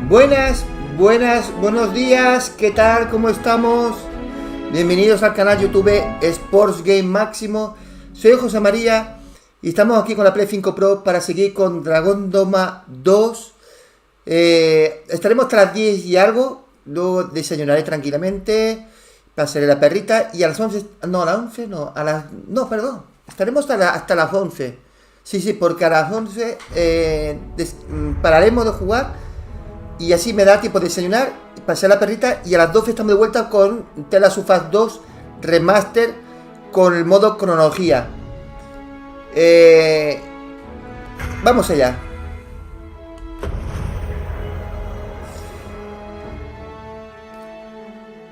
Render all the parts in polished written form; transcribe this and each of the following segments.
Buenos días, ¿qué tal? ¿Cómo estamos? Bienvenidos al canal YouTube Sports Game Máximo. Soy José María y estamos aquí con la Play 5 Pro para seguir con Dogma 2. Estaremos hasta las 10 y algo, luego desayunaré tranquilamente, pasaré la perrita y a las 11, no, a las 11 no, a las, no, perdón, estaremos hasta las 11. Sí, porque a las 11 pararemos de jugar. Y así me da tiempo de desayunar, pasar la perrita y a las 12 estamos de vuelta con The Last of Us 2 Remaster con el modo cronología. Vamos allá.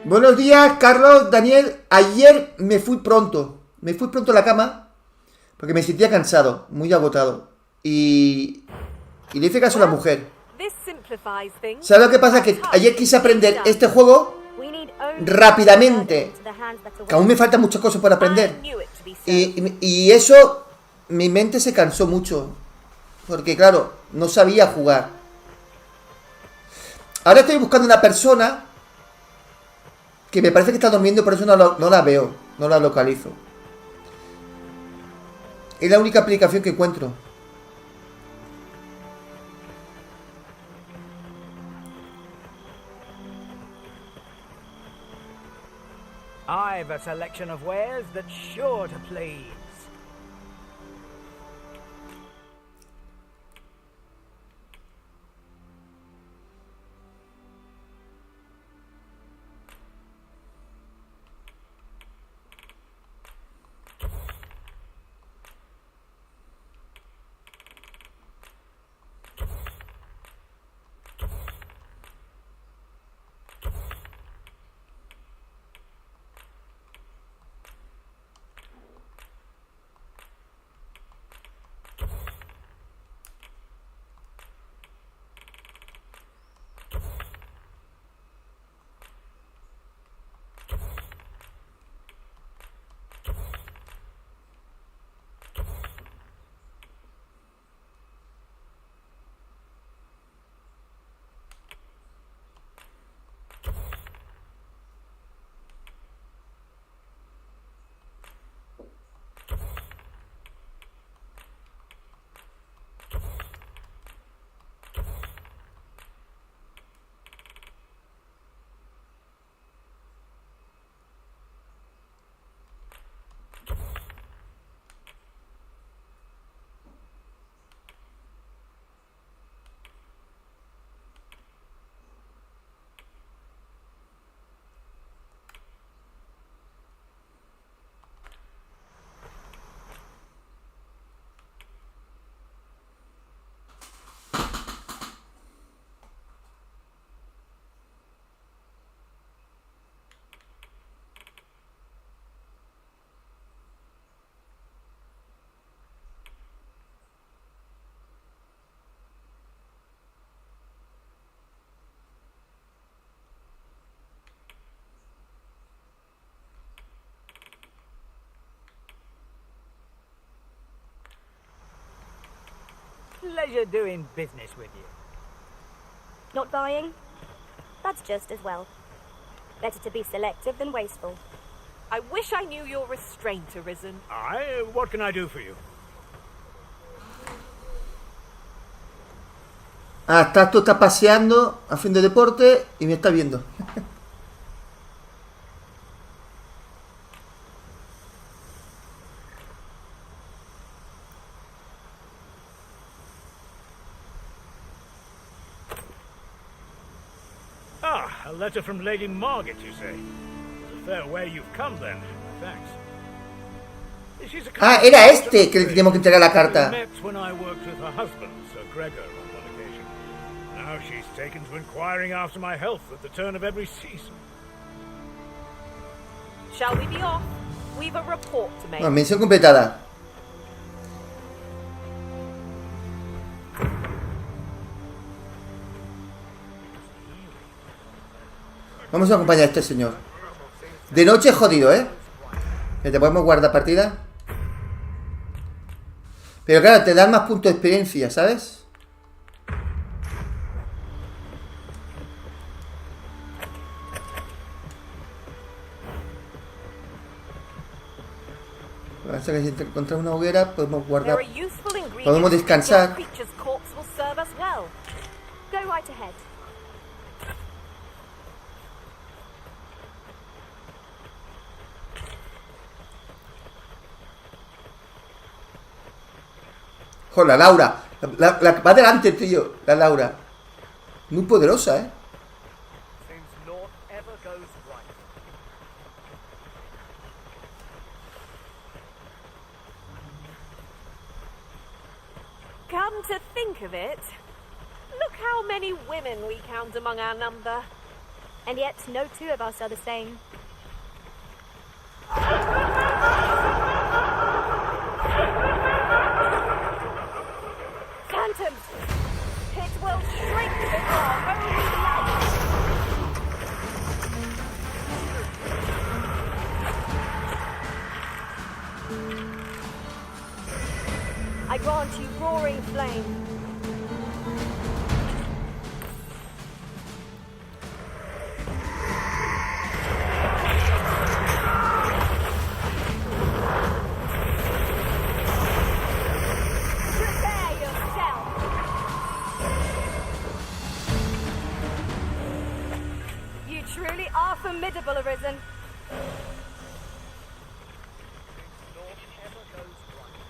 Buenos días, Carlos, Daniel. Ayer me fui pronto a la cama porque me sentía cansado, muy agotado. Y le hice caso a la mujer. ¿Sabes lo que pasa? Que ayer quise aprender este juego rápidamente, que aún me faltan muchas cosas por aprender. Y eso, mi mente se cansó mucho, porque claro, no sabía jugar. Ahora estoy buscando una persona que me parece que está durmiendo, por eso no la veo, no la localizo. Es la única aplicación que encuentro. I've a selection of wares that's sure to please. Pleasure doing business with you. Not buying? That's just as well. Better to be selective than wasteful. I wish I knew your restraint arisen. What can I do for you? Tú estás paseando, haciendo deporte y me está viendo. A letter from Lady Margaret, you say? It's a fair way you've come, then. Thanks. Era este que le teníamos que entregar la carta. Met when I worked with her husband, Sir Gregor, on one occasion. Now she's taken to inquiring after my health at the turn of every season. Shall we be off? We've a report to make. Misión completada. Vamos a acompañar a este señor. De noche es jodido, ¿eh? Que te podemos guardar partida. Pero claro, te dan más puntos de experiencia, ¿sabes? Hasta que si encontramos una hoguera podemos There guardar. are useful ingredients. Podemos descansar. The creature's corpse will serve us well. Go right ahead. Joder, la Laura. La va delante, tío. La Laura. Muy poderosa, ¿eh? Seems naught ever goes right. Come to think of it, look how many women we count among our number. And yet, no two of us are the same. Phantoms! It will shrink before only light. I grant you roaring flame. Prepare yourself. You truly are formidable, Arisen. Naught ever goes right.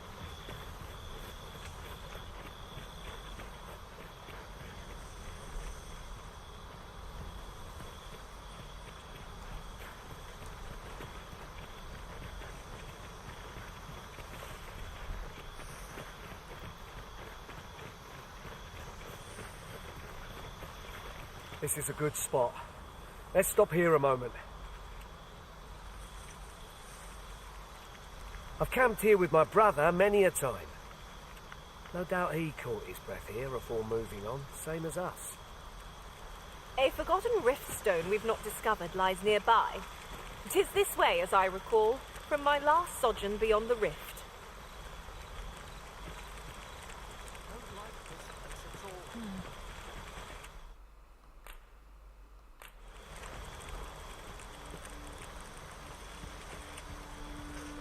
This is a good spot. Let's stop here a moment. I've camped here with my brother many a time. No doubt he caught his breath here before moving on, same as us. A forgotten riftstone we've not discovered lies nearby. 'Tis this way, as I recall, from my last sojourn beyond the rift.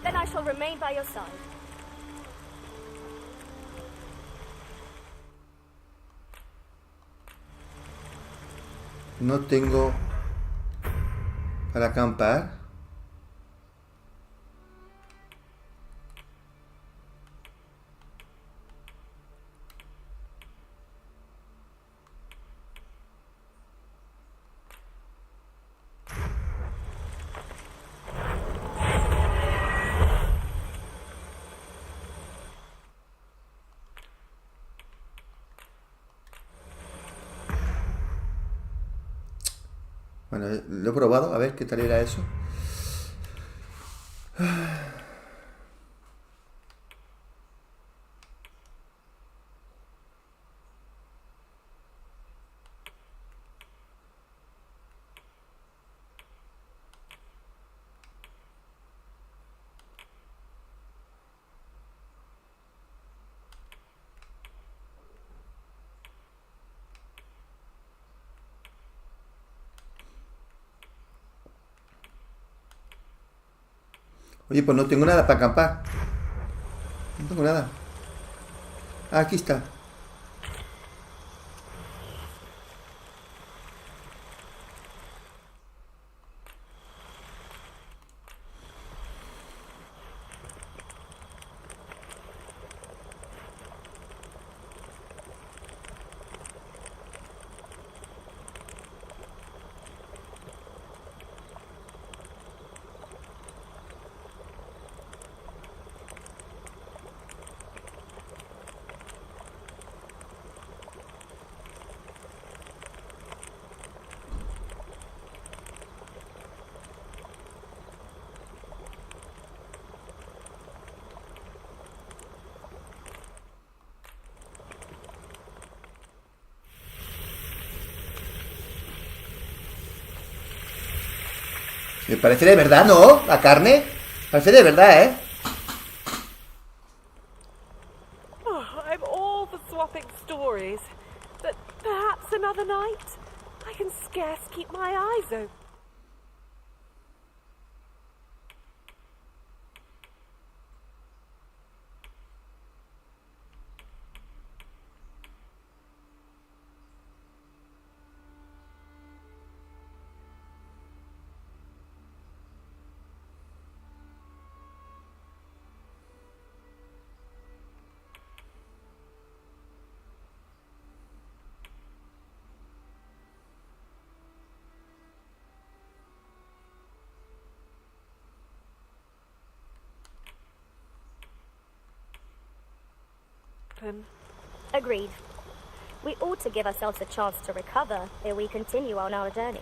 Then I shall remain by your side. No tengo para acampar. Bueno, lo he probado, a ver qué tal era eso. Oye, pues no tengo nada para acampar. No tengo nada. Ah, aquí está. Me parece de verdad, ¿no? La carne. Parece de verdad, ¿eh? Oh, I'm all for swapping stories, but perhaps another night? I can scarce keep my eyes open. happen. Agreed. We ought to give ourselves a chance to recover ere we continue on our journey.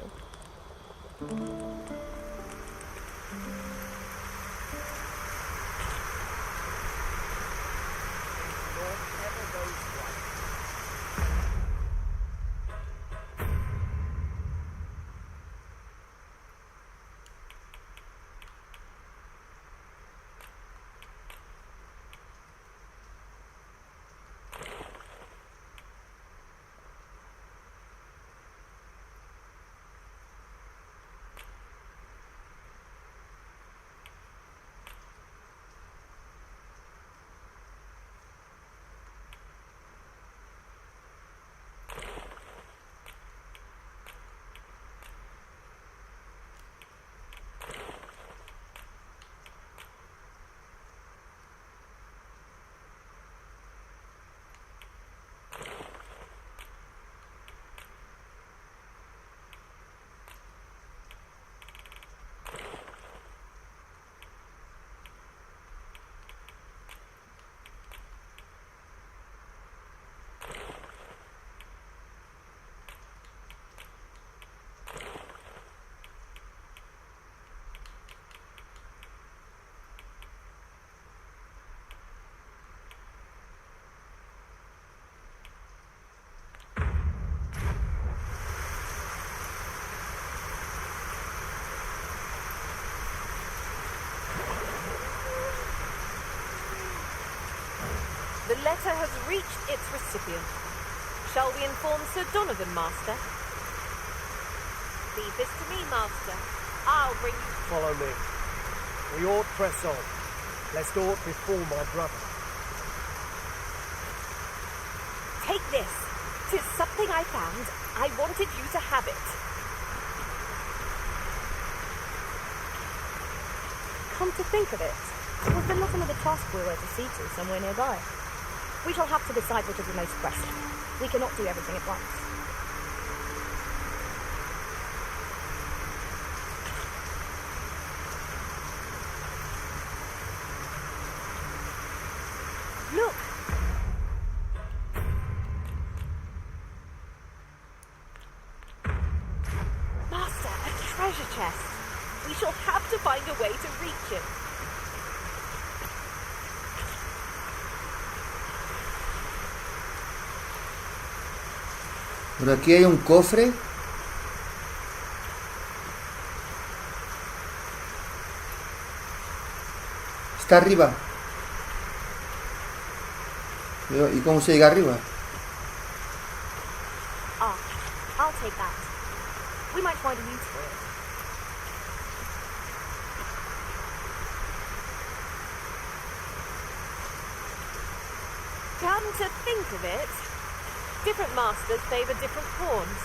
The letter has reached its recipient. Shall we inform Sir Donovan, Master? Leave this to me, Master. I'll bring you... Follow me. We ought press on, lest aught befall my brother. Take this. 'Tis something I found. I wanted you to have it. Come to think of it, was there not another task we were to see to somewhere nearby? We shall have to decide which is the most pressing. We cannot do everything at once. Look! Master, a treasure chest. We shall have to find a way to reach it. Por aquí hay un cofre. Está arriba. ¿Y cómo se llega arriba? Ah, I'll take that. We might find a use for it. Come to think of it, different masters favour different pawns.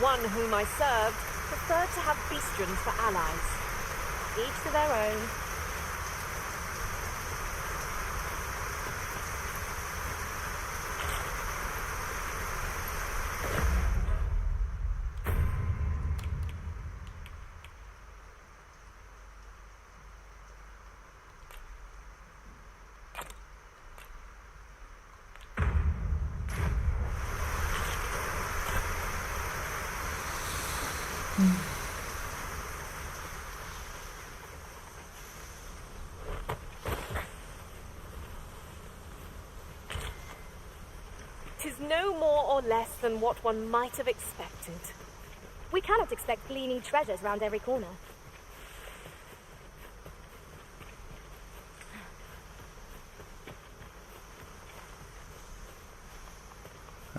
One whom I served preferred to have beastrons for allies. Each to their own. Tis no more or less than what one might have expected. We cannot expect gleaming treasures round every corner.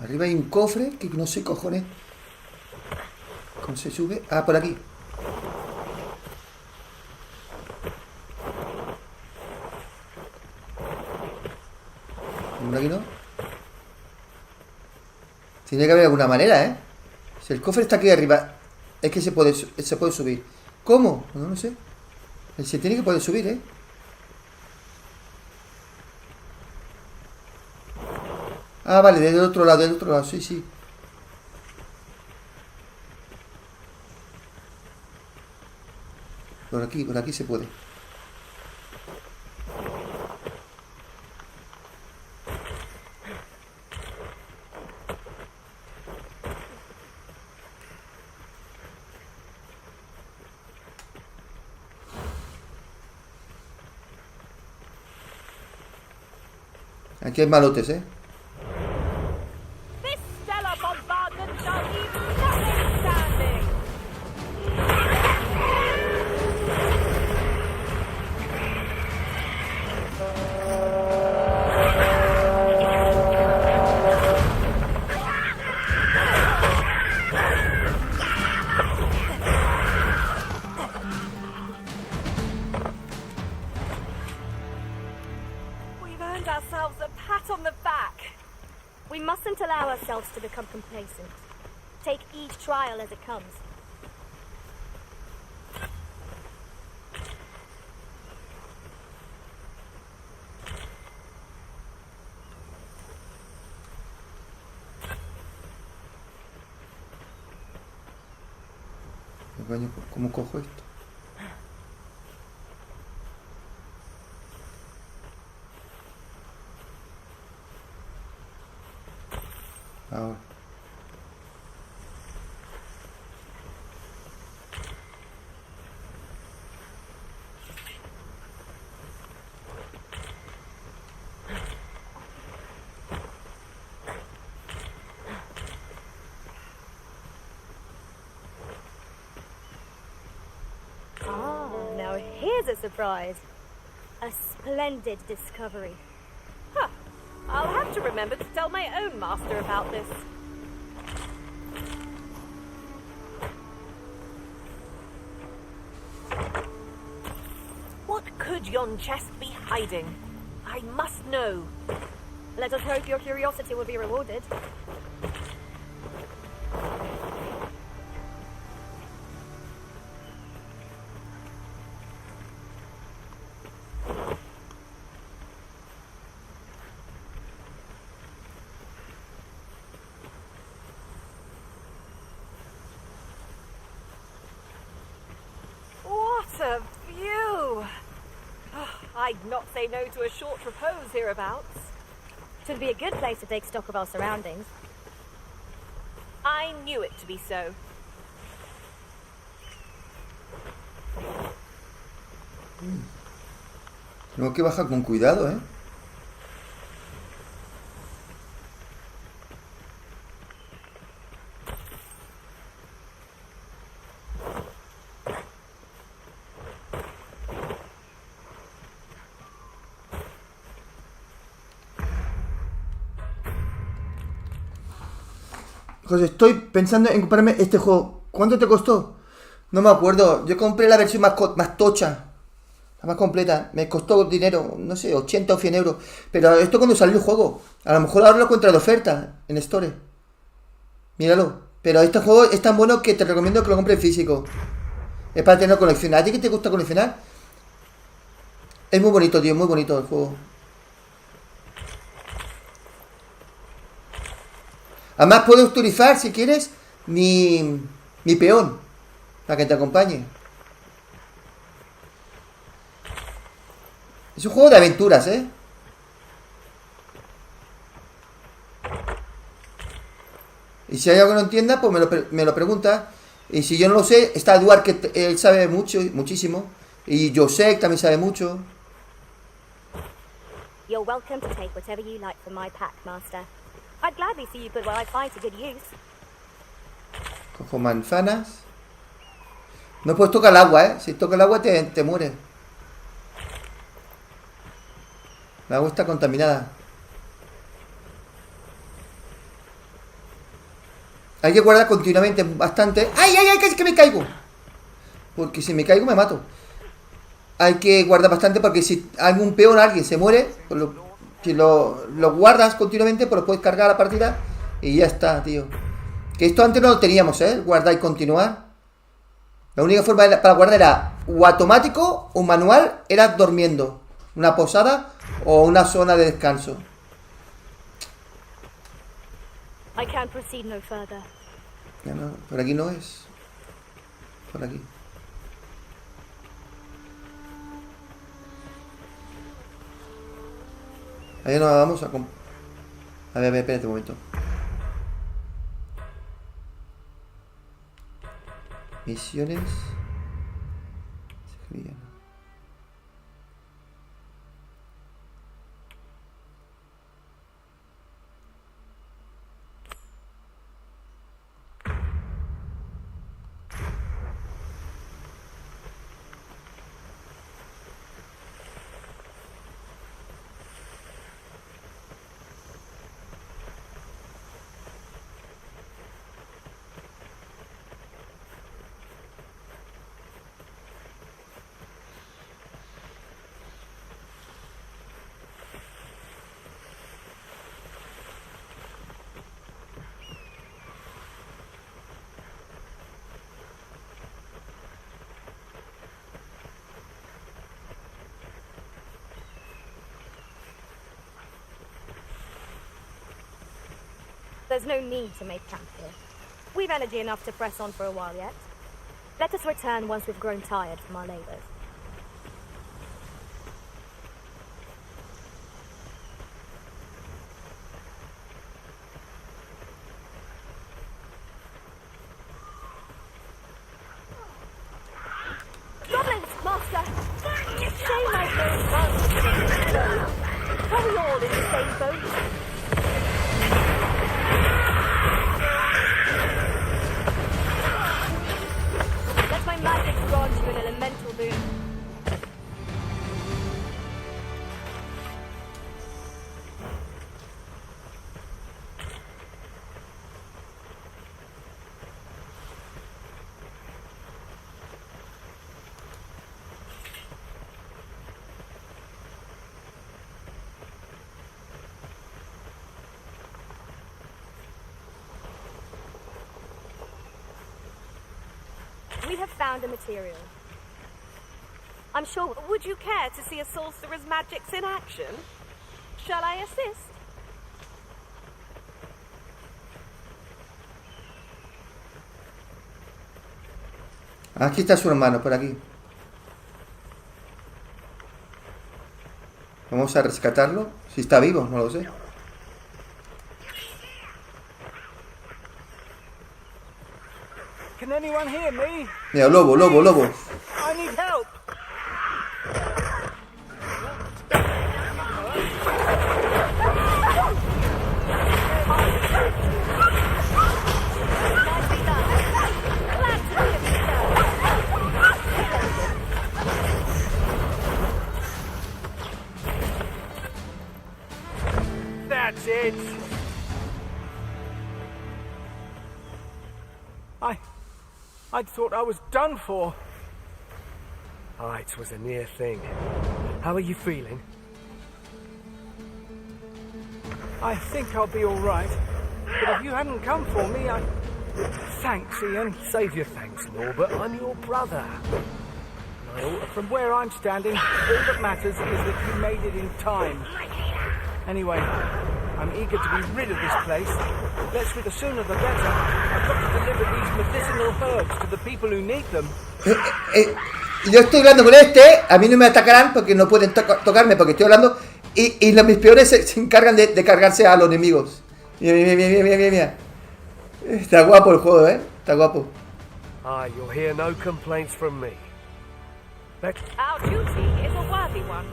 Arriba hay un cofre que no sé, cojones. ¿Cómo se sube? Ah, por aquí. ¿Por aquí no? Tiene que haber alguna manera, ¿eh? Si el cofre está aquí arriba, es que se puede subir. ¿Cómo? No lo sé. Se tiene que poder subir, ¿eh? Ah, vale, del otro lado, sí, sí. Por aquí se puede. Aquí hay malotes, ¿eh? This stellar bombardment shall leave nothing standing. We've earned ourselves a pat on the back. We mustn't allow ourselves to become complacent. Take each trial as it comes. Coño, ¿cómo cojo esto? Ahora. Ah, now here's a surprise. A splendid discovery. Huh. I'll have to remember to tell my own master about this. What could yon chest be hiding? I must know. Let us hope your curiosity will be rewarded. What a view! I'd not say no to a short repose hereabouts. Should be a good place to take stock of our surroundings. I knew it to be so. Tengo que bajar con cuidado, ¿eh? José, estoy pensando en comprarme este juego. ¿Cuánto te costó? No me acuerdo. Yo compré la versión más tocha. La más completa. Me costó dinero, no sé, 80 o 100 euros. Pero esto cuando salió el juego. A lo mejor ahora lo encuentro de oferta en Store. Míralo. Pero este juego es tan bueno que te recomiendo que lo compres físico. Es para tener coleccionar. ¿A ti que te gusta coleccionar? Es muy bonito, tío. Muy bonito el juego. Además puedo utilizar, si quieres, mi peón. Para que te acompañe. Es un juego de aventuras, ¿eh? Y si hay algo que no entienda, pues me lo pregunta. Y si yo no lo sé, está Eduard, que él sabe mucho, muchísimo. Y José también sabe mucho. You're welcome to take whatever you like from my pack, Master. I'd gladly see you put what I find to good use. Cojo manzanas. No puedes tocar el agua, ¿eh? Si toca el agua te mueres. La agua está contaminada. Hay que guardar continuamente bastante. ¡Ay, ay, ay! Casi que me caigo. Porque si me caigo me mato. Hay que guardar bastante porque si algún peón o alguien se muere, pues si lo guardas continuamente, pues lo puedes cargar a la partida y ya está, tío. Que esto antes no lo teníamos, ¿eh? Guardar y continuar. La única forma para guardar era o automático o manual, era durmiendo. Una posada o una zona de descanso. I can't proceed no further. Ya no, por aquí no es. Por aquí. Ahí nos vamos a... A ver, espérate un momento. Misiones. There's no need to make camp here. We've energy enough to press on for a while yet. Let us return once we've grown tired from our labors. Goblins, Master! Shame I don't run. Are we all in the same boat? Let my magic grant you an elemental boon. We have found a material. I'm sure. Would you care to see a sorcerer's magics in action? Shall I assist? Aquí está su hermano, por aquí. Vamos a rescatarlo. Si está vivo, no lo sé. Can anyone hear me? Mira, lobo. I need help. Nicely done. Glad to hear you, sir. That's it. I thought I was done for. Ah, it was a near thing. How are you feeling? I think I'll be all right. But if you hadn't come for me, Thanks, Ian. Save your thanks, Norbert. I'm your brother. From where I'm standing, all that matters is that you made it in time. Anyway, I'm eager to be rid of this place. Let's be the sooner the better. I've got to deliver these medicinal herbs to the people who need them. Yo estoy hablando con a mí no me atacarán porque no pueden tocarme porque estoy hablando y mis peones se encargan de cargarse a los enemigos. Mira. Está guapo el juego, está guapo. Ah, you'll hear no complaints from me. Our duty is a worthy one,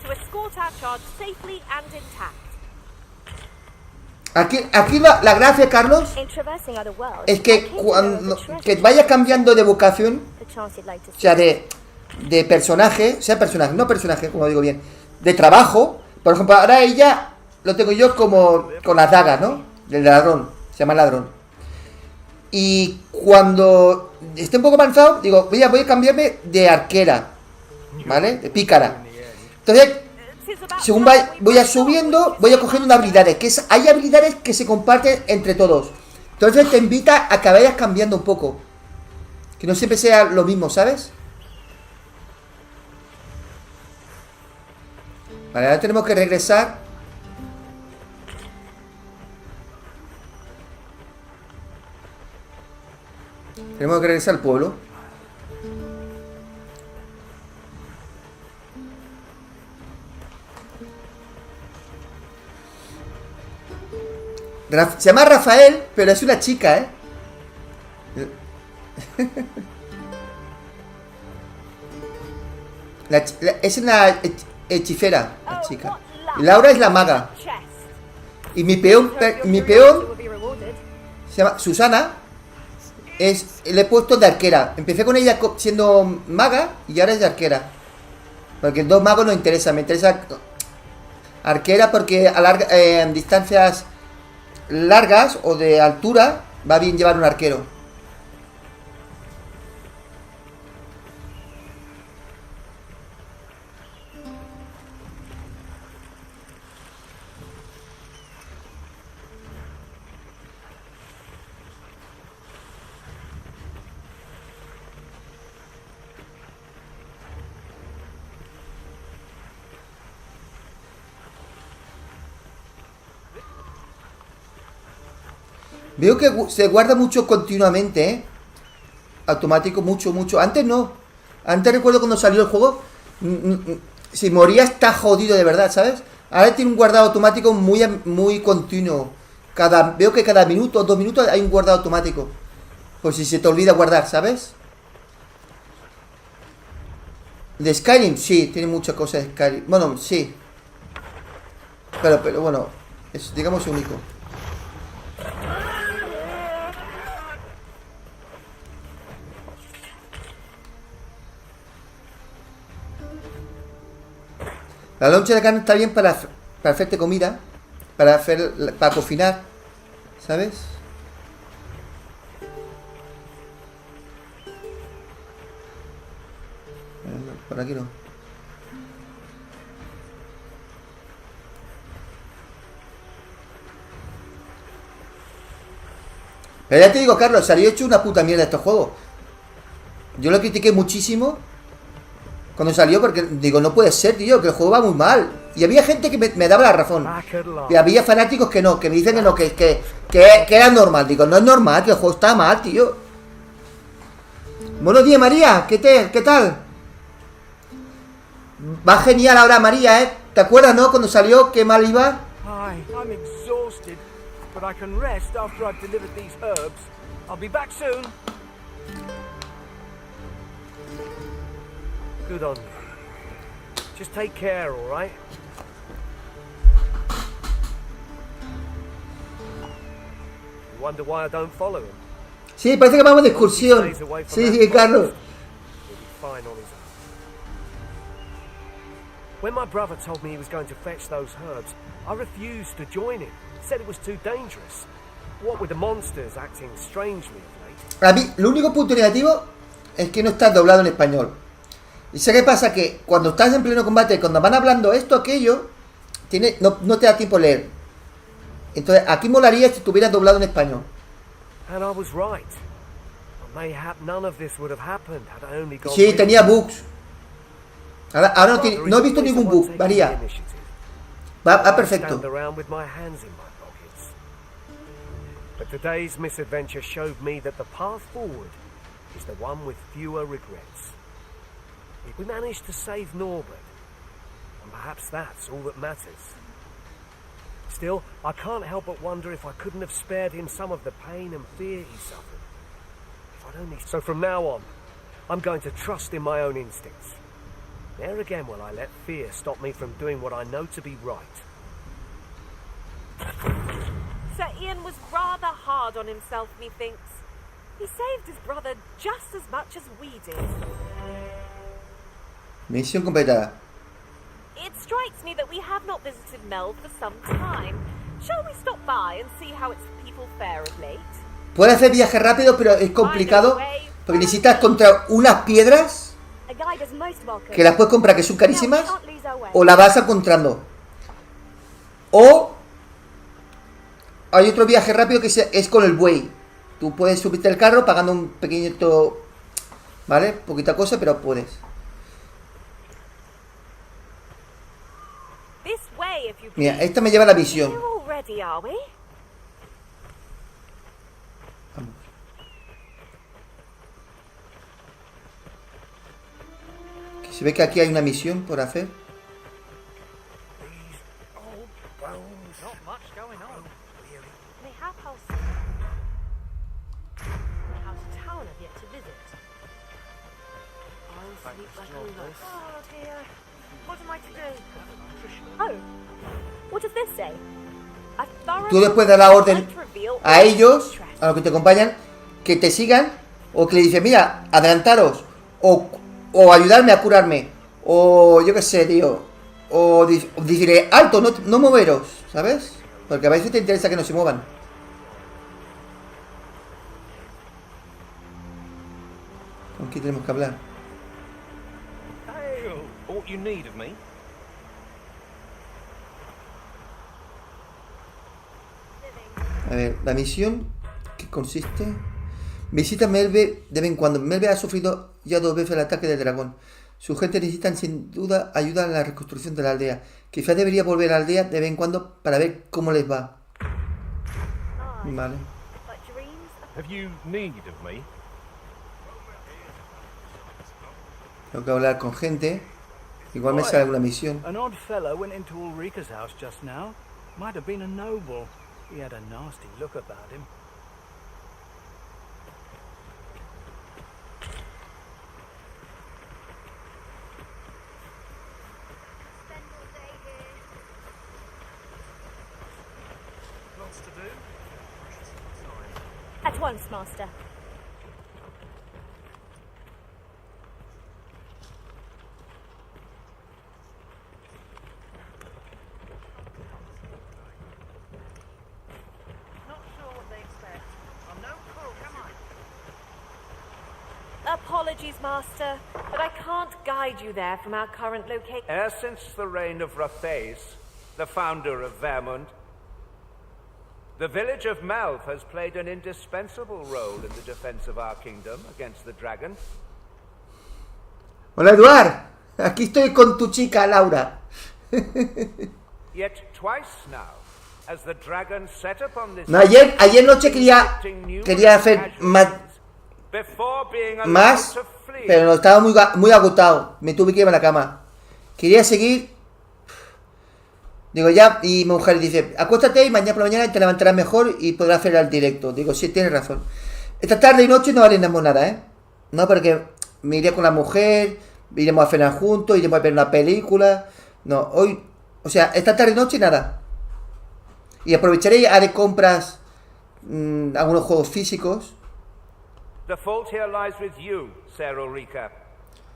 to escort our charge safely and intact. Aquí la gracia, Carlos, es que cuando que vaya cambiando de vocación, o sea, de personaje, no personaje, como digo bien, de trabajo. Por ejemplo, ahora ella lo tengo yo como con las dagas, ¿no? Del ladrón, se llama ladrón. Y cuando esté un poco avanzado, digo, voy a cambiarme de arquera, ¿vale? De pícara. Entonces, según voy subiendo, voy cogiendo unas habilidades, hay habilidades que se comparten entre todos. Entonces te invita a que vayas cambiando un poco, que no siempre sea lo mismo, ¿sabes? Vale, ahora tenemos que regresar. Tenemos que regresar al pueblo. Se llama Rafael, pero es una chica, es una hechicera, la chica. Y Laura es la maga. Y mi peón se llama Susana. Le he puesto de arquera. Empecé con ella siendo maga y ahora es de arquera. Porque dos magos no interesa. Me interesa arquera porque en distancias largas o de altura va bien llevar un arquero. Veo que se guarda mucho continuamente, ¿eh? Automático, mucho. Antes no. Antes recuerdo cuando salió el juego, si moría está jodido de verdad, ¿sabes? Ahora tiene un guardado automático muy continuo. Veo que cada minuto o 2 minutos hay un guardado automático. Por si se te olvida guardar, ¿sabes? De Skyrim, sí, tiene muchas cosas de Skyrim. Bueno, sí. Pero bueno, es, digamos, único. La loncha de carne está bien para hacerte comida. Para cocinar. ¿Sabes? Por aquí no. Pero ya te digo, Carlos, salió hecho una puta mierda este juego. Yo lo critiqué muchísimo cuando salió porque digo, no puede ser, tío, que el juego va muy mal. Y había gente que me daba la razón. Y había fanáticos que no, que me dicen que no, que era normal. Digo, no es normal, que el juego está mal, tío. Buenos días, María, ¿qué tal? Va genial ahora, María, ¿eh? ¿Te acuerdas, no? Cuando salió, qué mal iba. Hi, I'm exhausted, but I can rest after I've delivered these herbs. I'll be back soon. Good on you. Just take care, all right? You wonder why I don't follow him? Sí, parece que vamos de excursión. Sí, Carlos. He'll be fine on his own. When my brother told me he was going to fetch those herbs, I refused to join him. Said it was too dangerous. What with the monsters acting strangely of late. A mí, lo único punto negativo es que no está doblado en español. ¿Y sé qué pasa? Que cuando estás en pleno combate, cuando van hablando esto, aquello, no te da tiempo a leer. Entonces, aquí molaría si estuviera doblado en español. And I was right. Mayhap none of this would have happened had I only gone. Sí, tenía bugs. Ahora no he visto ningún bug, María. Va perfecto. But today's misadventure showed me that the path forward is the one with fewer regrets. We managed to save Norbert, and perhaps that's all that matters. Still, I can't help but wonder if I couldn't have spared him some of the pain and fear he suffered. If I'd only... So from now on, I'm going to trust in my own instincts. Never again will I let fear stop me from doing what I know to be right. Sir Ian was rather hard on himself, methinks. He saved his brother just as much as we did. Misión completada. It strikes me that we have not visited Melve for some time. Shall we stop by and see how its people fare of late? Puede hacer viaje rápido, pero es complicado porque necesitas contra unas piedras que las puedes comprar, que son carísimas, o la vas encontrando. O hay otro viaje rápido que es con el buey. Tú puedes subirte al carro pagando un pequeñito, ¿vale? Poquita cosa, pero puedes. Mira, esta me lleva a la visión. Vamos. Que se ve que aquí hay una misión por hacer. Tú después das la orden a ellos, a los que te acompañan, que te sigan, o que le dices, mira, adelantaros, o ayudarme a curarme, o yo qué sé, tío, o decirle, alto, no moveros, ¿sabes? Porque a veces te interesa que no se muevan. ¿Con quién tenemos que hablar? A ver, la misión, ¿qué consiste? Visita Melve de vez en cuando. Melve ha sufrido ya 2 veces el ataque del dragón. Su gente necesitan sin duda ayuda en la reconstrucción de la aldea. Quizás debería volver a la aldea de vez en cuando para ver cómo les va. Vale. Have you need of me? Tengo que hablar con gente. Igual me sale alguna misión. An odd fellow went into Ulrika's house just now. Might have been a noble. He had a nasty look about him. Lots to do. At once, Master. Apologies, Master, but I can't guide you there from our current location. Ever since the reign of Rothace, the founder of Vermund, the village of Melve has played an indispensable role in the defense of our kingdom against the dragon. Hola, Eduard. Aquí estoy con tu chica, Laura. Yet twice now, as the dragon set upon this... No, ayer noche quería hacer más, pero no, estaba muy agotado. Me tuve que ir a la cama. Quería seguir. Digo ya, y mi mujer dice, acuéstate y mañana por la mañana te levantarás mejor y podrás hacer el directo. Digo, sí, tienes razón. Esta tarde y noche no haremos nada, ¿eh? No, porque me iré con la mujer, iremos a cenar juntos, iremos a ver una película. No, hoy, o sea, esta tarde y noche nada. Y aprovecharé y haré compras, algunos juegos físicos. The fault here lies with you, Sir Ulrika.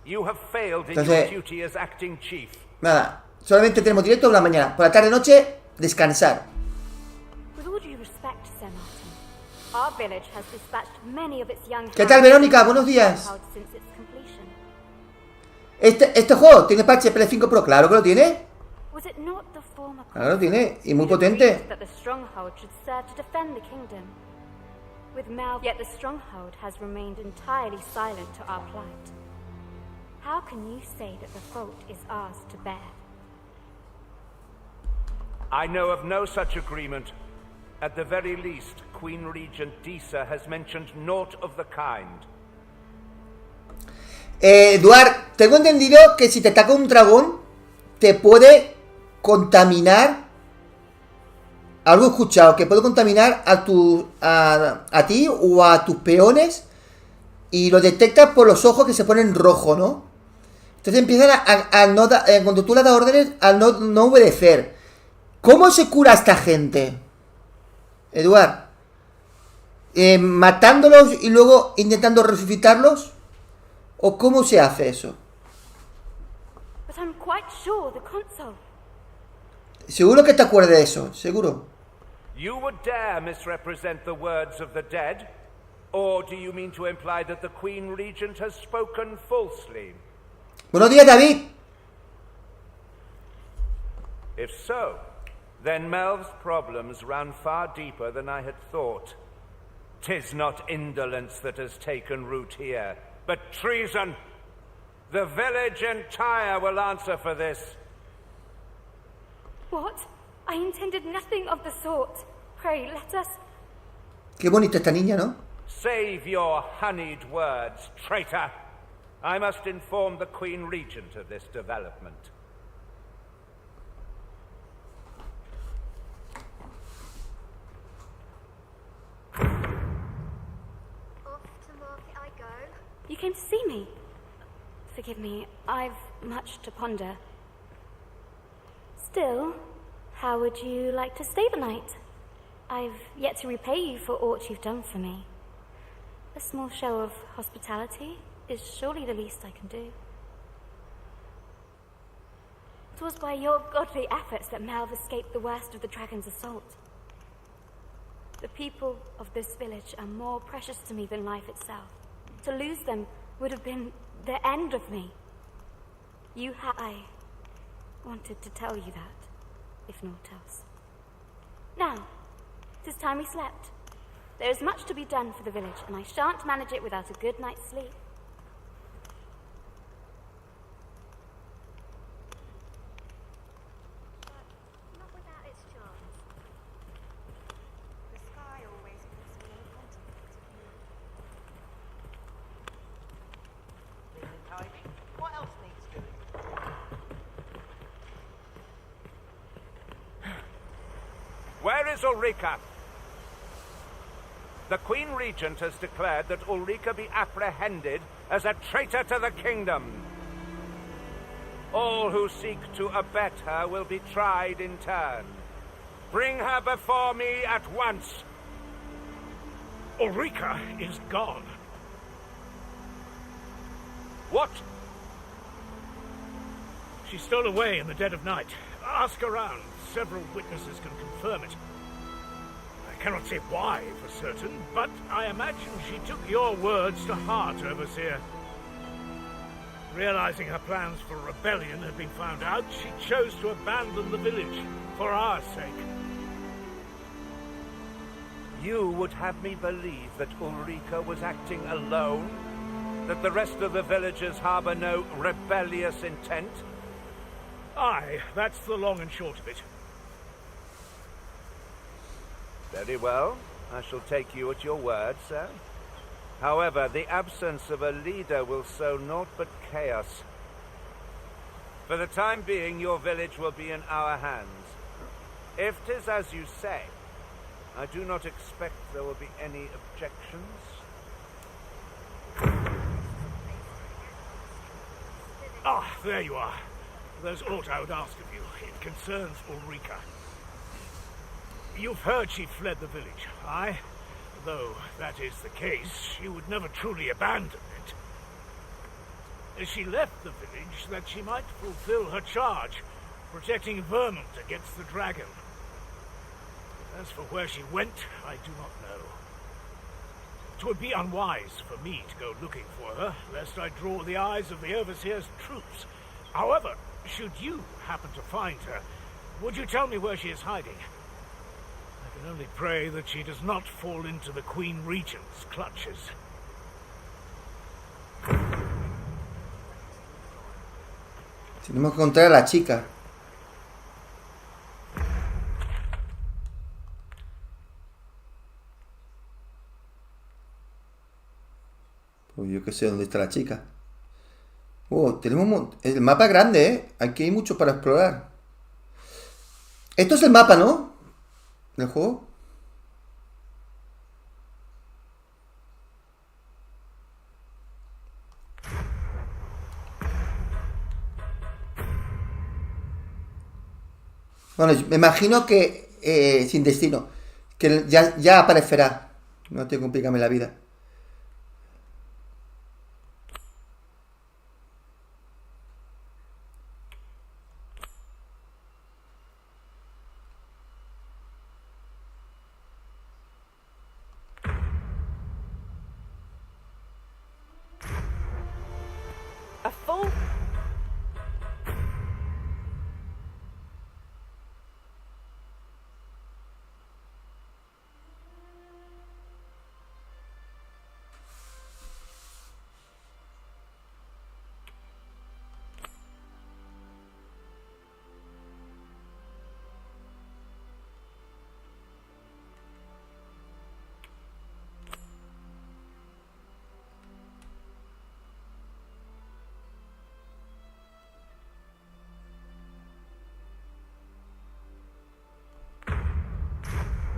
You have failed in your duty as acting chief. Nada, solamente tenemos directo por la mañana. Por la tarde y noche, descansar. With all due respect, Sir Martin, our village has dispatched many of its young. ¿Qué tal, Verónica? Buenos días. Este juego tiene parche PS5 Pro, claro que lo tiene. Claro, lo tiene, y muy potente. With Melve, yet the stronghold has remained entirely silent to our plight. How can you say that the fault is ours to bear? I know of no such agreement. At the very least, Queen Regent Disa has mentioned naught of the kind. Eduard, tengo entendido que si te ataca un dragón, te puede contaminar. Algo he escuchado, que puede contaminar a ti o a tus peones y lo detectas por los ojos que se ponen rojo, ¿no? Entonces empiezan a no cuando tú le das órdenes, a no obedecer. ¿Cómo se cura a esta gente, Eduard? ¿Matándolos y luego intentando resucitarlos? ¿O cómo se hace eso? Seguro que te acuerdas de eso, seguro. You would dare misrepresent the words of the dead? Or do you mean to imply that the Queen Regent has spoken falsely? Buenos días, David. If so, then Melve's problems run far deeper than I had thought. 'Tis not indolence that has taken root here, but treason. The village entire will answer for this. What? I intended nothing of the sort. Pray, let us... Qué bonita esta niña, ¿no? Save your honeyed words, traitor. I must inform the Queen Regent of this development. Off to market I go. You came to see me? Forgive me, I've much to ponder. Still, how would you like to stay the night? I've yet to repay you for aught you've done for me. A small show of hospitality is surely the least I can do. It was by your godly efforts that Melve escaped the worst of the dragon's assault. The people of this village are more precious to me than life itself. To lose them would have been the end of me. I wanted to tell you that, if naught else. Now, it is time we slept. There is much to be done for the village, and I shan't manage it without a good night's sleep. But not without its charms. The sky always puts me in contact with is Ulrika? The Queen Regent has declared that Ulrika be apprehended as a traitor to the kingdom. All who seek to abet her will be tried in turn. Bring her before me at once. Ulrika is gone. What? She stole away in the dead of night. Ask around. Several witnesses can confirm it. I cannot say why for certain, but I imagine she took your words to heart, Overseer. Realizing her plans for rebellion had been found out, she chose to abandon the village for our sake. You would have me believe that Ulrika was acting alone? That the rest of the villagers harbor no rebellious intent? Aye, that's the long and short of it. Very well. I shall take you at your word, sir. However, the absence of a leader will sow naught but chaos. For the time being, your village will be in our hands. If 'tis as you say, I do not expect there will be any objections. Ah, there you are. There's aught I would ask of you. It concerns Ulrika. You've heard she fled the village, aye? Though that is the case, she would never truly abandon it. She left the village that she might fulfill her charge, protecting Vermont against the dragon. As for where she went, I do not know. 'Twould be unwise for me to go looking for her, lest I draw the eyes of the Overseer's troops. However, should you happen to find her, would you tell me where she is hiding? I can only pray that she does not fall into the Queen Regent's clutches. Tenemos que encontrar a la chica. Pues yo que sé dónde está la chica. Tenemos el mapa es grande, ¿eh? Aquí hay mucho para explorar. Esto es el mapa, ¿no? Del juego. Bueno, me imagino que sin destino. Que ya aparecerá. No te complicarme la vida. A full...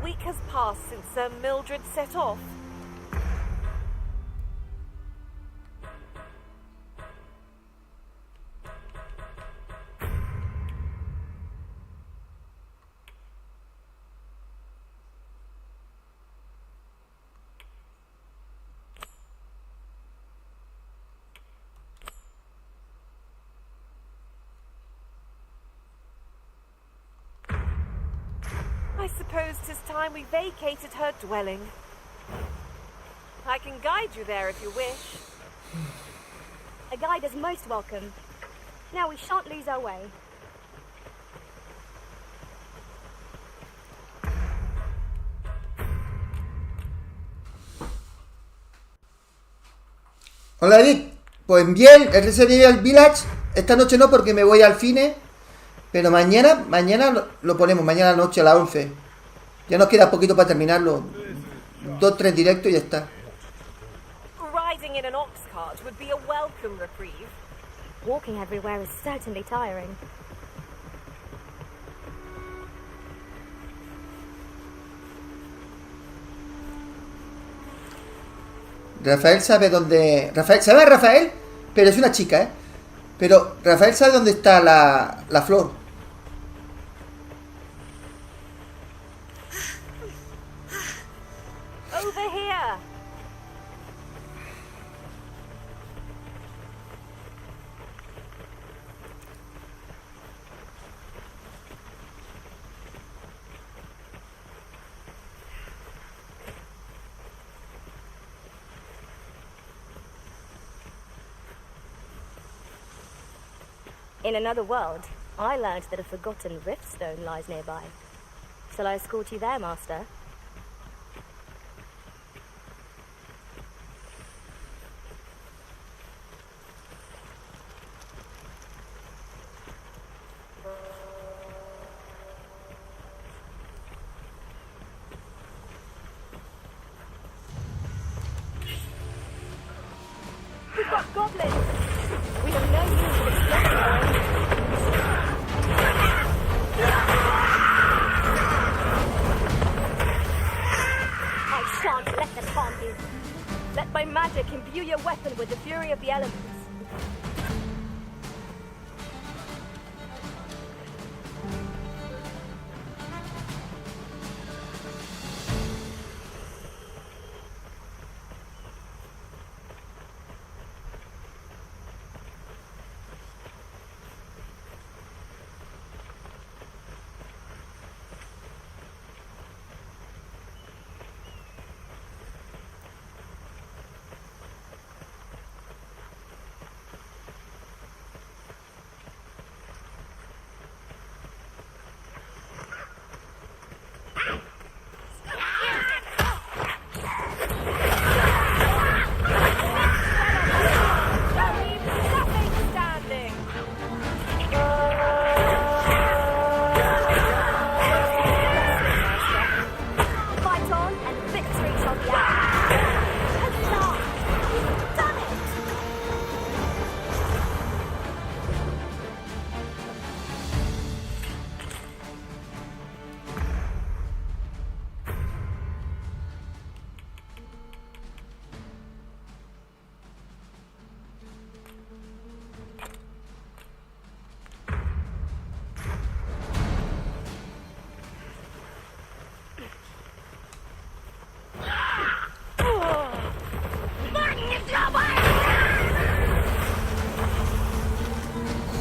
week has passed since Sir Mildred set off. I suppose 'tis time we vacated her dwelling. I can guide you there if you wish. A guide is most welcome. Now we shan't lose our way. Hola Edith, pues bien, el Resident Evil Village, esta noche no porque me voy al cine, pero mañana lo ponemos, mañana noche a las 11. Ya nos queda poquito para terminarlo, 2-3 directos y ya está. Riding in an ox cart would be a welcome reprieve. Walking everywhere is certainly tiring. Rafael sabe dónde... Rafael, ¿sabe a Rafael? Pero es una chica, ¿eh? Pero Rafael sabe dónde está la flor. Over here. In another world, I learned that a forgotten riftstone lies nearby. Shall I escort you there, Master? We've got goblins. We have no means of escaping our own. I shan't let them harm you. Let my magic imbue your weapon with the fury of the elements.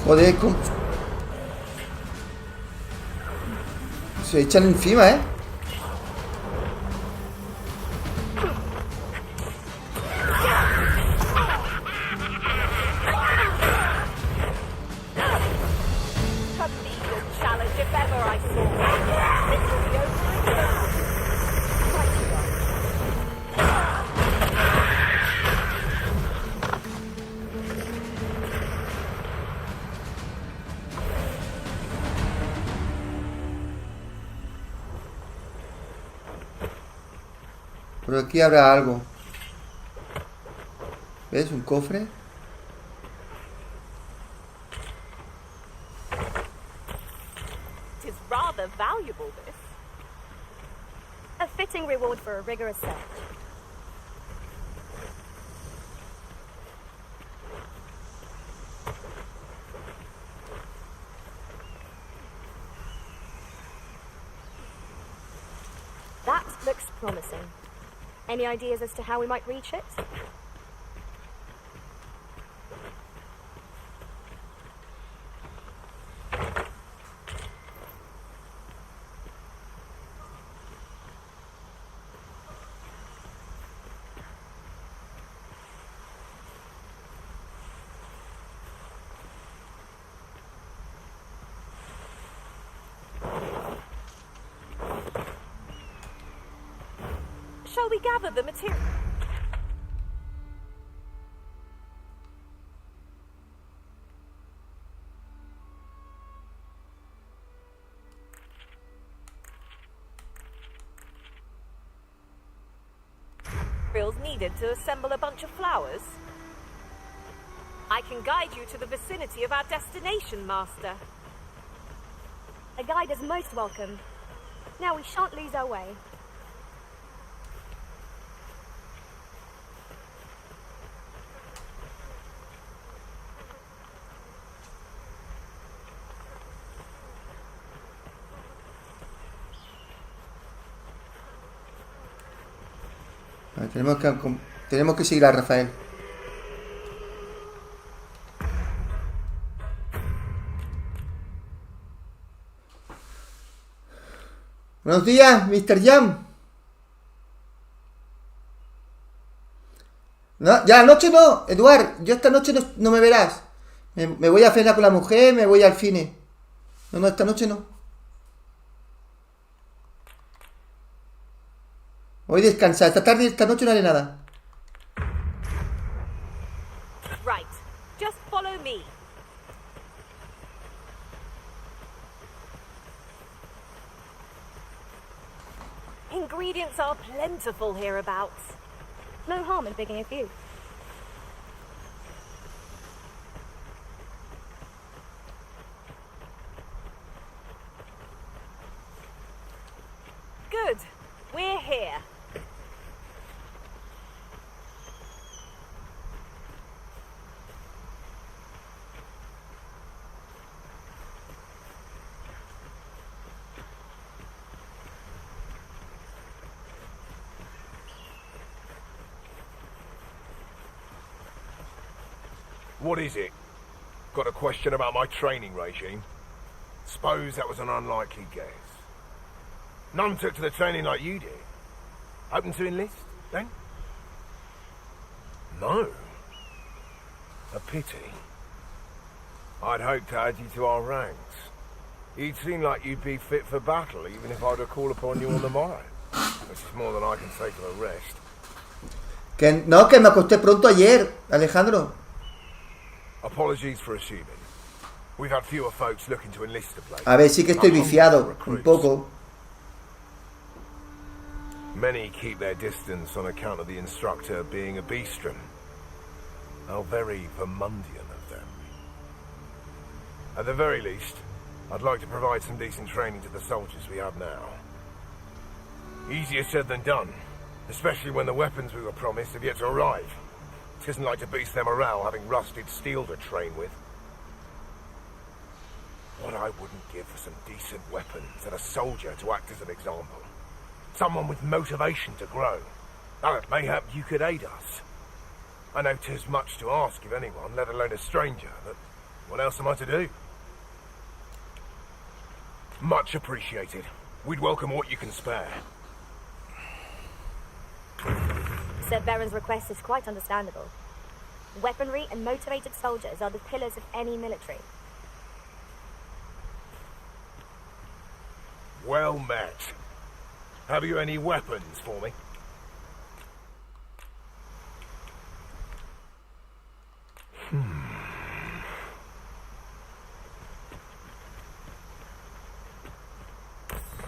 Joder, ¿cómo? Se echan encima, ¿eh? Por aquí habrá algo. ¿Ves? Un cofre. It is rather valuable, this. A fitting reward for a rigorous search. That looks promising. Any ideas as to how we might reach it? Shall we gather the material? Needed to assemble a bunch of flowers? I can guide you to the vicinity of our destination, Master. A guide is most welcome. Now we shan't lose our way. Vale, tenemos que seguir a Rafael. Buenos días, Mr. Jam. No, ya anoche no, Eduard. Yo esta noche no me verás. Me voy a cenar con la mujer, me voy al cine. No, esta noche no. Voy a descansar. Esta noche no haré nada. Right. Just follow me. Ingredients are plentiful hereabouts. No harm in picking a few. Good. We're here. What is it? Got a question about my training regime? Suppose that was an unlikely guess. None took to the training like you did. Open to enlist, then? No. A pity. I'd hoped to add you to our ranks. You'd seem like you'd be fit for battle, even if I were to call upon you on the morrow. Which is more than I can say for the rest. Que me acosté pronto ayer, Alejandro. Apologies for assuming. We've had fewer folks looking to enlist the place. A ver, sí que estoy viciado, un poco. Many keep their distance on account of the instructor being a beastron. How very Vermundian of them. At the very least, I'd like to provide some decent training to the soldiers we have now. Easier said than done, especially when the weapons we were promised have yet to arrive. It isn't like to boost their morale having rusted steel to train with. What I wouldn't give for some decent weapons and a soldier to act as an example. Someone with motivation to grow. Mayhap you could aid us. I know 'tis much to ask of anyone, let alone a stranger, but what else am I to do? Much appreciated. We'd welcome what you can spare. Sir Beren's request is quite understandable. Weaponry and motivated soldiers are the pillars of any military. Well met. Have you any weapons for me?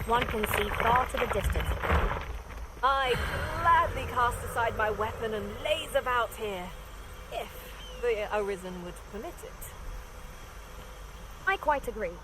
One can see far to the distance. I gladly cast aside my weapon and laze about here, if the Arisen would permit it. I quite agree.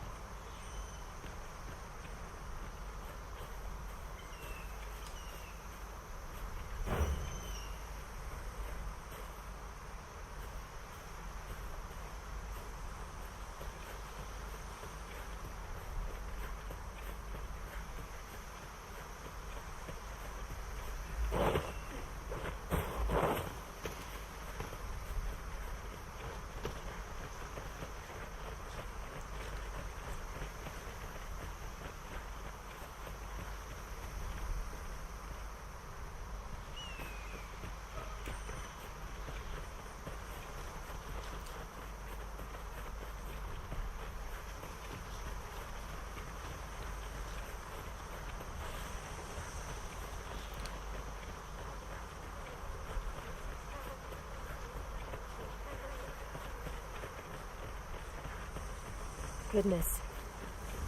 Goodness,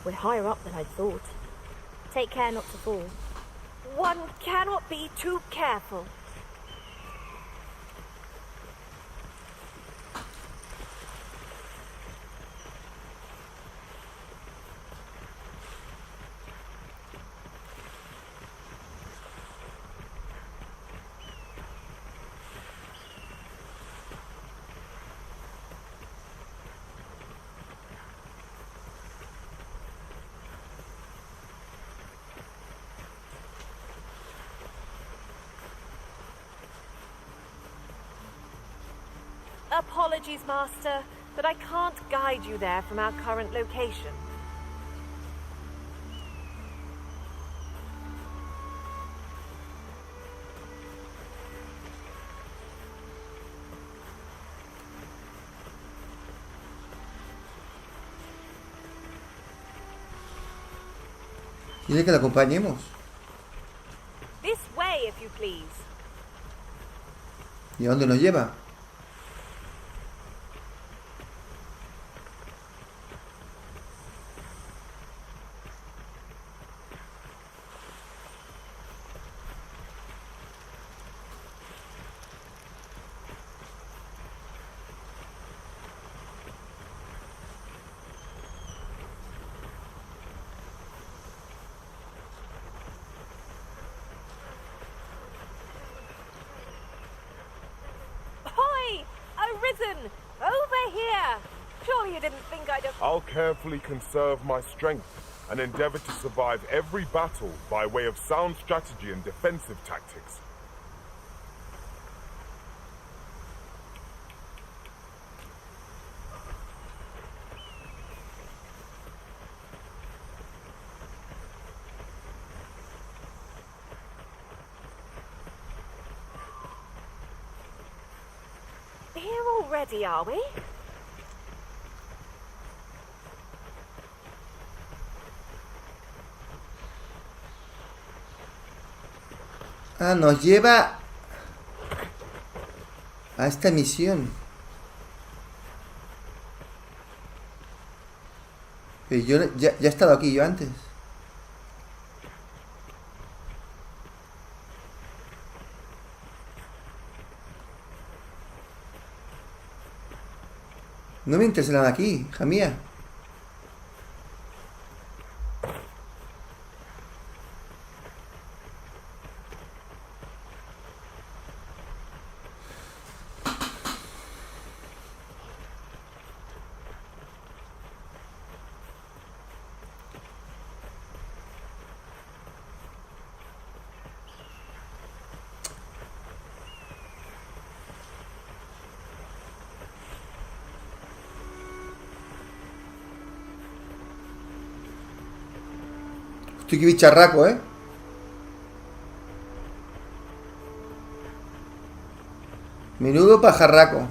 we're higher up than I'd thought. Take care not to fall. One cannot be too careful. Apologies, Master, but I can't guide you there from our current location. Quiere que la acompañemos. This way, if you please. ¿Y a dónde nos lleva? Arisen! Over here! Surely you didn't think I'd have... I'll carefully conserve my strength and endeavor to survive every battle by way of sound strategy and defensive tactics. Here already, are we? Ah, nos lleva a esta misión. Pero yo ya he estado aquí yo antes. No me interesa nada aquí, hija mía. Estoy que bicharraco, ¿eh? Menudo pajarraco.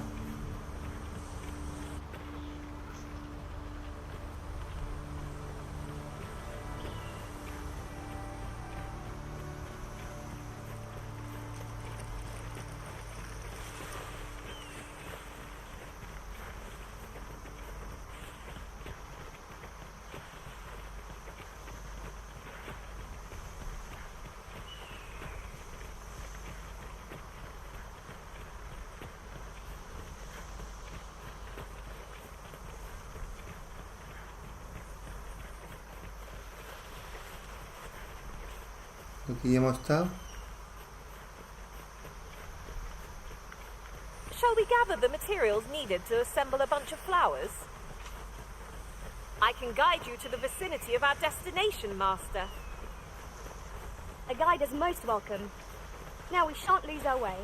Aquí hemos estado. Shall we gather the materials needed to assemble a bunch of flowers? I can guide you to the vicinity of our destination, Master. A guide is most welcome. Now we shan't lose our way.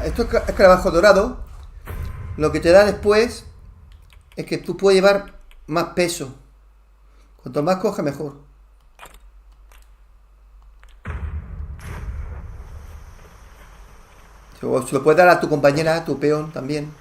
Esto es escarabajo dorado. Lo que te da después es que tú puedes llevar más peso. Cuanto más coge, mejor. Se lo puedes dar a tu compañera, a tu peón también.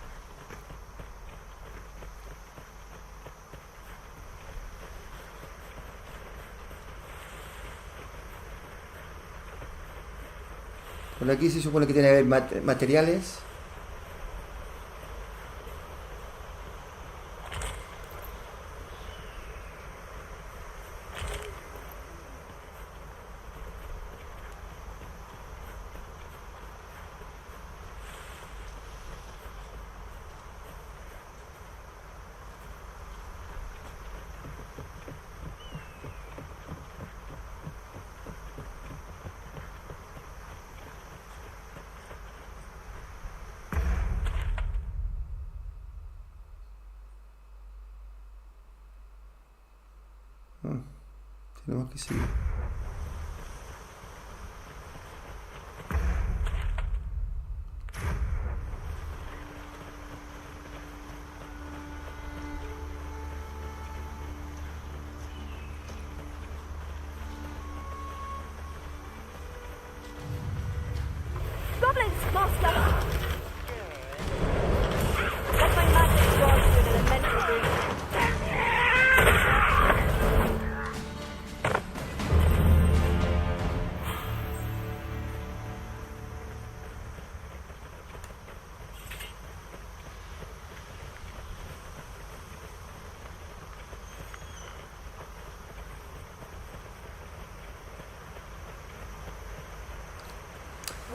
Por aquí se supone que tiene que haber materiales. Tenemos que seguir. Goblins, master! Let my magic draw you in an elemental breeze.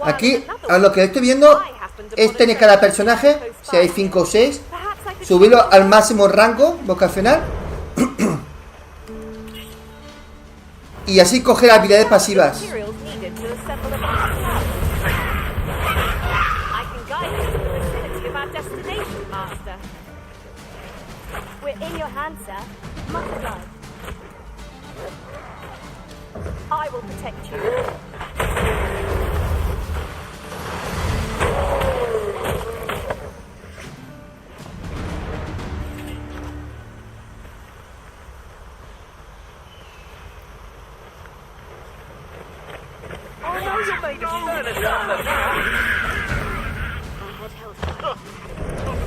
Aquí, a lo que estoy viendo es tener cada personaje, si hay 5 o 6, subirlo al máximo rango vocacional y así coger habilidades pasivas. I will protect you.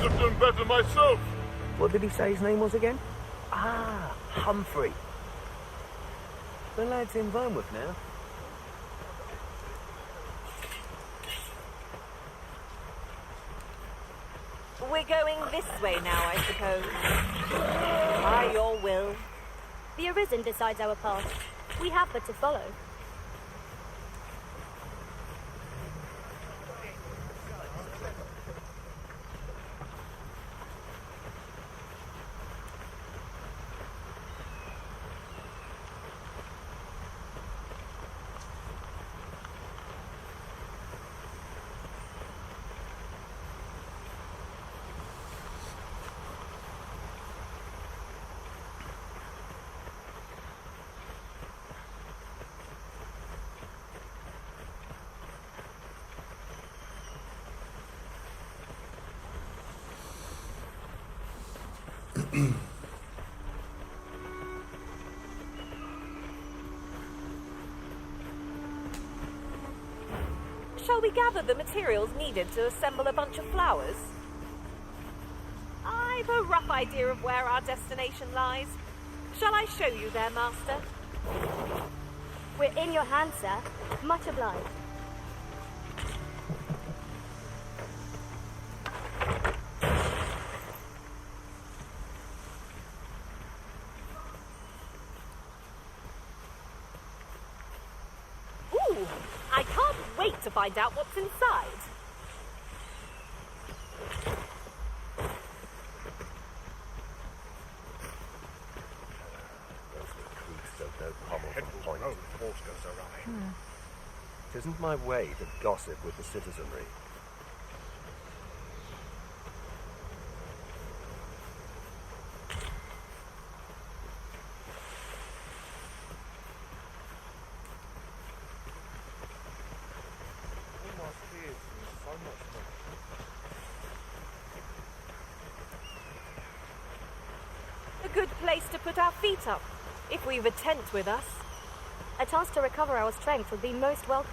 Couldn't have done better myself. What did he say his name was again? Ah, Humphrey. The lad's in Vermouth now. We're going this way now, I suppose. By your will. The Arisen decides our path. We have but to follow. Shall we gather the materials needed to assemble a bunch of flowers? I've a rough idea of where our destination lies. Shall I show you there, Master? We're in your hands, sir. Much obliged. Ooh, I can't wait to find out what's inside. It isn't my way to gossip with the citizenry. A good place to put our feet up, if we've a tent with us. A task to recover our strength would be most welcome.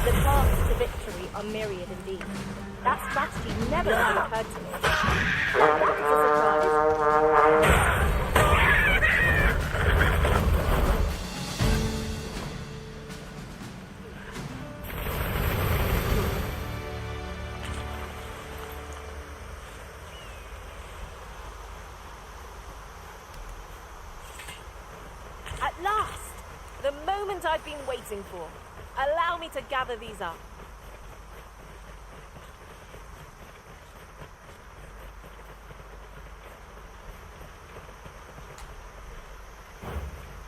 The paths to victory are myriad indeed. That strategy never even occurred to me. It's a surprise. At last! The moment I've been waiting for. Allow me to gather these up.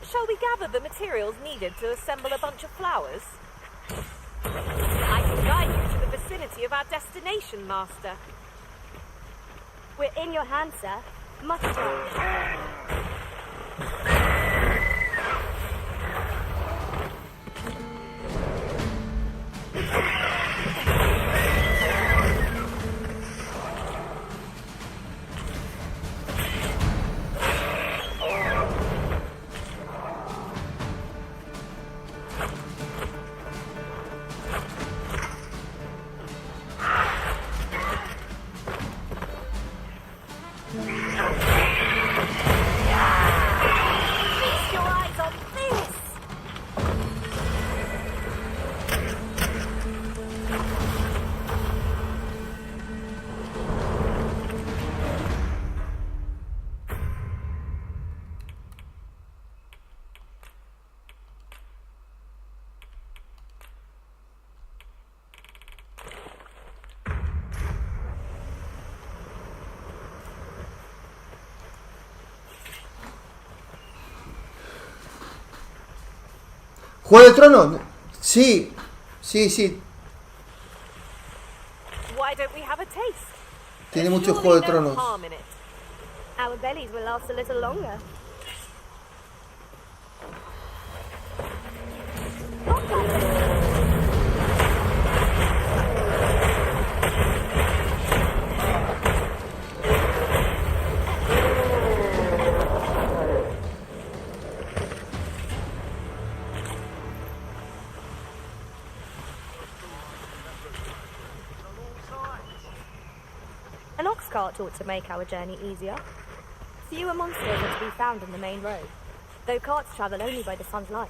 Shall we gather the materials needed to assemble a bunch of flowers? vicinity of our destination, Master? We're in your hands, sir. Much obliged. Feast your eyes on this! ¿Juego de Tronos? Sí, sí, sí. Why don't we have a taste? Tiene There's mucho surely Juego de no Tronos. harm in it. Our bellies will last a little longer. An ox cart ought to make our journey easier. Fewer monsters are to be found on the main road, though carts travel only by the sun's light.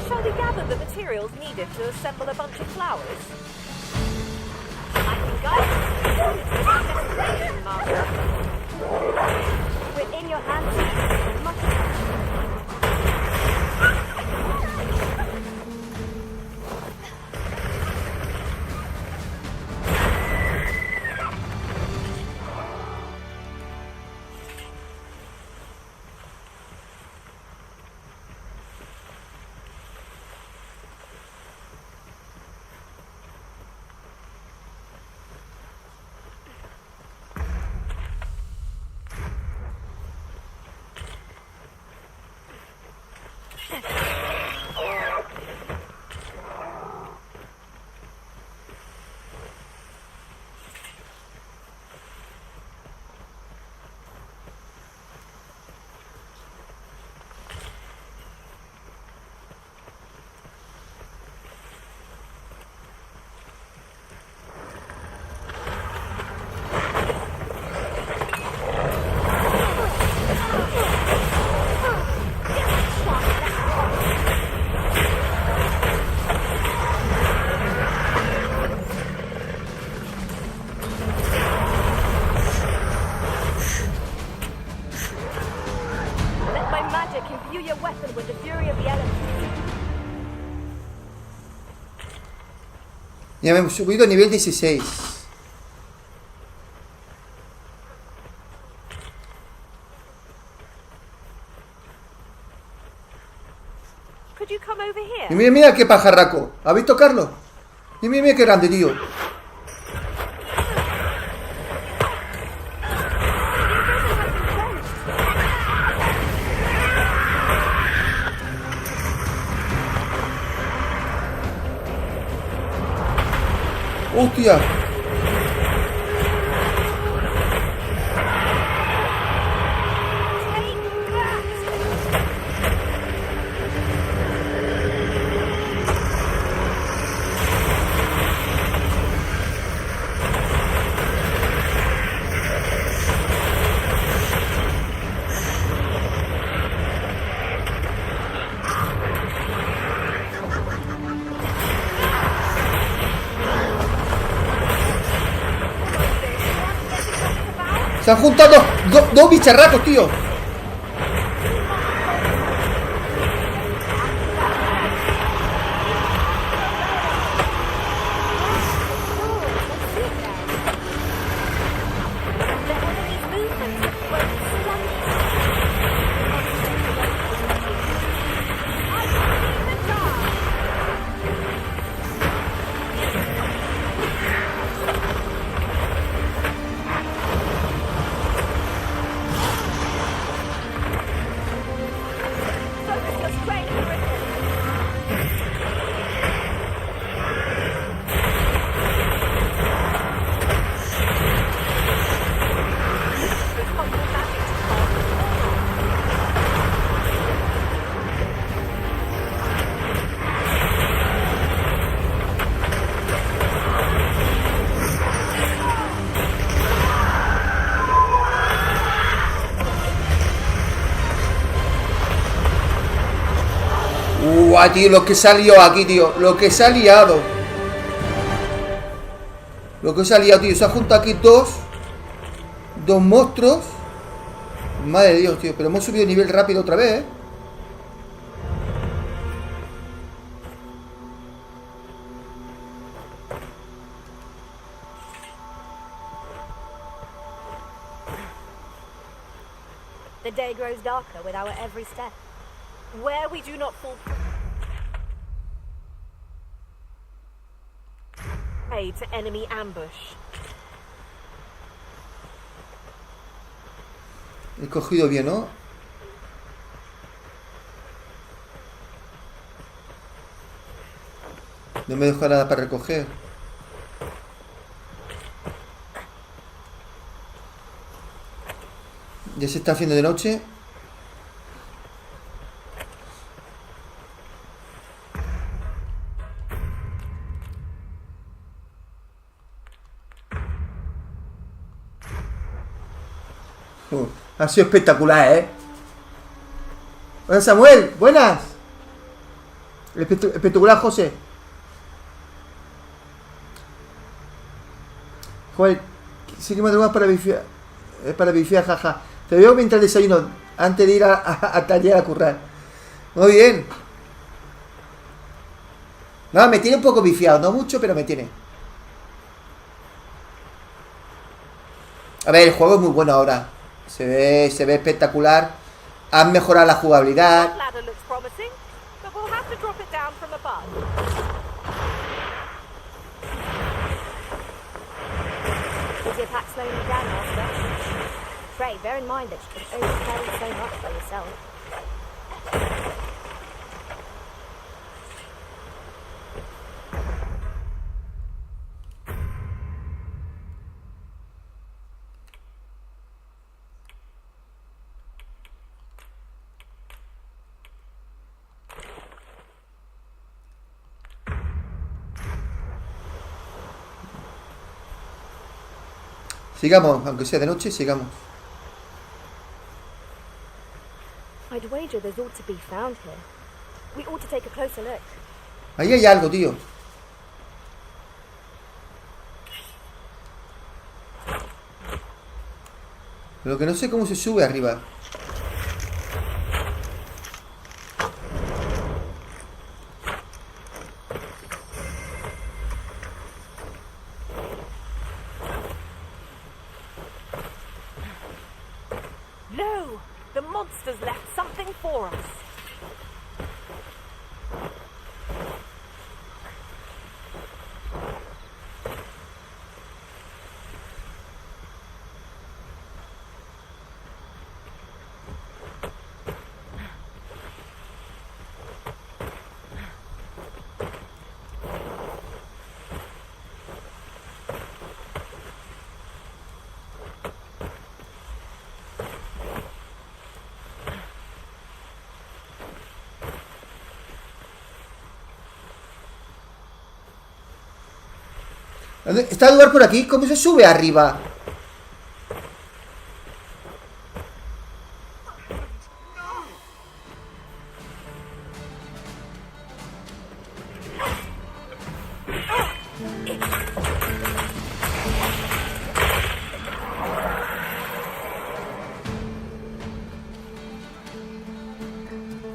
Shall we gather the materials needed to assemble a bunch of flowers? I can guide you to our destination, Master. We're in your hands, sir. Much obliged. Let my magic imbue your weapon with the fury of the elements. Ya me hemos subido a nivel 16. Could you come over here? Y mira, mira qué pajarraco. ¿Has visto, Carlos? Y mira, mira qué grande, tío. ¡Hostia! Se han juntado dos bicharracos, tío. Buah, tío, lo que se ha liado aquí, tío. Lo que se ha liado. Lo que se ha liado, tío. Se ha juntado aquí dos monstruos. Madre de Dios, tío. Pero hemos subido de nivel rápido otra vez, ¿eh? The day grows darker with our every step. Where we do not fall prey to enemy ambush. He cogido bien, ¿no? No me dejo nada para recoger. Ya se está haciendo de noche. Ha sido espectacular, ¿eh? Hola, Samuel, buenas. Espectacular, José. Joder, sí que me tengo para bifiar, jaja. Te veo mientras desayuno, antes de ir a taller a currar. Muy bien. No, me tiene un poco bifiado, no mucho, pero me tiene. A ver, el juego es muy bueno ahora. Se ve espectacular. Han mejorado la jugabilidad. Is your pack slowing you down, Master? Frey, bear in mind that you can only carry so much by yourself. Sigamos, aunque sea de noche, sigamos. I'd wager there's ought to be found here. We ought to take a closer look. Ahí hay algo, tío. Lo que no sé cómo se sube arriba. No! The monsters left something for us. ¿Está el lugar por aquí? ¿Cómo se sube arriba?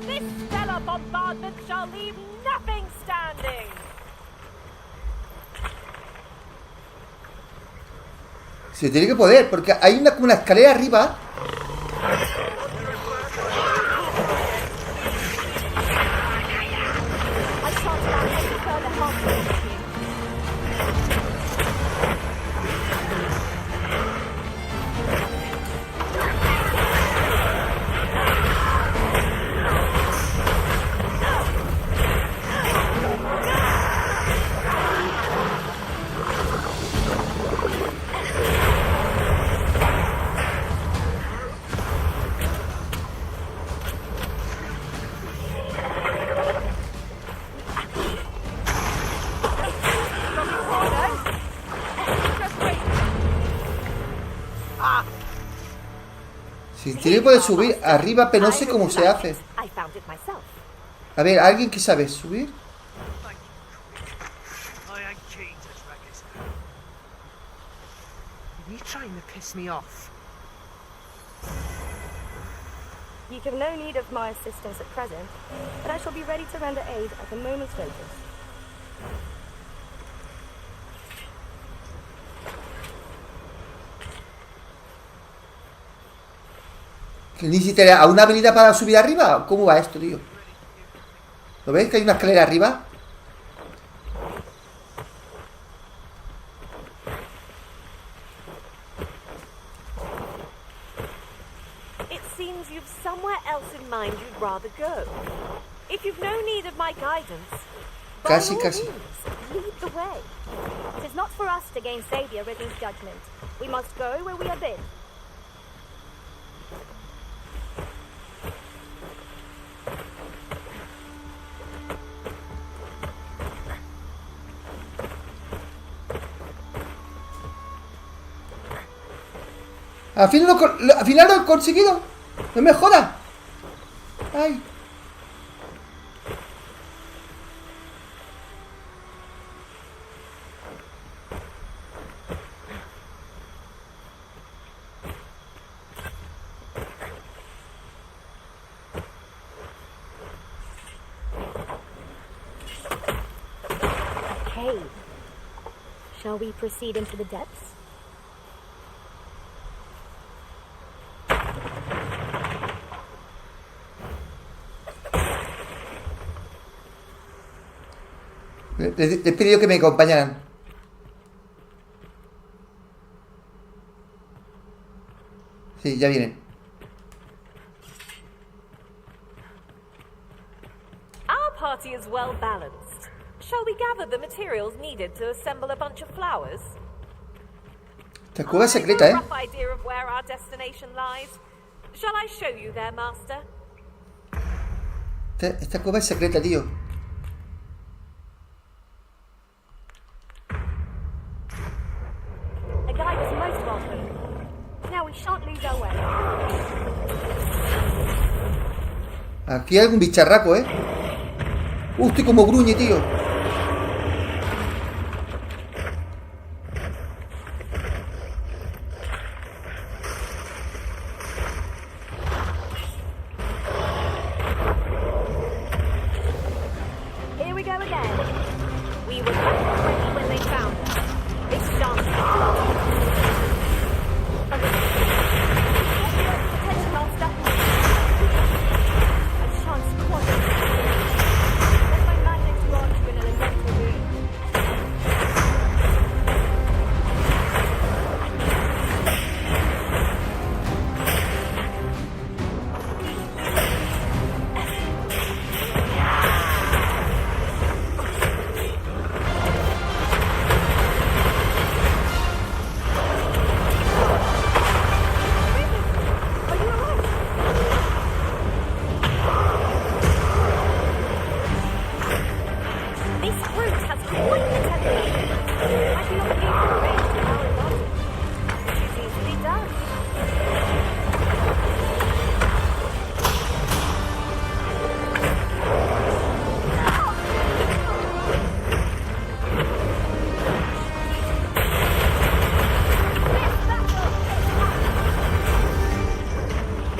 This stellar bombardment shall leave nothing standing. Se tiene que poder, porque hay como una escalera arriba. Se tiene que poder subir arriba, pero no sé cómo se hace. A ver, ¿alguien que sabe subir? Trying to piss me off. You have no need of my assistance at present, but I shall be ready to render aid at a moment's notice. ¿Que necesitará una habilidad para subir arriba? ¿Cómo va esto, tío? ¿Lo veis que hay una escalera arriba? Somewhere else in mind you'd rather go. If you've no need of my guidance, Casi. Lead the way. It is not for us to gainsay the Arisen's judgment. We must go where we are bid. Al final lo he conseguido. No me jodas. Ay. Okay. Shall we proceed into the depths? Les he pedido que me acompañaran. Sí, ya vienen. Our party is well balanced. Shall we gather the materials needed to assemble a bunch of flowers? Esta cueva es secreta, ¿eh? Rough idea of where our destination lies. Shall I show you there, master? Esta cueva es secreta, tío. A guide is most welcome. Now we shan't lose our way. Aquí hay algún bicharraco, ¿eh? Estoy como gruñe, tío. Here we go again. We were ready when they found us. This shan't be long. Attention, master. A chance quadrant. Let my madness launch you in an elemental room. Are you alright? This brute has quite the temper. I cannot leave her range to our advantage, which is easily done.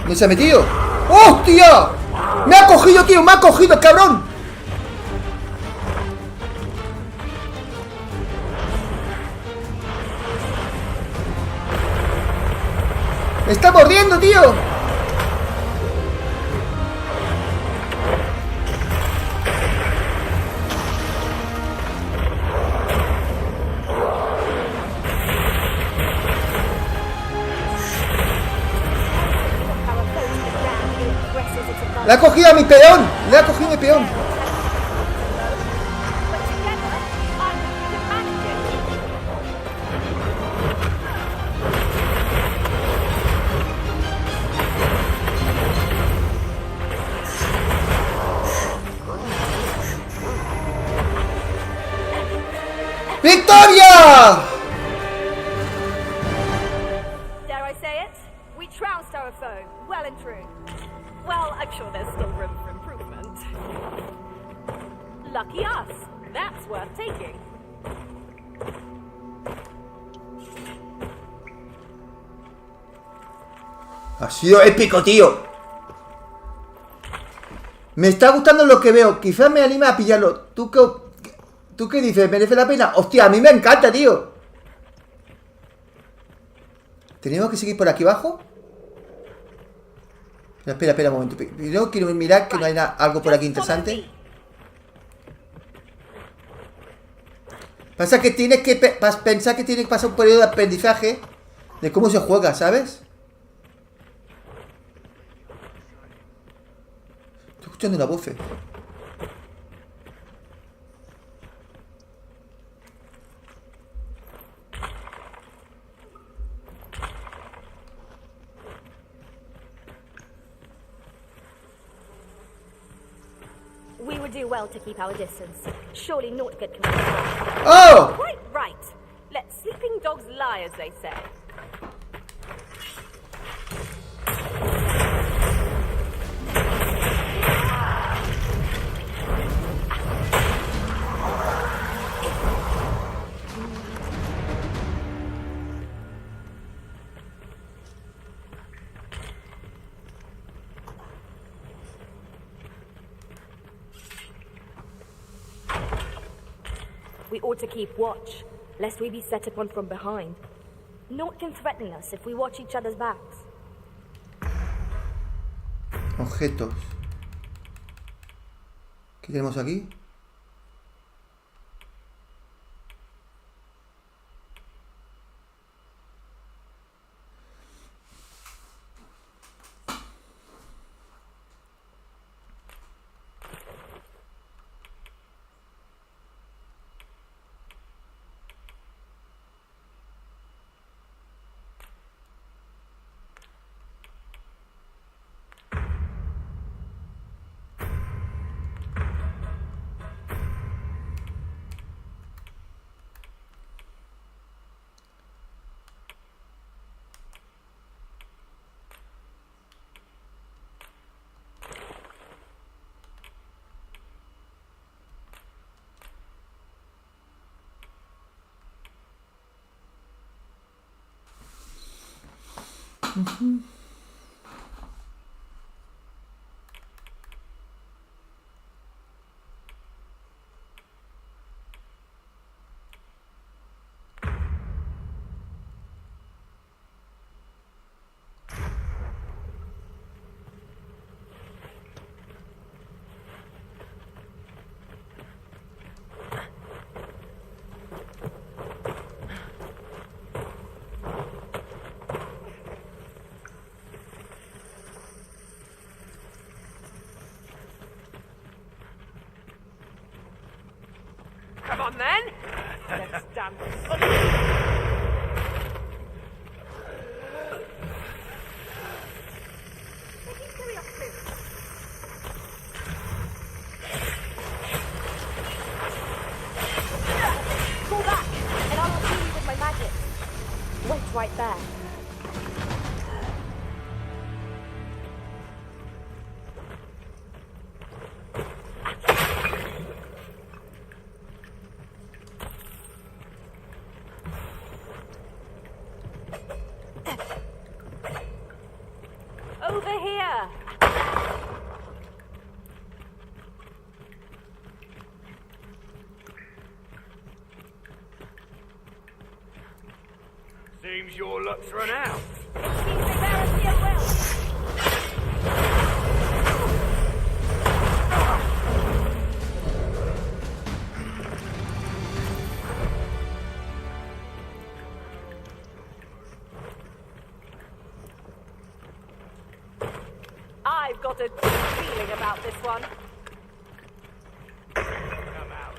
¿Dónde se ha metido? ¡Hostia! ¡Me ha cogido, tío! ¡Me ha cogido, cabrón! ¡Me está mordiendo, tío! Our foe to the ground, it presses its advantage. ¡Le ha cogido a mi peón! ¡Le ha cogido a mi peón! But together, I think we can manage it. ¡Victoria! Dare I say it? We trounced our foe, well and true. Well, I'm sure there's still room for improvement. Lucky us. That's worth taking. Ha sido épico, tío. Me está gustando lo que veo. Quizás me anime a pillarlo. ¿Tú qué dices? ¿Merece la pena? Hostia, a mí me encanta, tío. ¿Tenemos que seguir por aquí abajo? Espera un momento. Yo quiero mirar que no hay algo por aquí interesante. Pasa que tienes que pensar que tiene que pasar un periodo de aprendizaje de cómo se juega, ¿sabes? Estoy escuchando una voz. We would do well to keep our distance. Surely naught good can ¡Oh! Quite right. Let sleeping dogs lie, as they say. We ought to keep watch, lest we be set upon from behind. Naught can threaten us if we watch each other's backs. Objetos. ¿Qué tenemos aquí? Come on, then. Let's stand this. Pull back, and I will heal you with my magic. Wait right there. Over here. Seems your luck's run out. It seems they bear us ill will. I've got a good feeling about this one. Come out.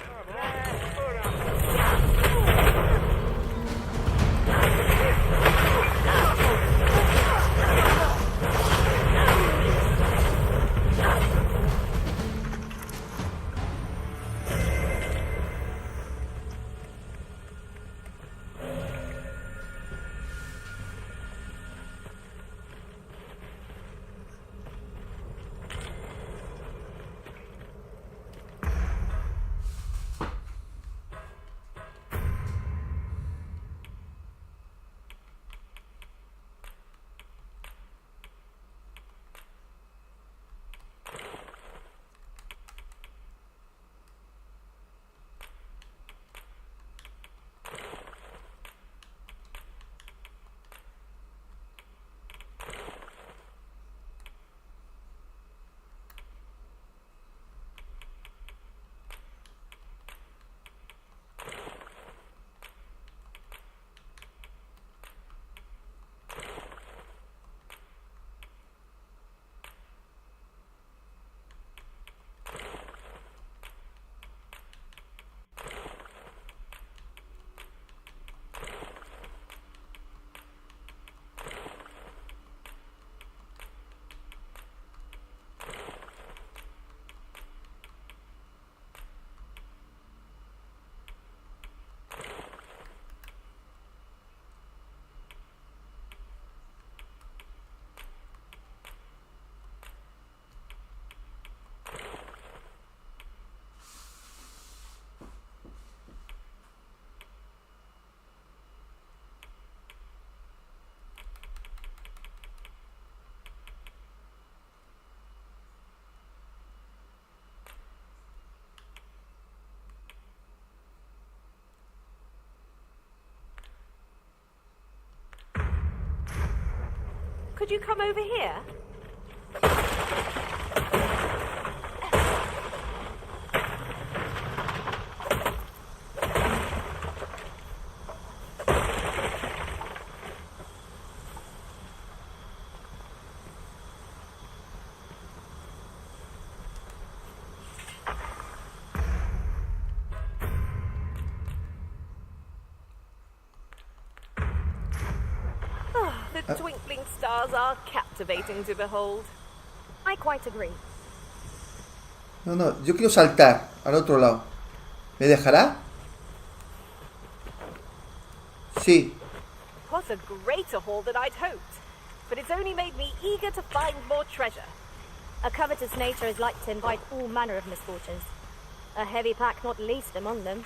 you come over here? The twinkling stars are captivating to behold. I quite agree. No, yo quiero saltar al otro lado. ¿Me dejará? Sí. What a greater haul than I'd hoped. But it's only made me eager to find more treasure. A covetous nature is like to invite all manner of misfortunes. A heavy pack not least among them.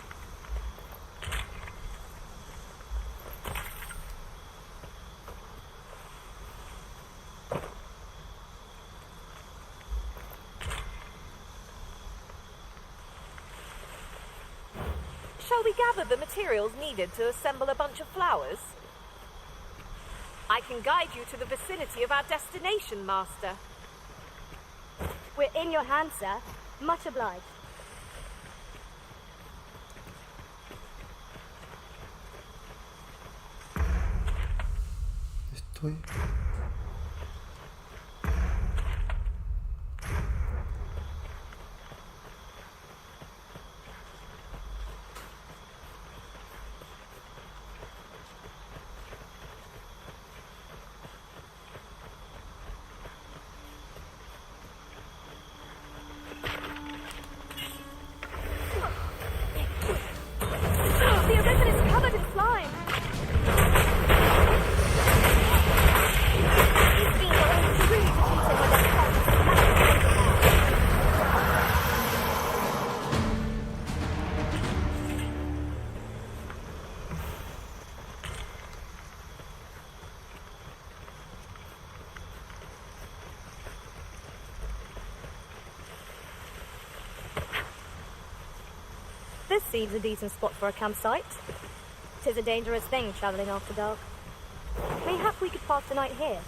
Shall we gather the materials needed to assemble a bunch of flowers? I can guide you to the vicinity of our destination, Master. We're in your hands, sir. Much obliged. Estoy... The arisen is covered in slime. These fiends are only truly defeated by their This seems a decent spot for a campsite. 'Tis a dangerous thing travelling after dark. Mayhap we could pass the night here.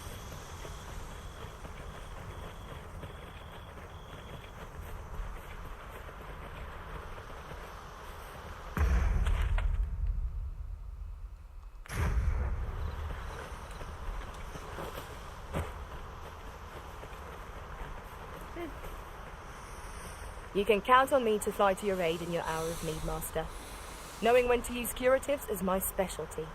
You can count on me to fly to your aid in your hour of need, Master. Knowing when to use curatives is my specialty.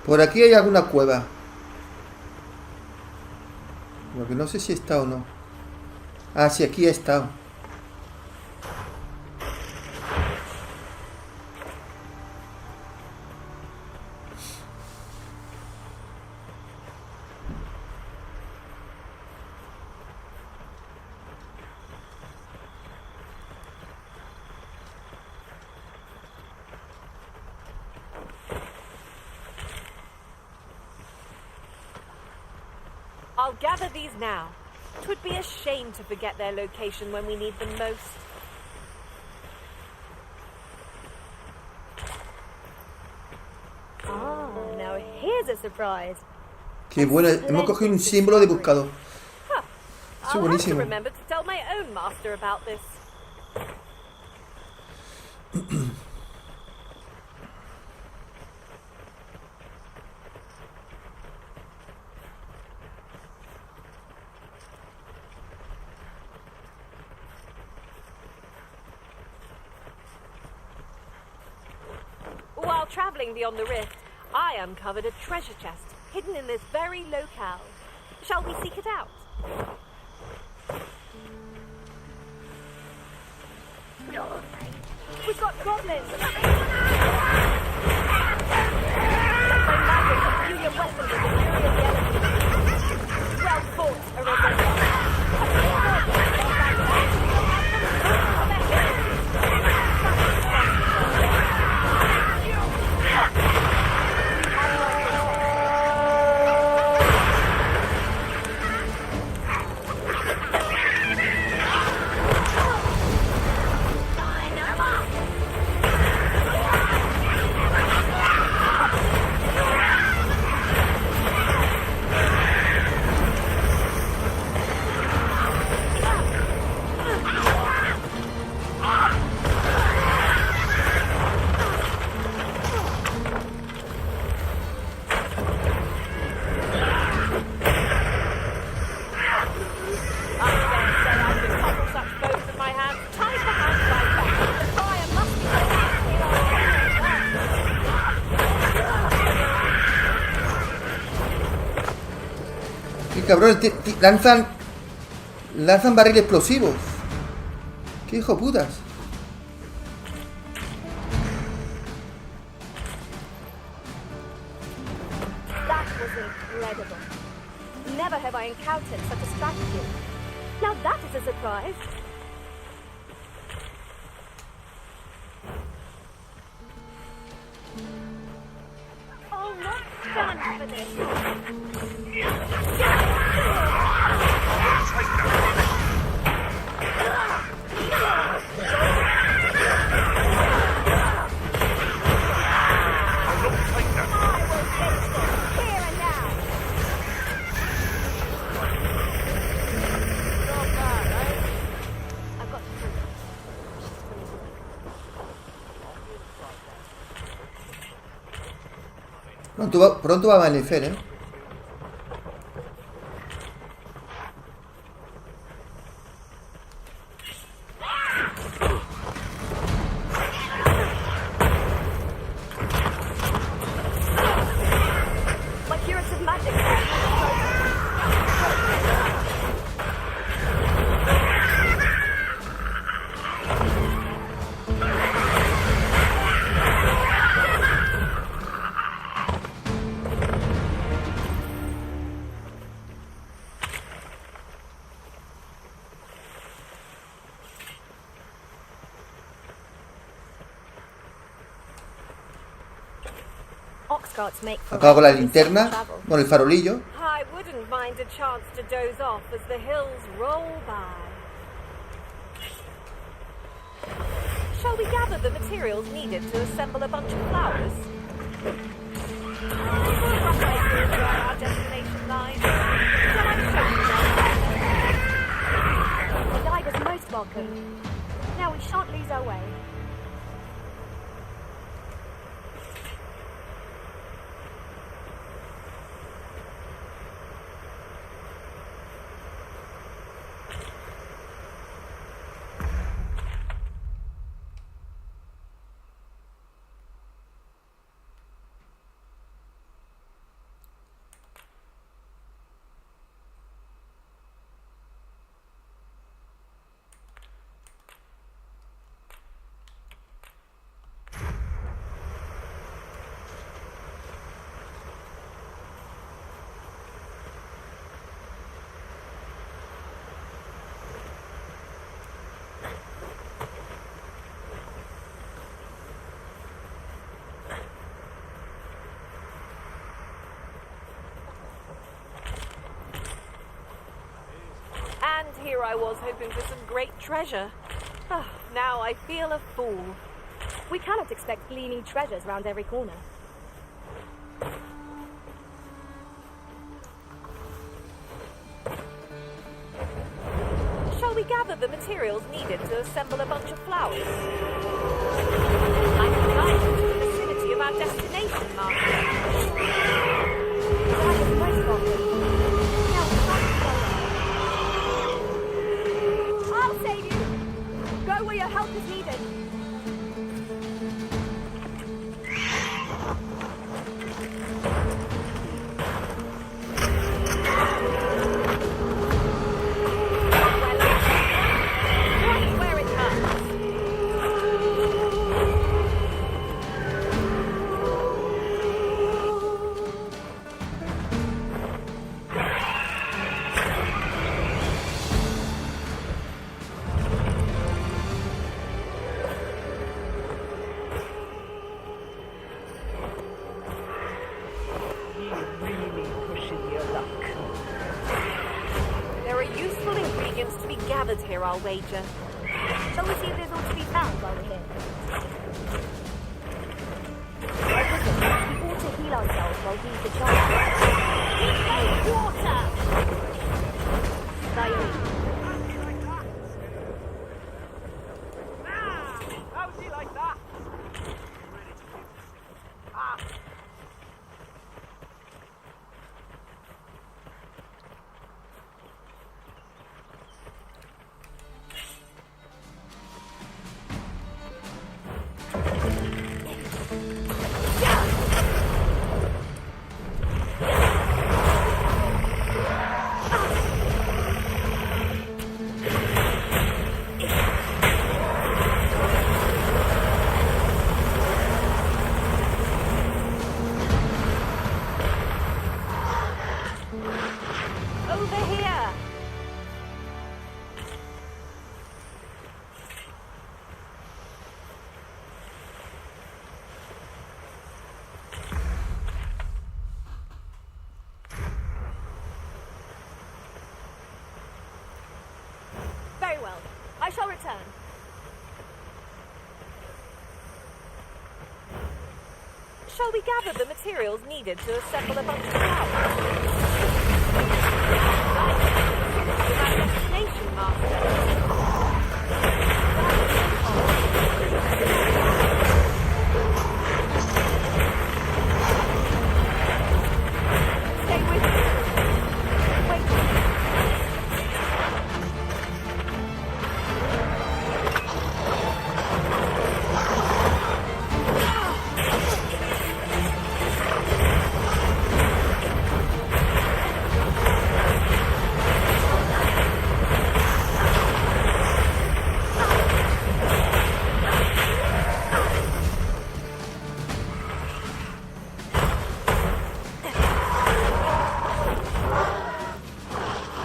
Por aquí hay alguna cueva. Lo que no sé si está o no. Ah, sí, aquí he estado. I'll gather these now. 'Twould be a shame to forget their location when we need them most. Ah, now here's a surprise. Qué bueno, hemos cogido un símbolo de buscador. Huh. Es I'll have to buenísimo. remember to tell my own master about this. While traveling beyond the rift, I uncovered a treasure chest hidden in this very locale. Shall we seek it out? We've got goblins. Let my magic imbue your weapons with the fury of the elements. Well fought, Arisen. cabrones lanzan barriles explosivos. Qué hijo putas. That was incredible. Never have I encountered such a strategy. Now that is a surprise. I'll not stand for this. Pronto va a amanecer, ¿eh? Acabo con la linterna, con el farolillo. I wouldn't mind a chance to doze off as the hills roll by. Shall we gather the materials needed to assemble a bunch of flowers? Rough idea of where our destination lies. Shall I show you? The guide was most welcome. Now we shan't lose our way. And here I was hoping for some great treasure. Oh, now I feel a fool. We cannot expect gleaming treasures round every corner. Shall we gather the materials needed to assemble a bunch of flowers? I'm flying to the vicinity of our destination, Master. That is most welcome. Now, I'll save you. Go where your help is needed. Here, I'll wager. Shall we see if there's all to be found while we're here? We ought to heal ourselves while he's the child. Water! By you. How's he like that? return. Shall we gather the materials needed to assemble a bunch of flowers? We have a destination, Master. Stay with me. Wait.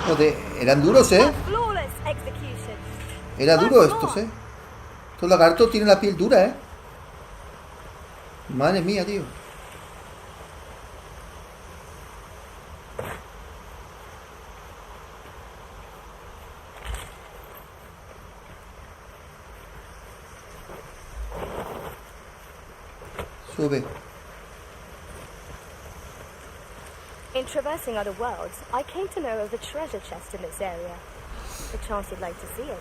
Joder, eran duros, ¿eh? Flawless execution. Era duro estos, ¿eh? Estos lagartos tienen la piel dura, ¿eh? Madre mía, tío. Sube. In traversing other worlds, I came to know of the treasure chest in this area. A chance you'd like to see it.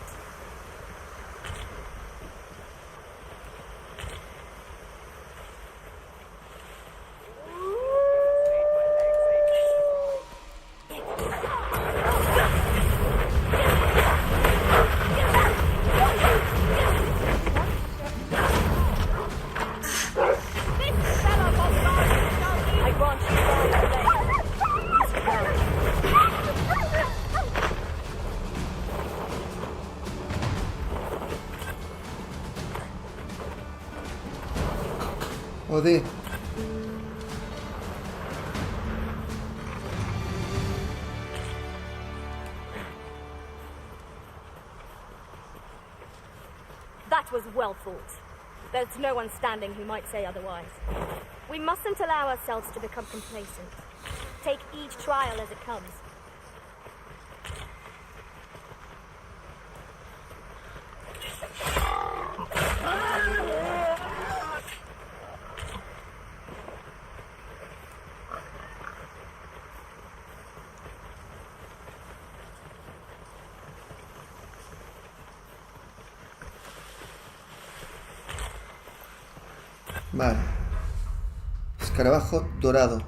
I grant you Joder. That was well fought. There's no one standing who might say otherwise. We mustn't allow ourselves to become complacent. Take each trial as it comes. Vale. Escarabajo dorado.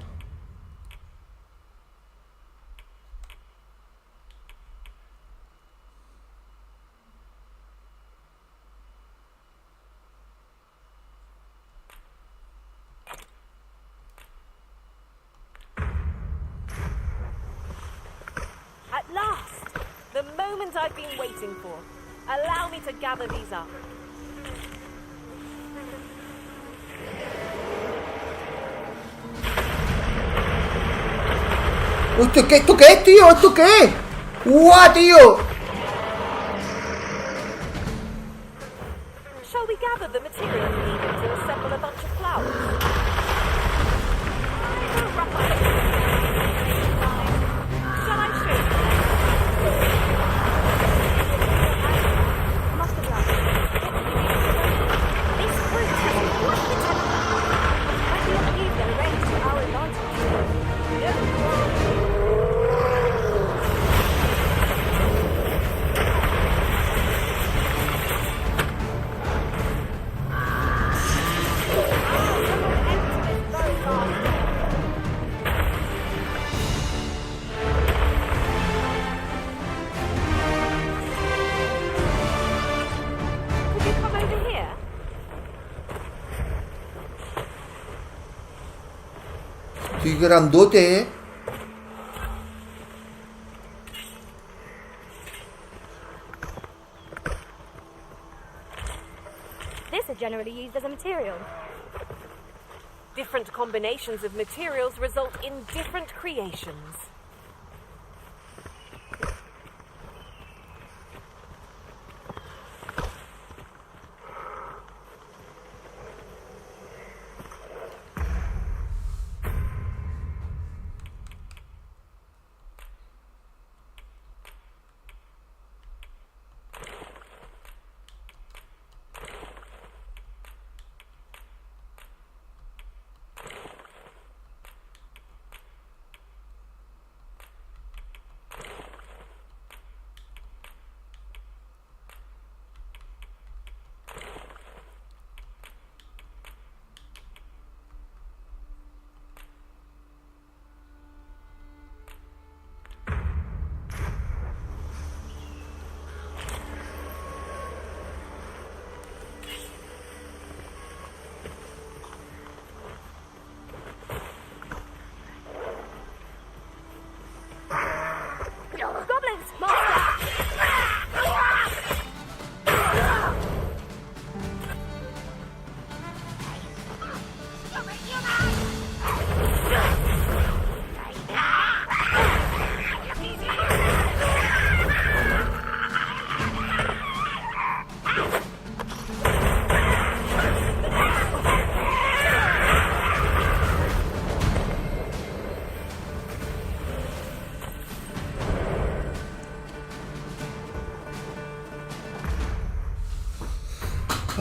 At last! The moment I've been waiting for. Allow me to gather these up. ¿Esto qué es, tío? ¿Esto qué es? ¡Guau, tío! Shall we gather the materials needed to assemble a bunch of flowers? Shall I show you? Must have done. This fruit has what the temper. I cannot leave them range to our advantage. Could you come over here? Estoy grandote, ¿eh? This is generally used as a material. Different combinations of materials result in different creations.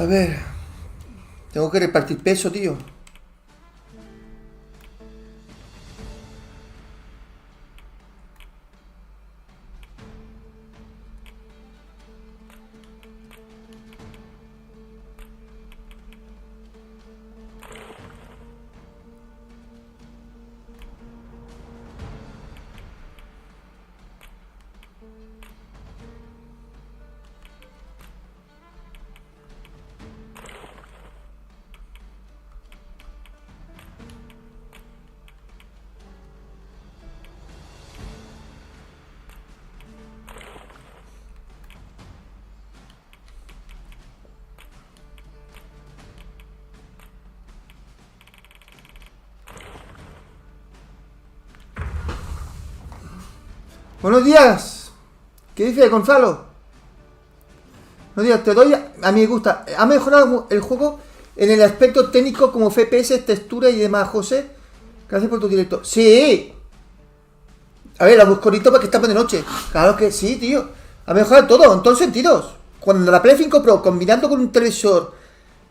A ver. Tengo que repartir peso, tío. Buenos días. ¿Qué dice Gonzalo? Buenos días, te doy a mi gusta. Ha mejorado el juego en el aspecto técnico como FPS, textura y demás, José. Gracias por tu directo. ¡Sí! A ver, la busco ahorita porque estamos de noche. Claro que sí, tío. Ha mejorado todo, en todos sentidos. Cuando la Play 5 Pro, combinando con un televisor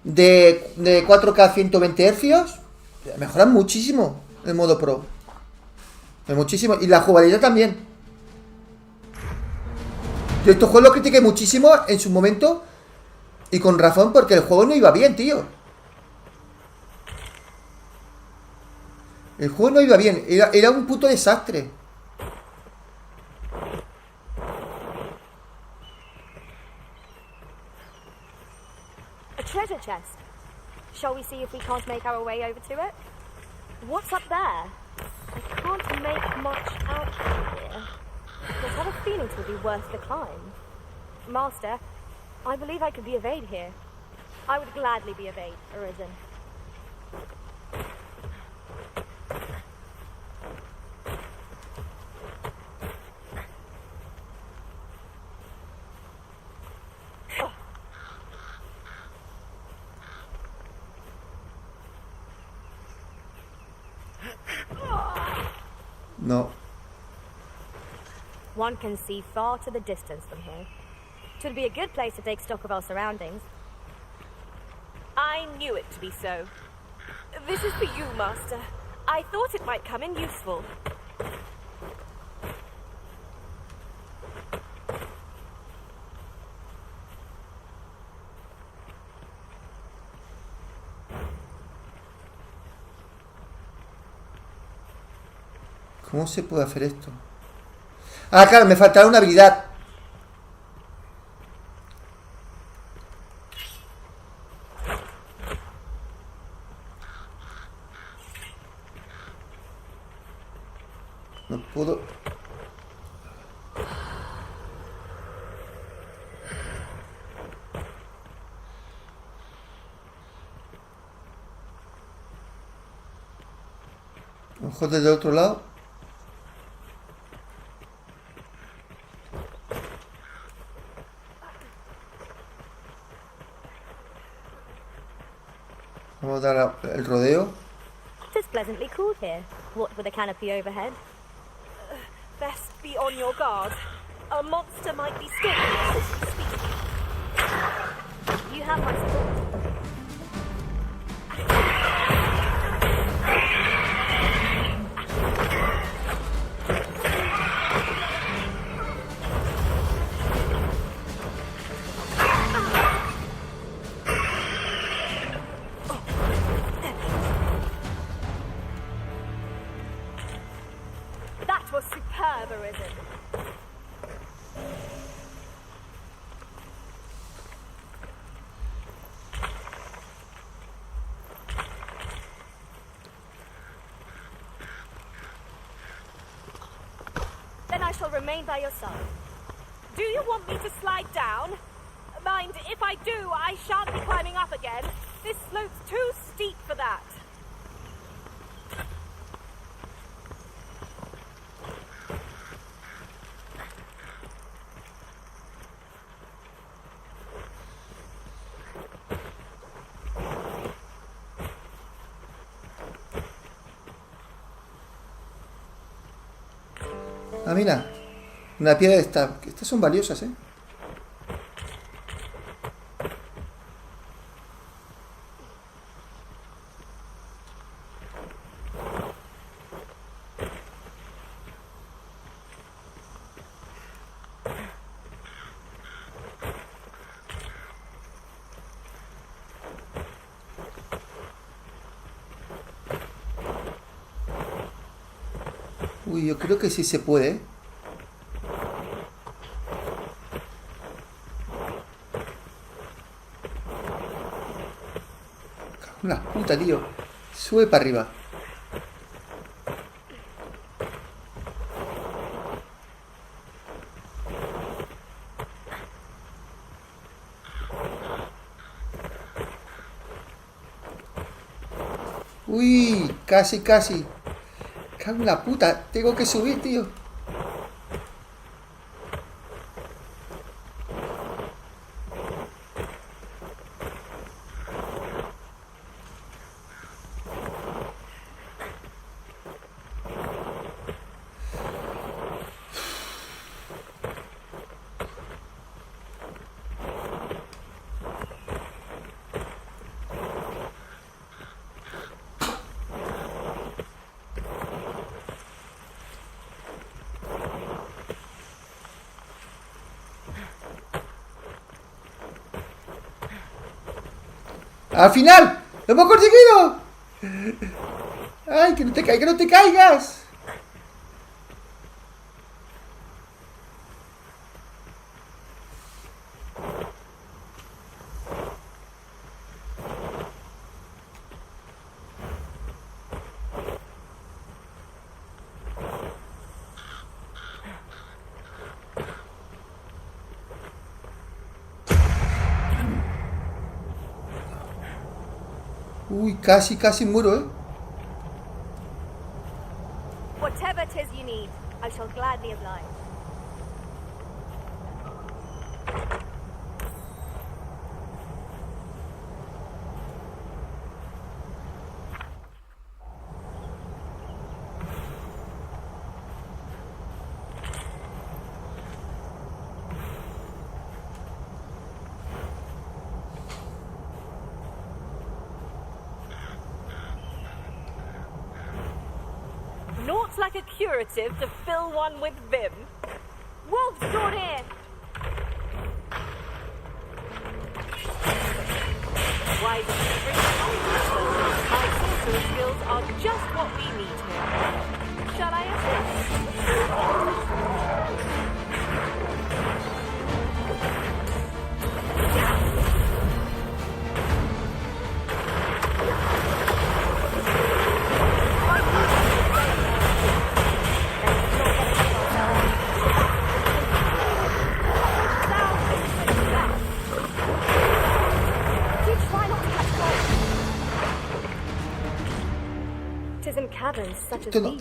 de 4K 120 Hz, mejora muchísimo el modo Pro. Muchísimo. Y la jugabilidad también. Yo estos juegos los critiqué muchísimo en su momento. Y con razón, porque el juego no iba bien, tío. El juego no iba bien. Era un puto desastre. A treasure chest. Shall we see if we can't make our way over to it? What's up there? I can't make much out from here. But I have a feeling it will be worth the climb. Master, I believe I could be of aid here. I would gladly be of aid, Arisen. No. One can see far to the distance from here. It would be a good place to take stock of our surroundings. I knew it to be so. This is for you, Master. I thought it might come in useful. ¿Cómo se puede hacer esto? Ah, claro, me faltará una habilidad. No puedo. A lo mejor desde el otro lado. Vamos a dar el rodeo. It is pleasantly cool here, what with a canopy overhead. Best be on your guard. A monster might be stalking us as we speak. You have my support. That was superb, Arisen. Then I shall remain by your side. Do you want me to slide down? Mind, if I do, I shan't be climbing up again. This slope's too steep for that. Ah, mira. Una piedra de esta. Estas son valiosas, ¿eh? Uy, yo creo que sí se puede. Una puta, tío. Sube para arriba. Uy, casi, casi. Cago en la puta. Tengo que subir, tío. ¡Al final! ¡Lo hemos conseguido! ¡Ay, que no te caigas, que no te caigas! Uy, casi, casi muero, ¿eh? Whatever 'tis you need, I shall gladly oblige. Naught's like a curative to fill one with vim. Wolf's sword here! Why did you bring me? My sorcerer skills are just what we need here. Shall I assist?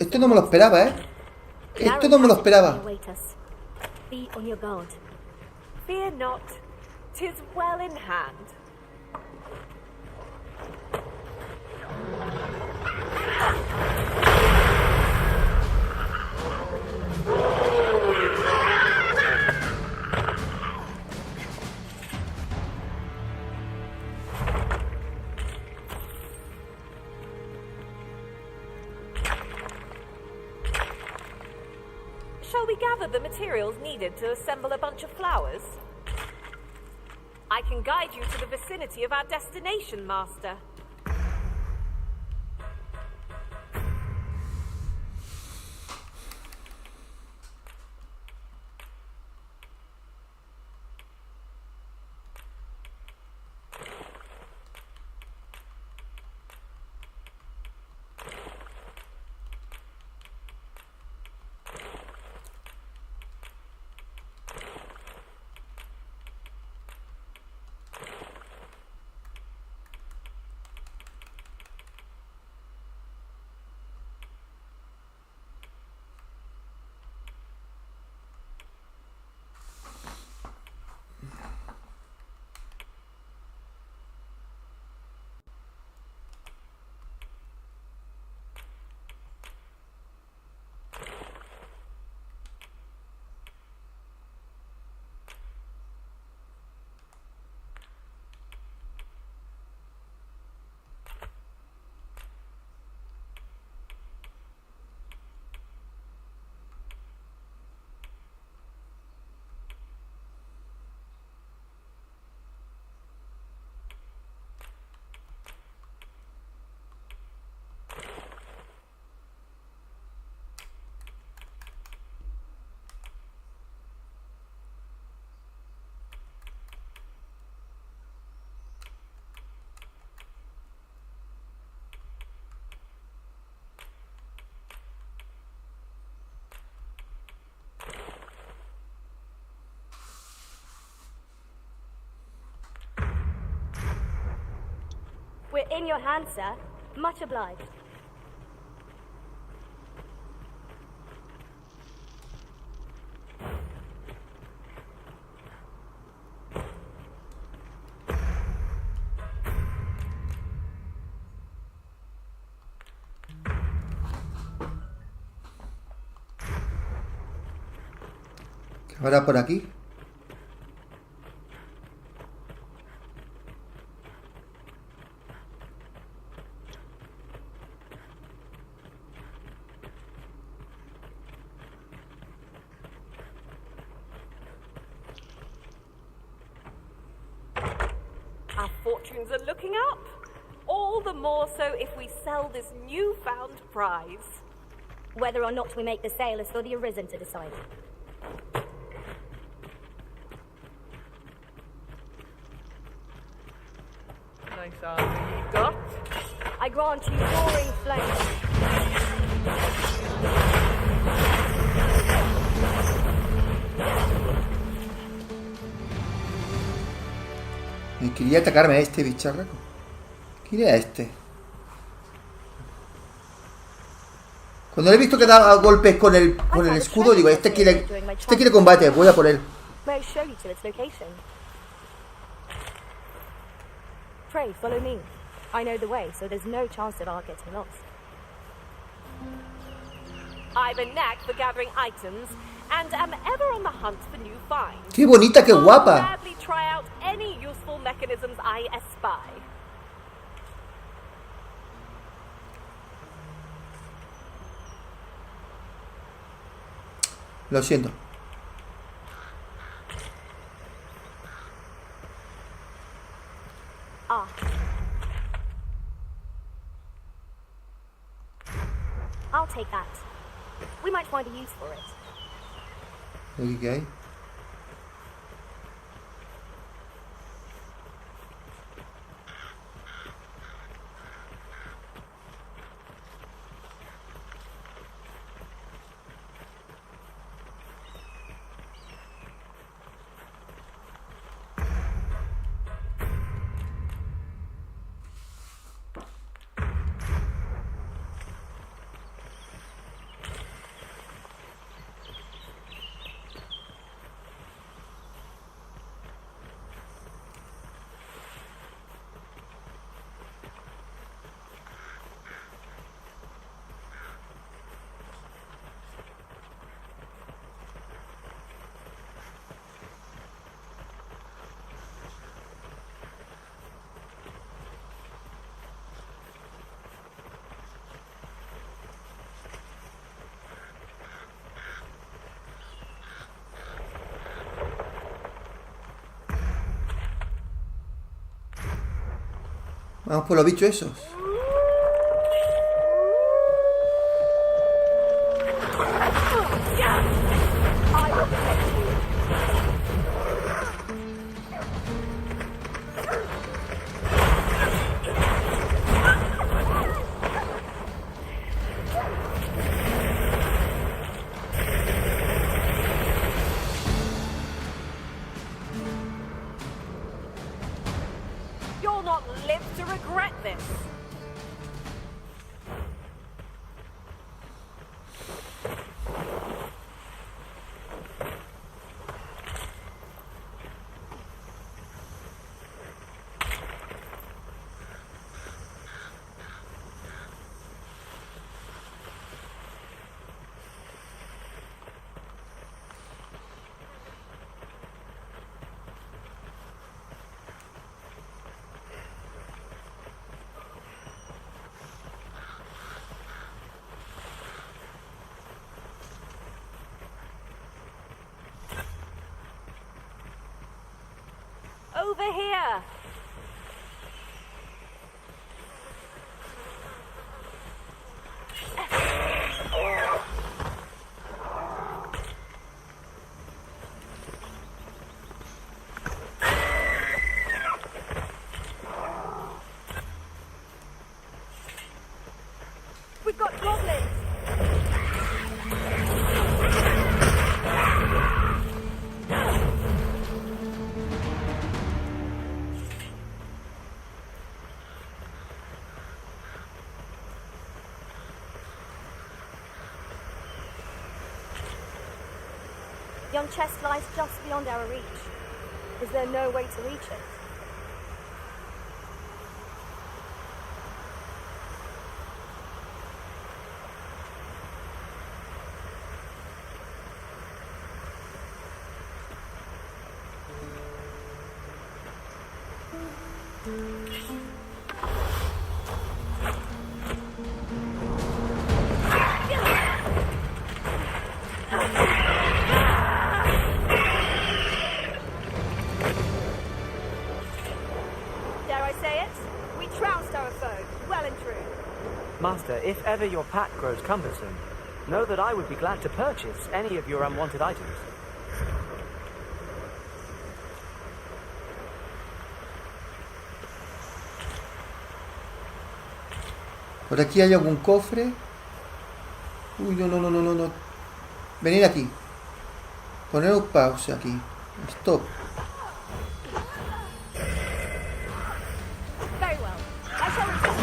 Esto no me lo esperaba, ¿eh? Esto no me lo esperaba. Be on your guard. Fear not, 'tis well in hand. Shall we gather the materials needed to assemble a bunch of flowers? I can guide you to the vicinity of our destination, Master. We're in your hands, sir. Much obliged. ¿Qué habrá por aquí? Our fortunes are looking up. All the more so if we sell this newfound prize. Whether or not we make the sale is for the Arisen to decide. Nice army you've got. I grant you roaring flame. Quería atacarme a este bicharraco. ¿Quién es este? Cuando le he visto que daba golpes con el escudo, digo, este quiere combate, voy a por él. May I show you to its location? Pray, follow me. I know the way, so there's no chance that I'll get lost. I've a knack for gathering items, and am ever on the hunt for new finds. ¡Qué bonita, qué guapa! I'll gladly try out any useful mechanisms I espy. Lo siento. Ah. I'll take that. We might find a use for it. ¿Aquí qué hay? Vamos por los bichos esos. You'll not live to regret this. Over here. We've got goblins. Young chest lies just beyond our reach. Is there no way to reach it? Master, if ever your pack grows cumbersome, know that I would be glad to purchase any of your unwanted items. Por aquí hay algún cofre. Uy, no. Venid aquí. Poneros pausa aquí. Stop. Very well. I shall return.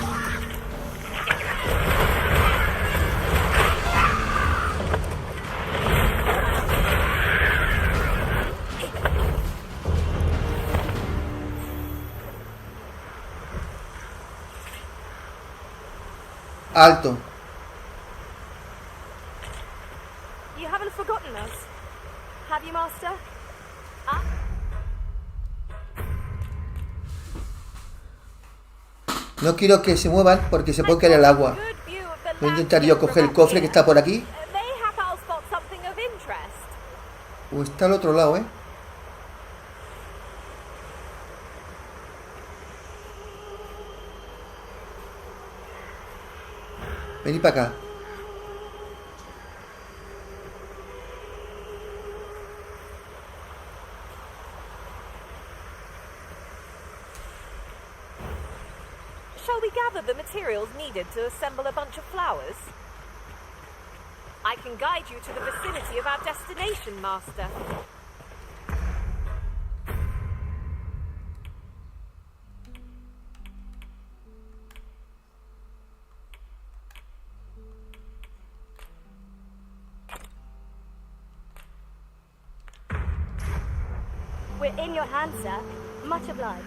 Alto. You haven't forgotten us, have you, Master? Ah? No quiero que se muevan porque se pueden caer al agua. Voy a intentar yo coger el cofre que está por aquí. O está al otro lado, ¿eh? Vení para acá. Shall we gather the materials needed to assemble a bunch of flowers? I can guide you to the vicinity of our destination, Master. We're in your hands, sir. Much obliged.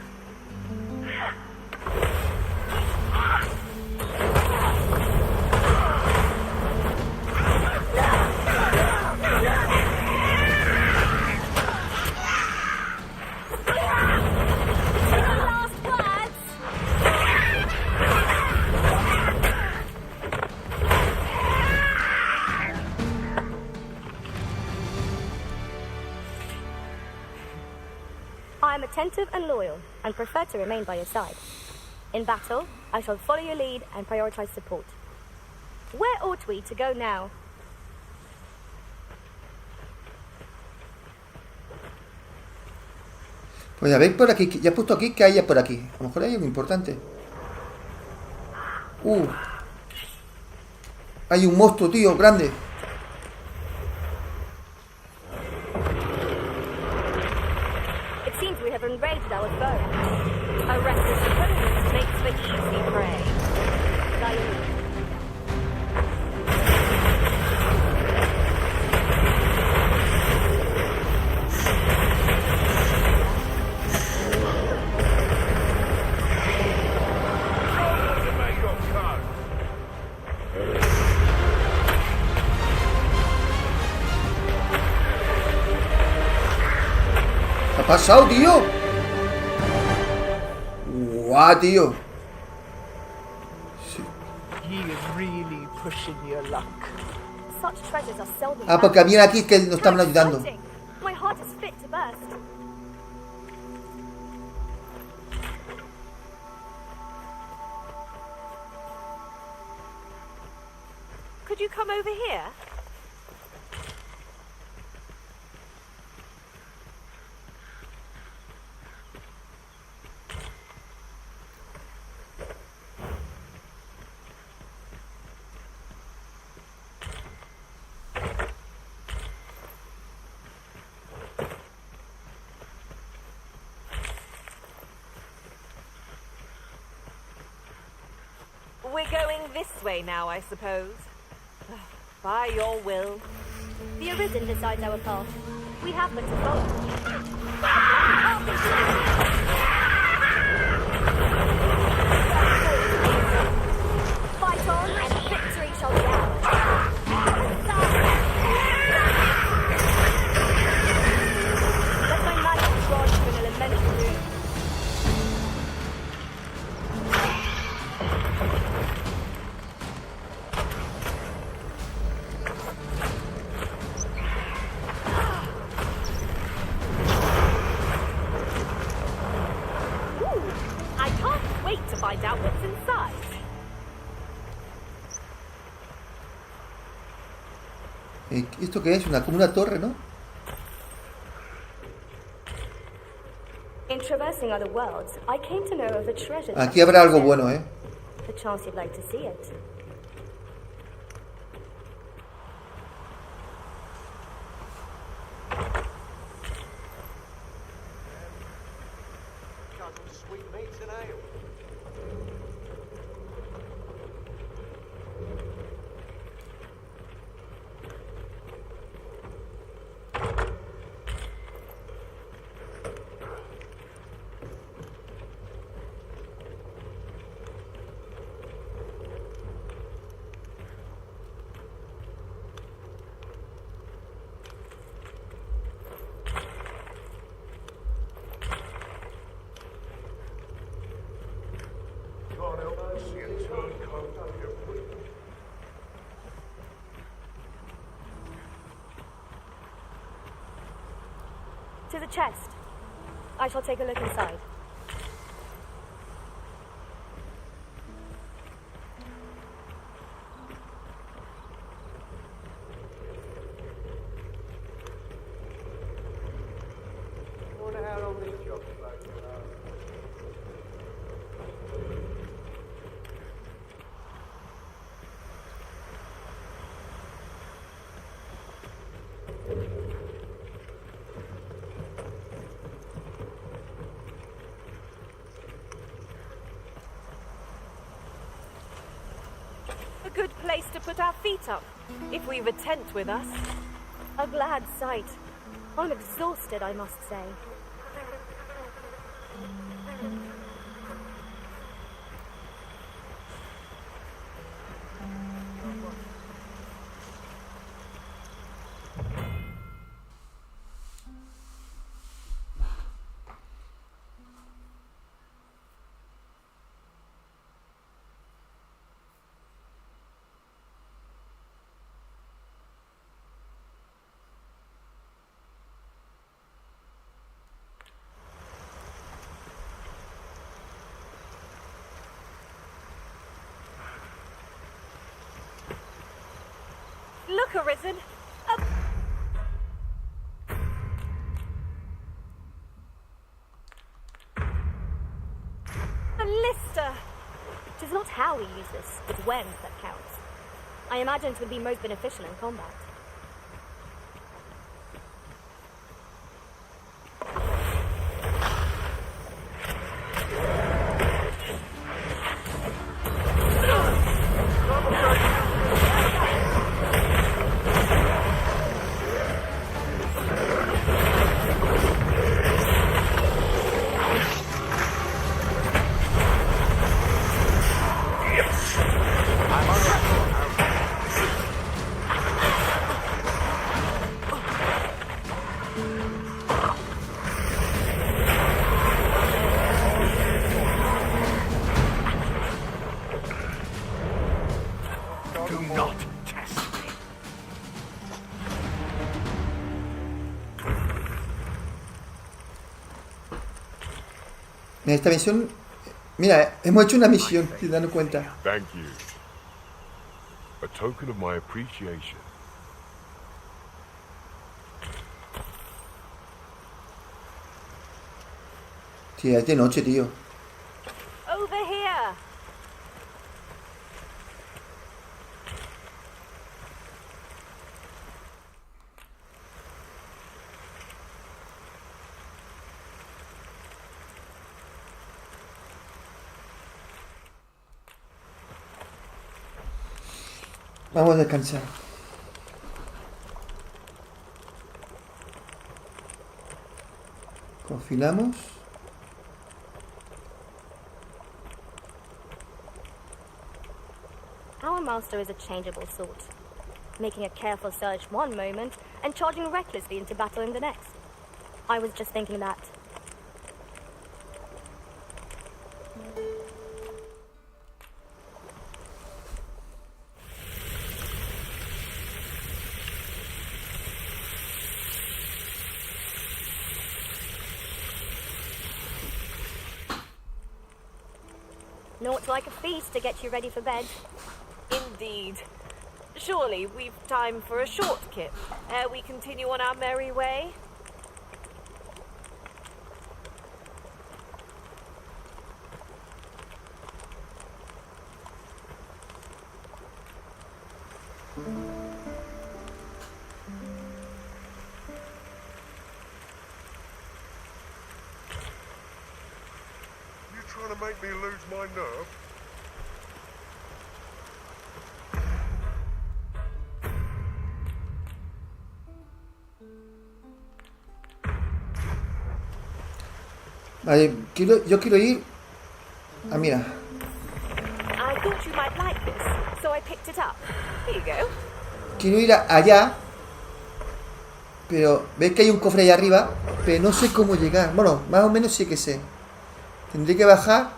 Last words! I am attentive and loyal, and prefer to remain by your side. In battle, I shall follow your lead and prioritize support. Where ought we to go now? Pues ya veis por aquí, ya he puesto aquí que haya por aquí. A lo mejor hay algo importante. Hay un monstruo, tío, grande. It seems we have enraged our foe. A reckless opponent makes for easy prey. Diane. ¿Qué ha pasado, tío? ¡Guau, tío! He is really pushing your luck. Such treasures are seldom Ah, porque había aquí que nos estaban ayudando. exciting. My heart is fit to burst. Could you come over here? We're going this way now, I suppose. By your will. The Arisen decides our path. We have but to follow. Fight on, and victory shall be ours. Let my magic grant you an elemental rune. I can't wait to find out what's inside. ¿Esto qué es? Como una torre, ¿no? In traversing other worlds, I came to know of a treasure. Aquí habrá algo bueno, ¿eh? The chance you'd like to see it. To the chest. I shall take a look inside. A good place to put our feet up, if we've a tent with us. A glad sight. I'm exhausted, I must say. Look, Arisen! A lister! It is not how we use this, but when that counts. I imagine it would be most beneficial in combat. En esta misión, mira, hemos hecho una misión, si dan cuenta. Thank you. A token of my appreciation. Sí, es de noche, tío. Over here! Vamos a descansar. Afilamos. Our master is a changeable sort, making a careful search one moment and charging recklessly into battle in the next. I was just thinking that. Naught like a feast to get you ready for bed. Indeed. Surely we've time for a short kip ere we continue on our merry way. You trying to make me lose my nerve? Vale, yo quiero ir... Ah, mira. I thought you might like this, so I picked it up. Here you go. Quiero ir allá. Pero veis que hay un cofre allá arriba. Pero no sé cómo llegar. Bueno, más o menos sí que sé. Tendré que bajar.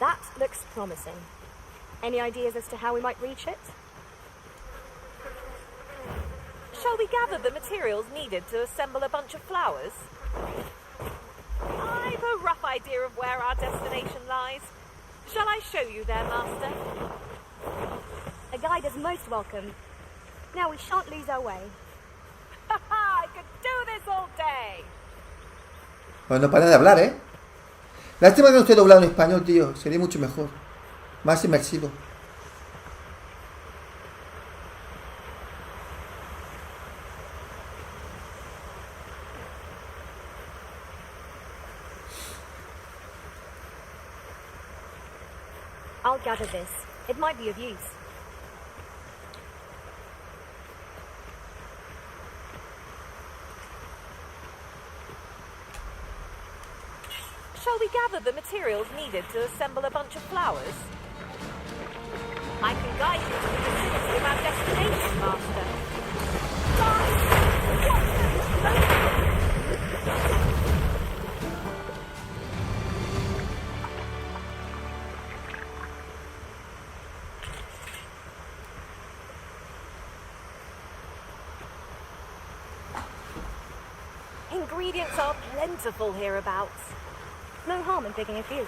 That looks promising. Any ideas as to how we might reach it? Shall we gather the materials needed to assemble a bunch of flowers? I've a rough idea of where our destination lies. Shall I show you there, Master? A guide is most welcome. Now we shan't lose our way. I could do this all day. Pues no para de hablar, ¿eh? Lástima que no esté doblado en español, tío. Sería mucho mejor. Más inmersivo. I'll gather this. It might be of use. Shall we gather the materials needed to assemble a bunch of flowers? I can guide you to the vicinity of our destination, Master. Ingredients are plentiful hereabouts. No harm in picking a few.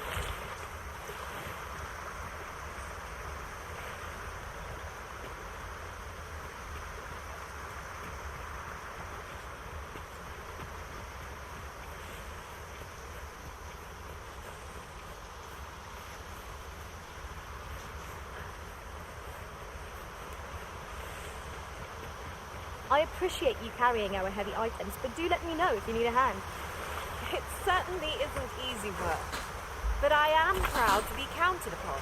I appreciate you carrying our heavy items, but do let me know if you need a hand. It certainly isn't easy work, but I am proud to be counted upon.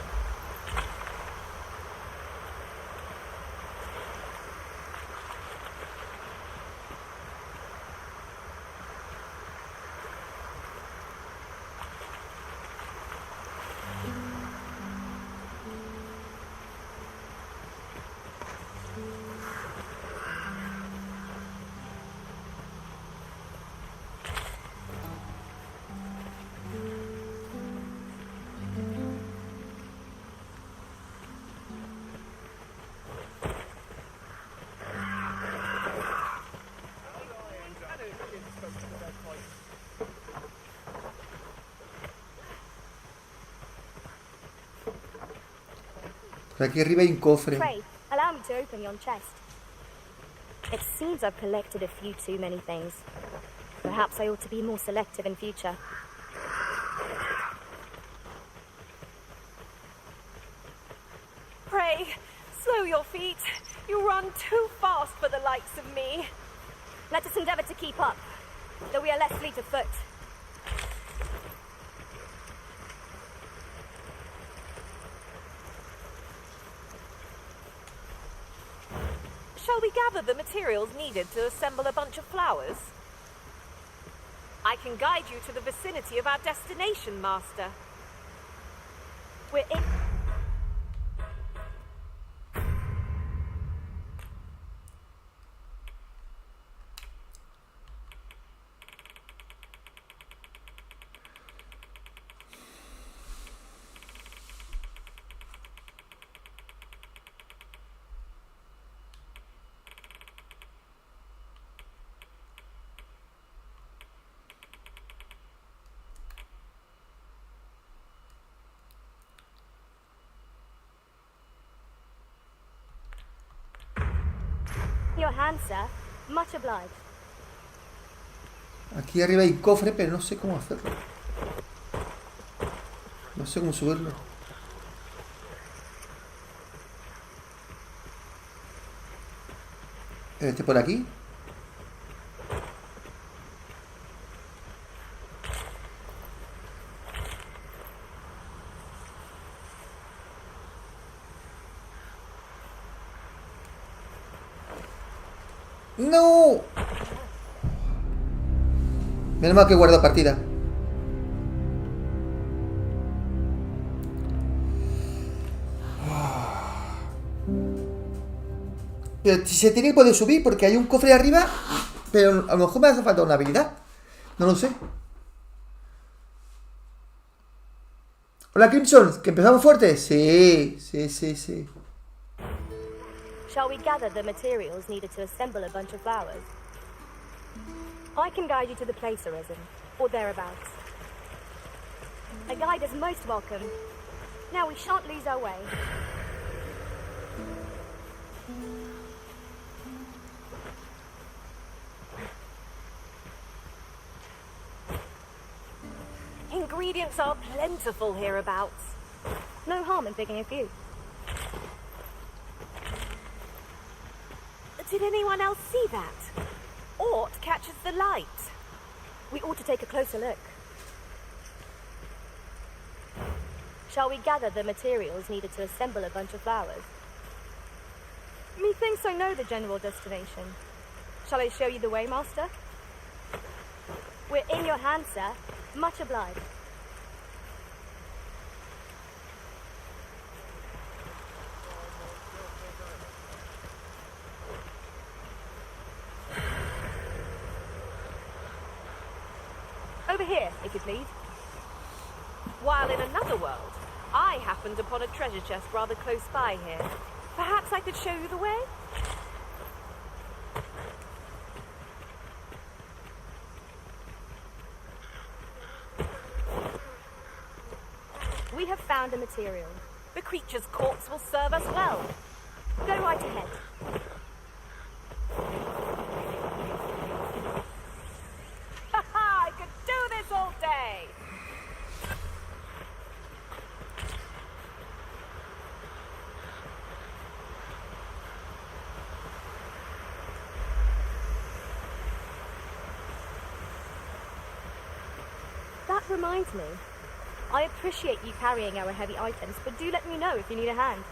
Por aquí arriba hay un cofre. Pray, allow me to open yon chest. It seems I've collected a few too many things. Perhaps I ought to be more selective in future. Pray, slow your feet. You run too fast for the likes of me. Let us endeavour to keep up, though we are less fleet of foot. Shall we gather the materials needed to assemble a bunch of flowers? I can guide you to the vicinity of our destination, Master. We're in... Your hand, sir. Much obliged. Aquí arriba hay cofre, pero no sé cómo hacerlo. No sé cómo subirlo. Por aquí. ¡No! Menos mal que guardo partida. Pero si se tiene que poder subir porque hay un cofre arriba, pero a lo mejor me hace falta una habilidad. No lo sé. Hola Crimson, ¿que empezamos fuerte? Sí. Shall we gather the materials needed to assemble a bunch of flowers? I can guide you to the place, Arisen, or thereabouts. A guide is most welcome. Now we shan't lose our way. Ingredients are plentiful hereabouts. No harm in picking a few. Did anyone else see that? Aught catches the light. We ought to take a closer look. Shall we gather the materials needed to assemble a bunch of flowers? Methinks I know the general destination. Shall I show you the way, Master? We're in your hands, sir. Much obliged. Over here, if you please. While in another world, I happened upon a treasure chest rather close by here. Perhaps I could show you the way? We have found a material. The creature's corpse will serve us well. Go right ahead. I could do this all day! That reminds me. I appreciate you carrying our heavy items, but do let me know if you need a hand.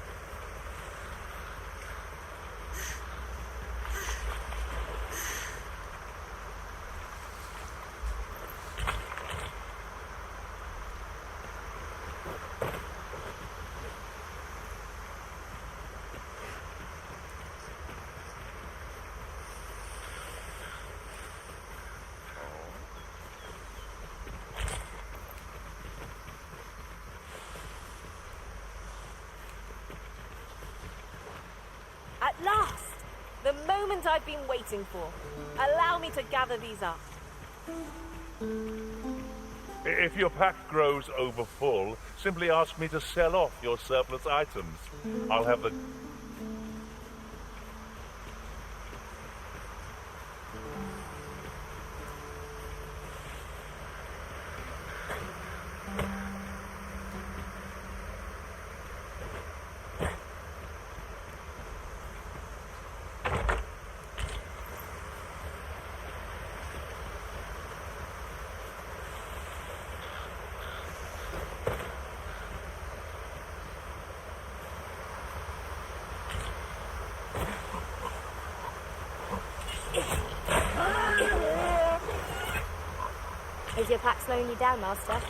At last! The moment I've been waiting for. Allow me to gather these up. If your pack grows over full, simply ask me to sell off your surplus items. I'll have the... Is your pack slowing you down, Master?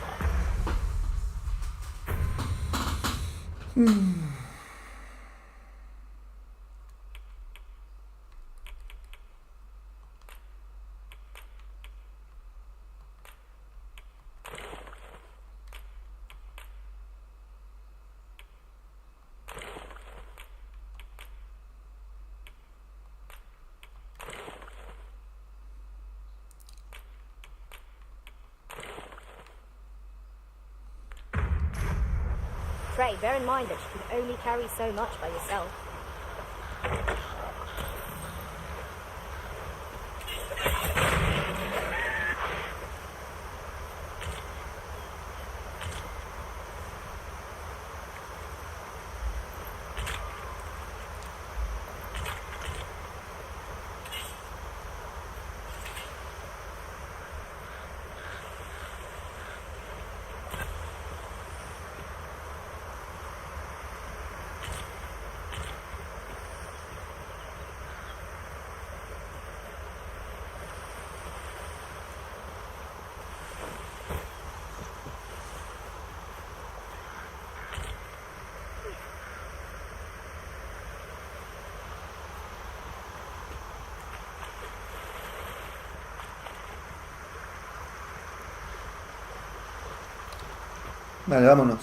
Trey, bear in mind that you can only carry so much by yourself. Vale, vámonos.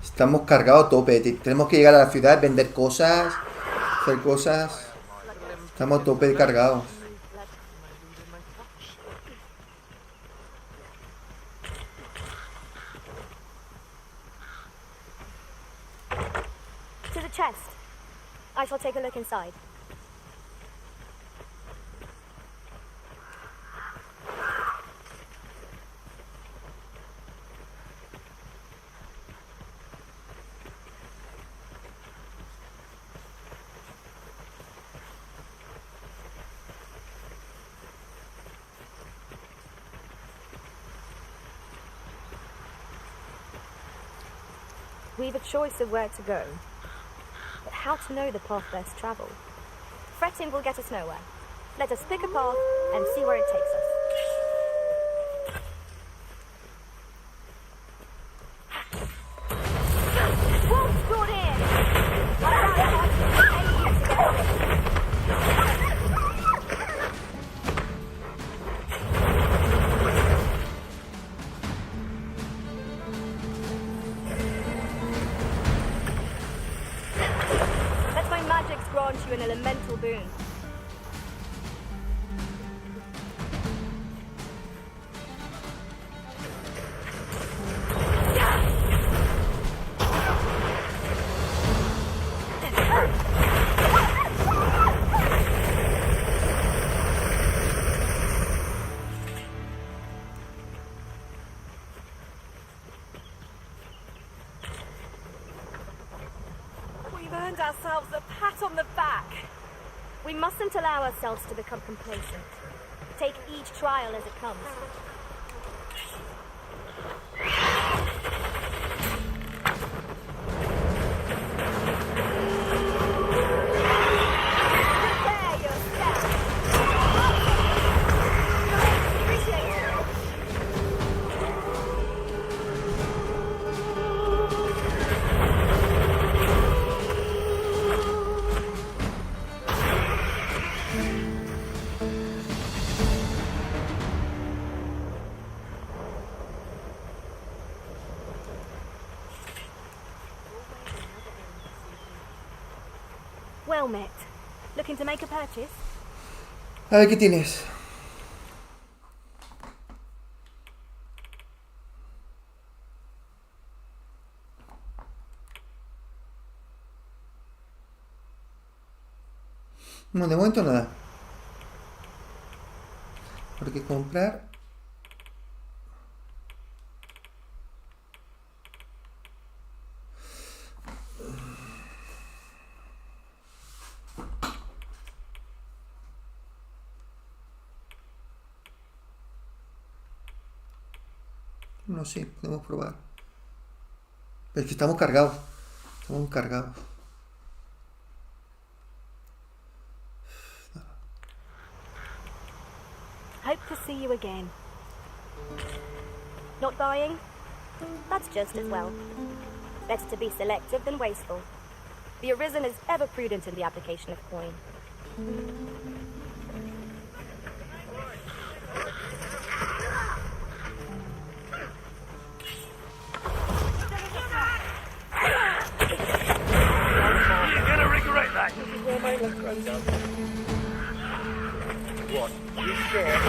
Estamos cargados a tope. Tenemos que llegar a la ciudad, vender cosas, hacer cosas. Estamos a tope cargados. To the chest. I shall take a look inside. We've a choice of where to go, but how to know the path best traveled? Fretting will get us nowhere. Let us pick a path and see where it takes us. Wolf's brought in! Grant you an elemental boon. Ourselves a pat on the back. We mustn't allow ourselves to become complacent. Take each trial as it comes. Prepare yourself. Well met. Looking to make a purchase? A ver, ¿qué tienes? No, de momento nada. Porque comprar. No sé, podemos probar. Es que estamos cargados. Estamos cargados. Hope to see you again. Not buying? That's just as well. Better to be selective than wasteful. The Arisen is ever prudent in the application of coin. You're gonna regret that. What? You sure?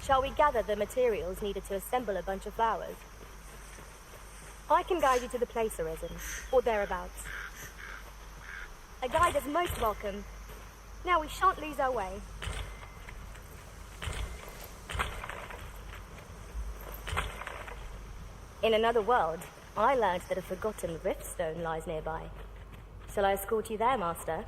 Shall we gather the materials needed to assemble a bunch of flowers? I can guide you to the place, Arisen, or thereabouts. A guide is most welcome. Now we shan't lose our way. In another world, I learned that a forgotten riftstone lies nearby. Shall I escort you there, Master?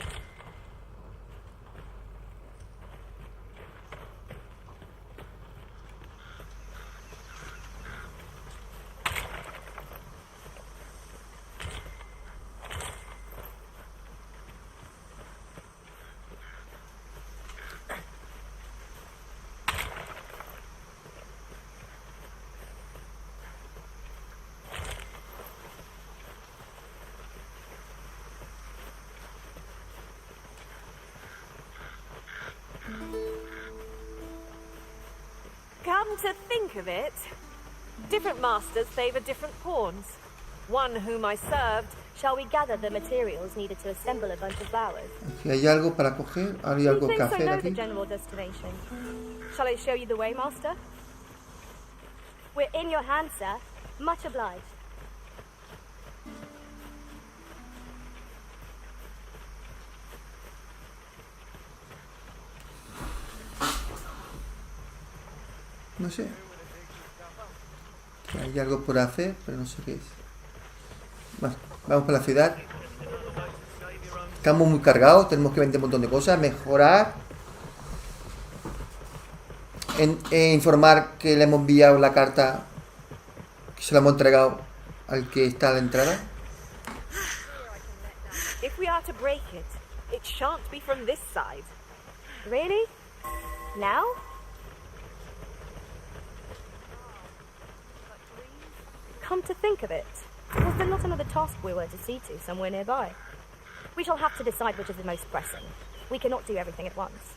Come to think of it, different masters favor different pawns. One whom I served. Shall we gather the materials needed to assemble a bunch of flowers? Aquí hay algo para coger. Hay algo que Methinks I hacer know the aquí. general destination. Shall I show you the way, Master? We're in your hands, sir. Much obliged. No sé. Que hay algo por hacer, pero no sé qué es. Bueno, vamos para la ciudad. Estamos muy cargados, tenemos que vender un montón de cosas, mejorar. Informar que le hemos enviado la carta, que se la hemos entregado al que está a la entrada. If we are to break it, it shan't be from this side. Really? Now? Come to think of it, was there not another task we were to see to somewhere nearby? We shall have to decide which is the most pressing. We cannot do everything at once.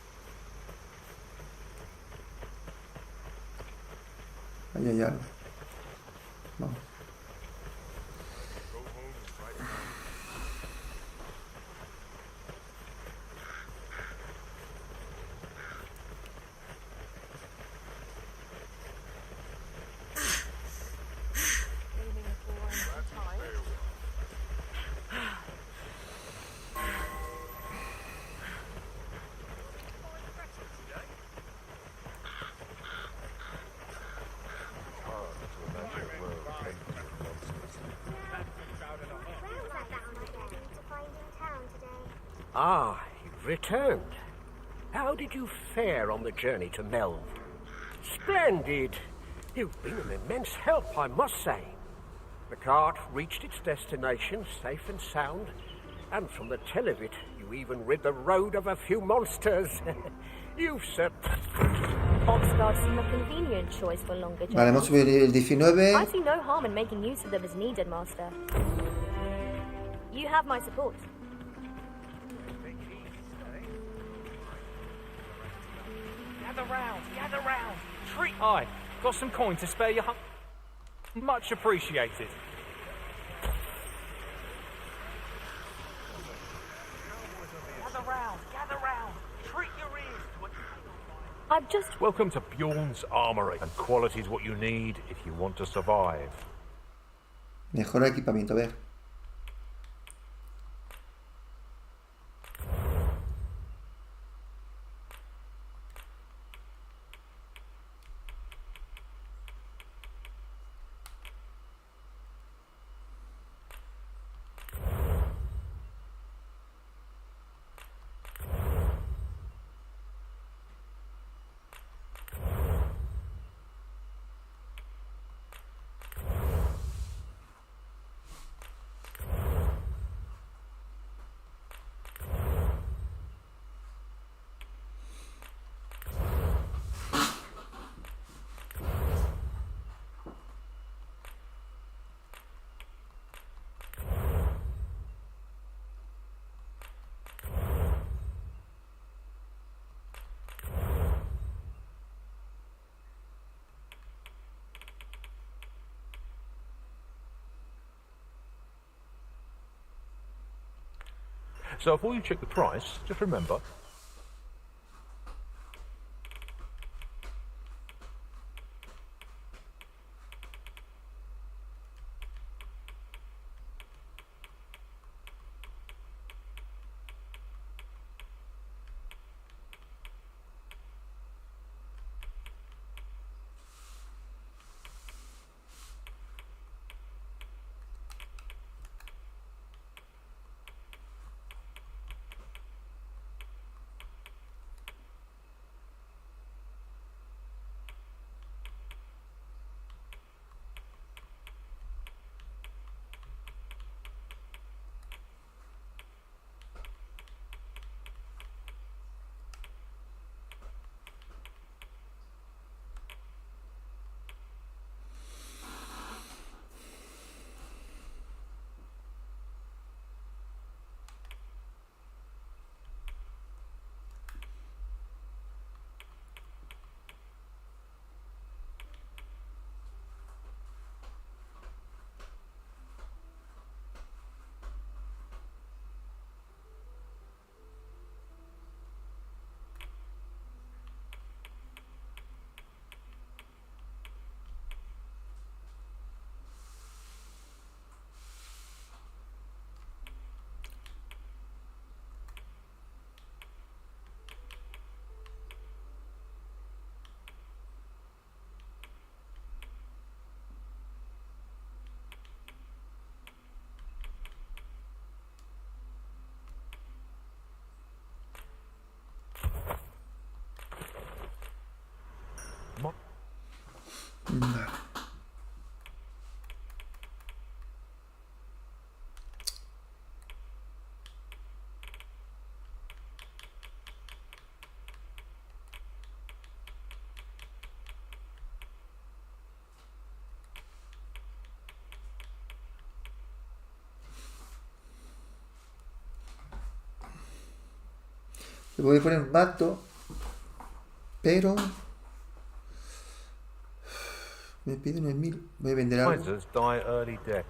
Ahí hay algo. Vamos. Ah, you've returned. How did you fare on the journey to Melve? Splendid! You've been an immense help, I must say. The cart reached its destination safe and sound, and from the tell of it, you even rid the road of a few monsters. You've Oxguards seem a convenient choice for longer journeys. Vale, hemos subido el 19. I see no harm in making use of them as needed, Master. You have my support. Gather round. Treat. Aye, got some coin to spare you. Much appreciated. Gather round. Treat your ears to what I've just... Welcome to Bjorn's Armory, and quality is what you need if you want to survive. Mejor equipamiento, a ver. So before you check the price, just remember, le voy a poner un mato, pero me pide 9.000. Voy a vender algo. Fighters die early death.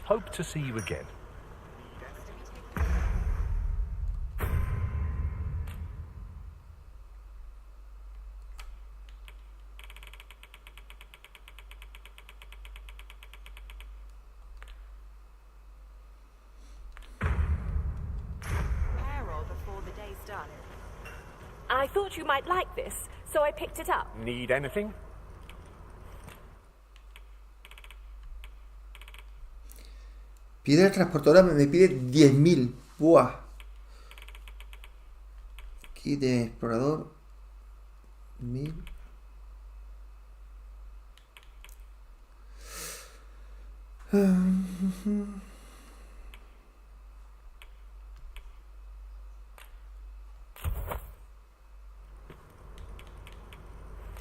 Hope to see you again. I thought you might like this, so I picked it up. Need anything? Piedra transportadora me pide 10.000. Buah. Aquí de explorador. 1000.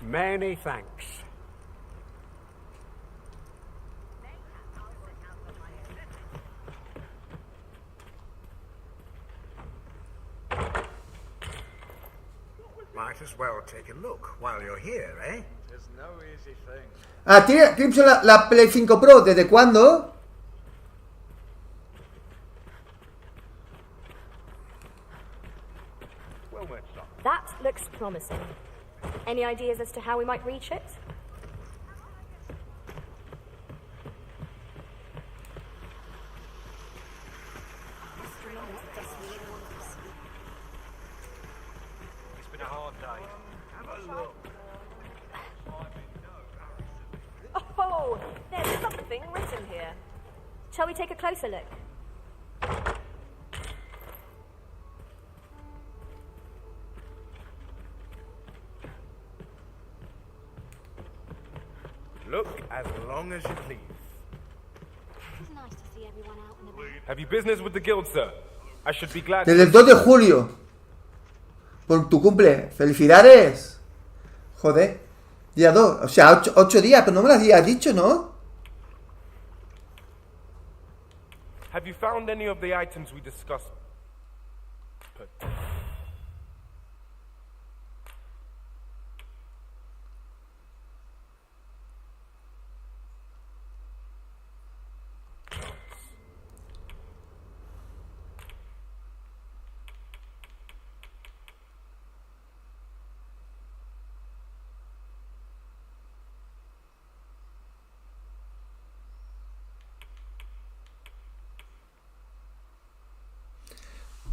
Many thanks. Might as well take a look while you're here, eh? There's no easy thing. Ah, ¿tiene Crimson la Play 5 Pro? ¿Desde cuándo? That looks promising. Any ideas as to how we might reach it? It's been a hard day. Have a look. Oh, there's something written here. Shall we take a closer look? Look as long as you please. It's nice to see everyone out and about. Have you business with the guild, sir? I should be glad. Desde el 2 de julio. Por tu cumple. ¡Felicidades! Joder. Día 2. O sea, 8 días, pero no me lo habías dicho, ¿no? Have you found any of the items we discussed?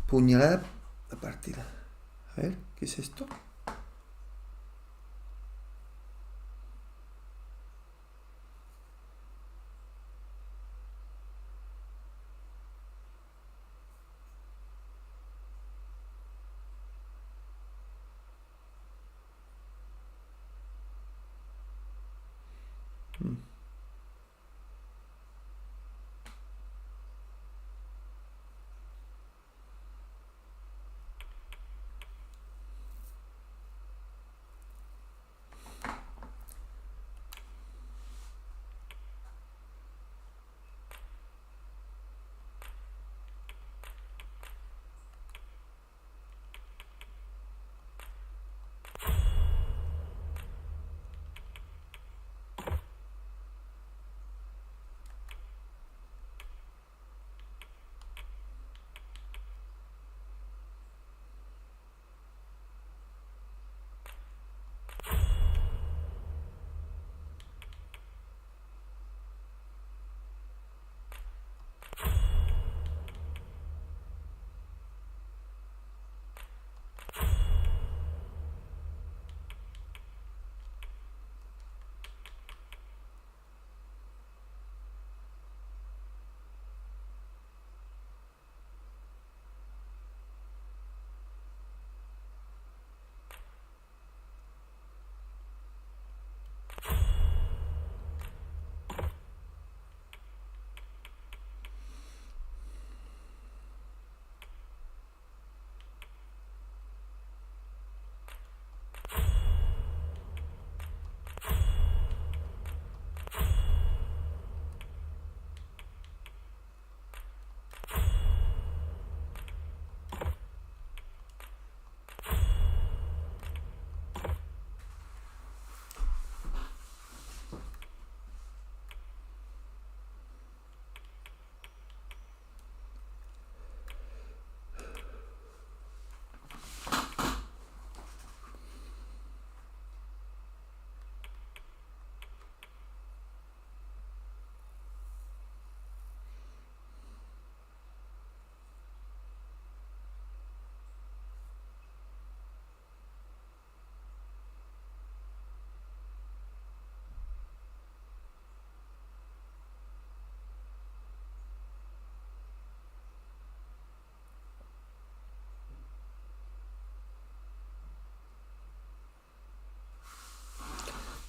Puñalada a partida. A ver, ¿qué es esto?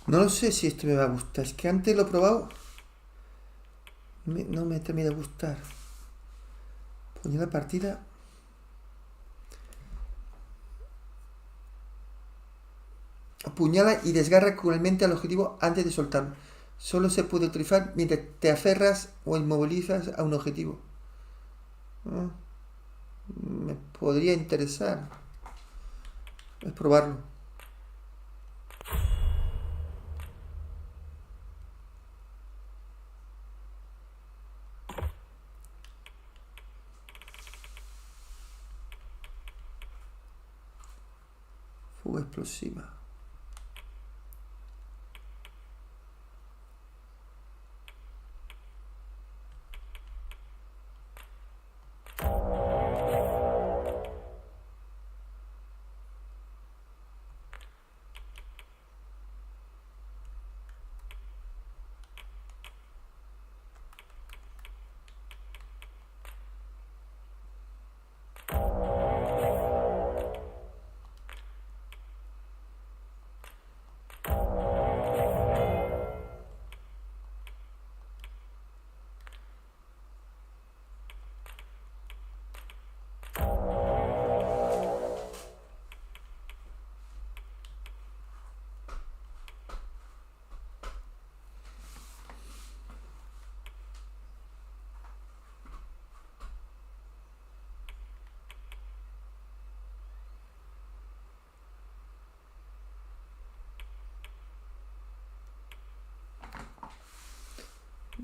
No lo sé si este me va a gustar. Es que antes lo he probado. No me termina de gustar. Poner la partida. Apuñala y desgarra cruelmente al objetivo antes de soltarlo. Solo se puede utilizar mientras te aferras o inmovilizas a un objetivo. Me podría interesar. Es probarlo. Fuga explosiva.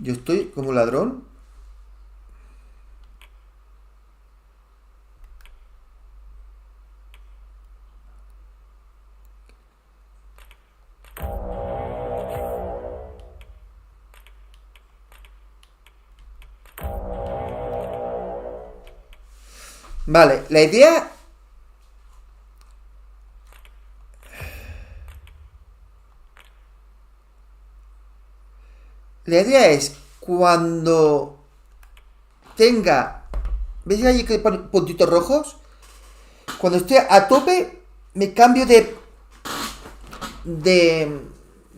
Yo estoy como ladrón. Vale, la idea... La idea es cuando tenga... ¿Veis allí que pone puntitos rojos? Cuando esté a tope, me cambio de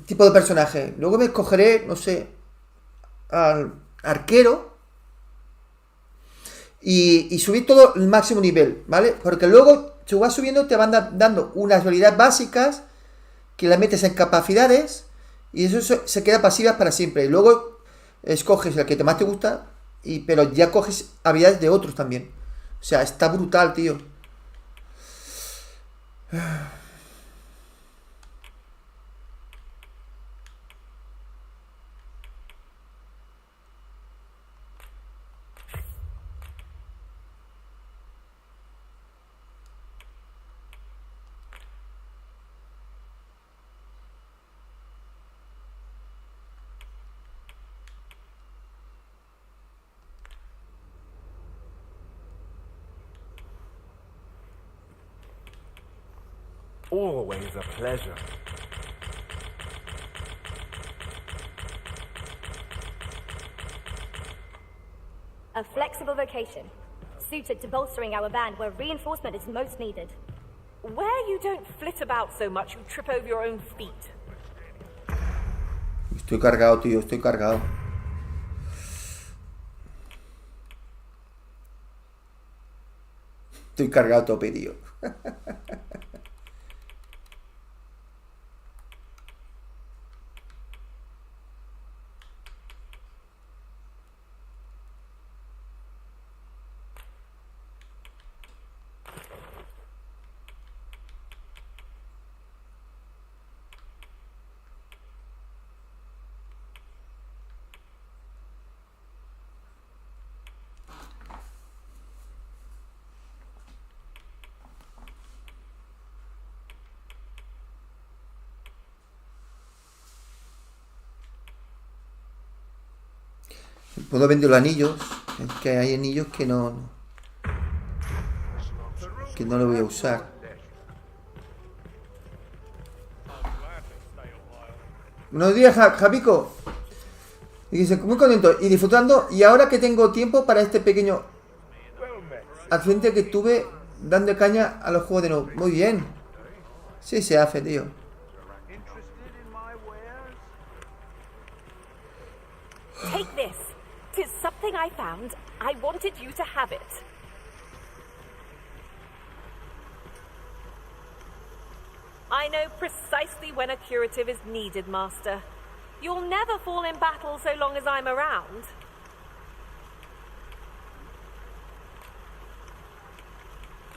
tipo de personaje. Luego me escogeré, no sé, al arquero y subir todo el máximo nivel, ¿vale? Porque luego, si vas subiendo, te van dando unas habilidades básicas que las metes en capacidades y eso se queda pasivas para siempre. Y luego escoges el que más te gusta, pero ya coges habilidades de otros también. O sea, está brutal, tío. Always a pleasure. A flexible vocation, suited to bolstering our band where reinforcement is most needed. Where you don't flit about so much, you trip over your own feet. Estoy cargado, tío, estoy cargado. Estoy cargado a tope, tío. Puedo vender los anillos. Es que hay anillos que no lo voy a usar. Buenos días, Javico. Y dice, muy contento y disfrutando. Y ahora que tengo tiempo para este pequeño accidente que tuve dando caña a los juegos de nuevo. Muy bien. Sí se hace, tío. Take this. 'Tis something I found. I wanted you to have it. I know precisely when a curative is needed, Master. You'll never fall in battle so long as I'm around.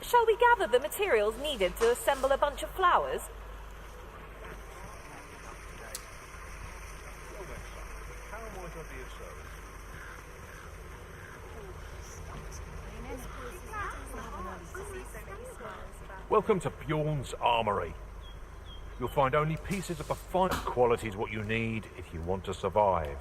Shall we gather the materials needed to assemble a bunch of flowers? Welcome to Bjorn's Armory. You'll find only pieces of the fine quality is what you need if you want to survive.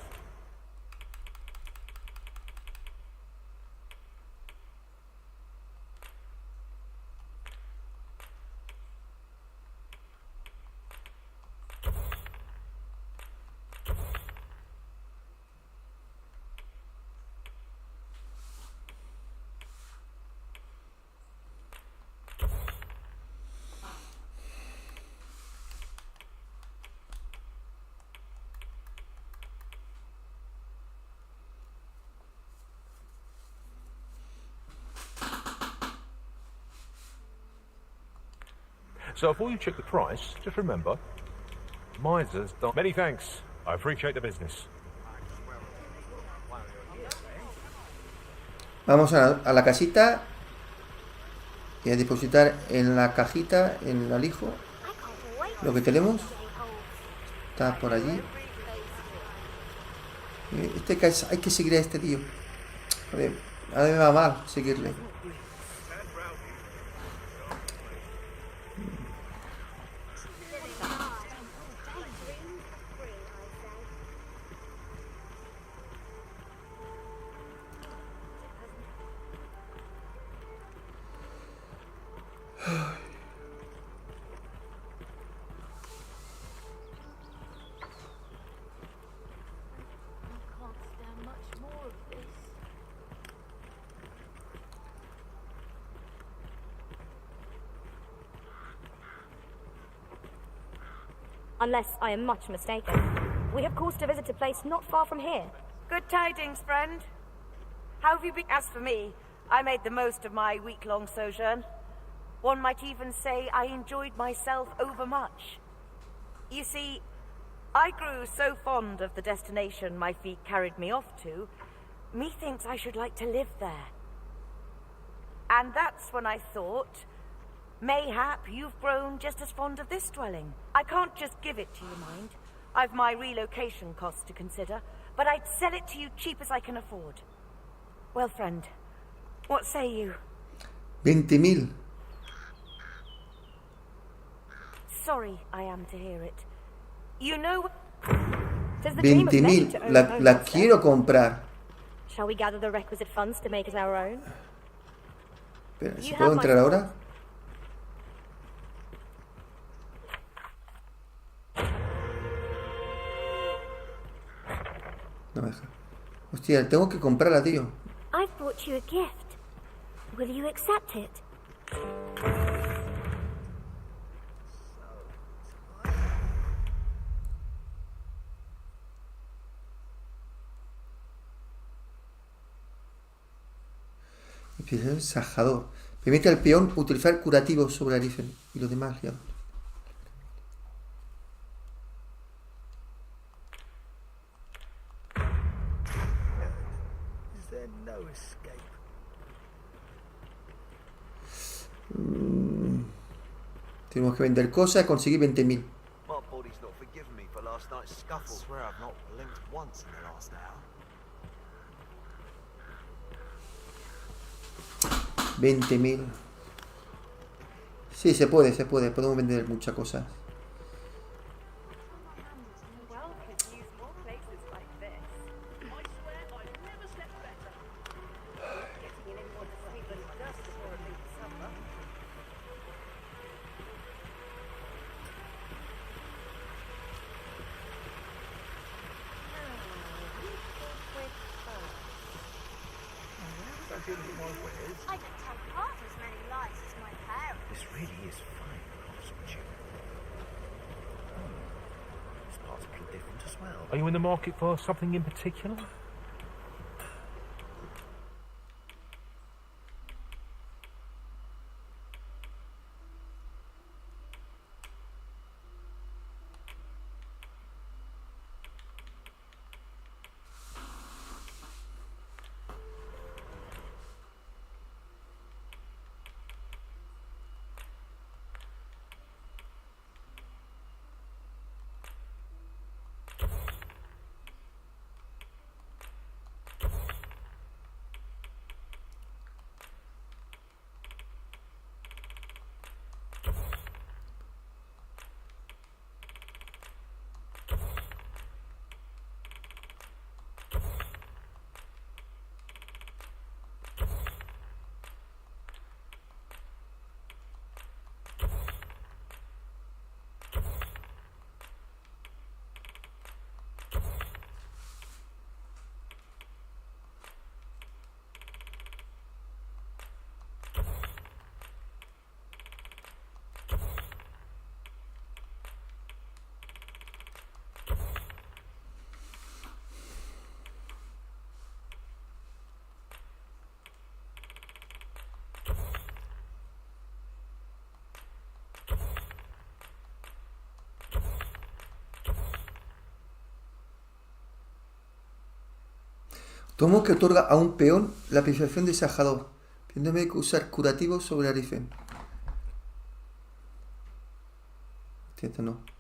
So before you check the price, just remember, misers don't... Many thanks. I appreciate the business. Vamos a la casita y a depositar en la cajita, en el alijo, lo que tenemos. Está por allí. Hay que seguir a este tío. Joder, a mí me va mal seguirle. Unless I am much mistaken. We have caused to visit a place not far from here. Good tidings, friend. How have you been? As for me, I made the most of my week-long sojourn. One might even say I enjoyed myself overmuch. You see, I grew so fond of the destination my feet carried me off to, methinks I should like to live there. And that's when I thought, mayhap you've grown just as fond of this dwelling. I can't just give it to you, mind. I've my relocation costs to consider, but I'd sell it to you cheap as I can afford. Well, friend, what say you? 20.000. Sorry I am to hear it. You know... 20.000. La quiero comprar. Shall we gather the requisite funds to make it our own? Espera, ¿si puedo entrar ahora? No me deja. Hostia, tengo que comprarla, tío. I've brought you a gift. Will you accept it? Empieza el sajador. Permite al peón utilizar curativos sobre Arifen y los demás aliados. Tenemos que vender cosas y conseguir 20.000. 20.000. Sí, se puede. Podemos vender muchas cosas. I could tell half as many lies as my parents. This really is fine craftsmanship. particle different as well. Are you in the market for something in particular? Tomo que otorga a un peón la apreciación de sajador, pidiéndome que usar curativo sobre Arifen. Cierto, no.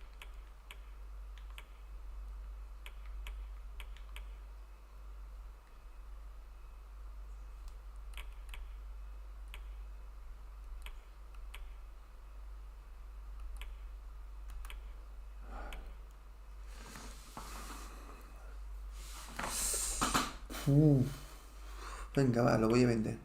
Venga, va, lo voy a vender.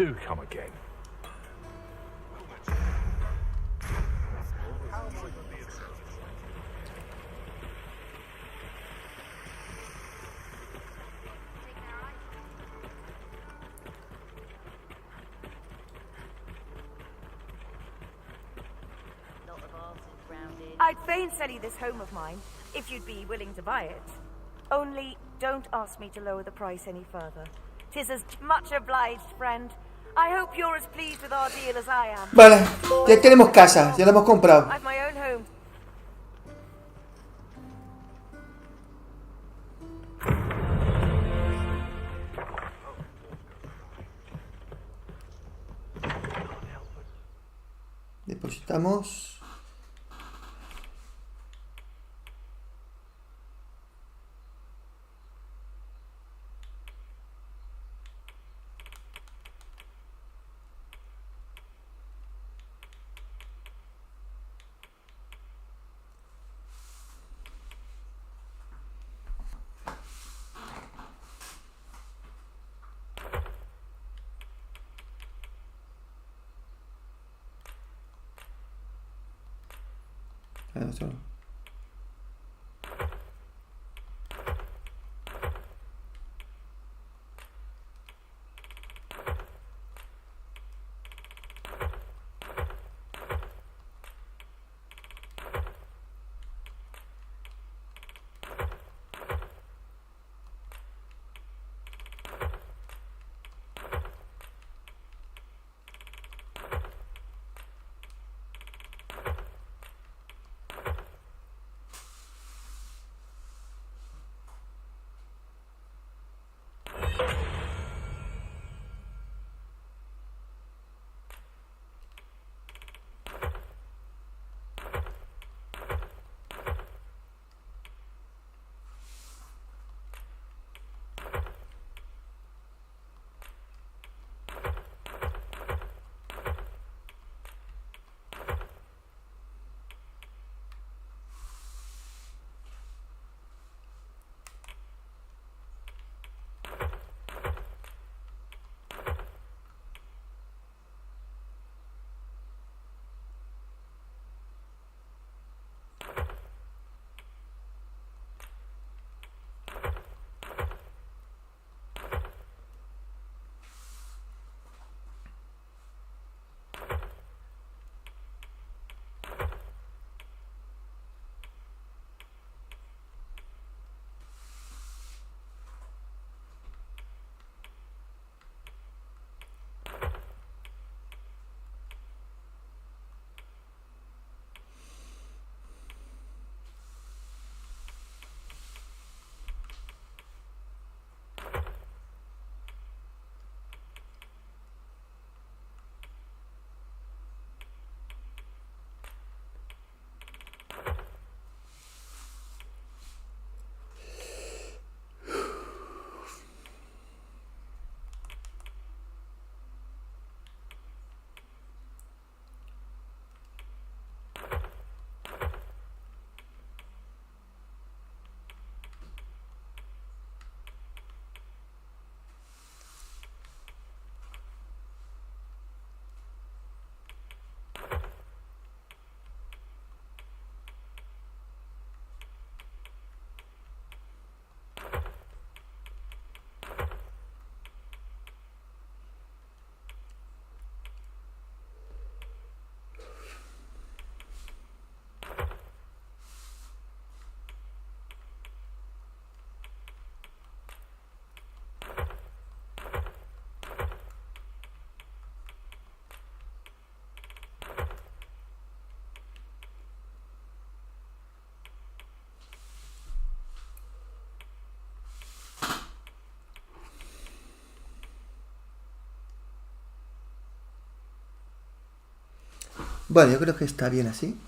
do come again. I'd fain sell you this home of mine, if you'd be willing to buy it. Only, don't ask me to lower the price any further. 'Tis as much obliged, friend. I hope you're as pleased with our deal as I am. Vale, ya tenemos casa, ya la hemos comprado. I've my own home. Depositamos. Solo. Bueno, yo creo que está bien así.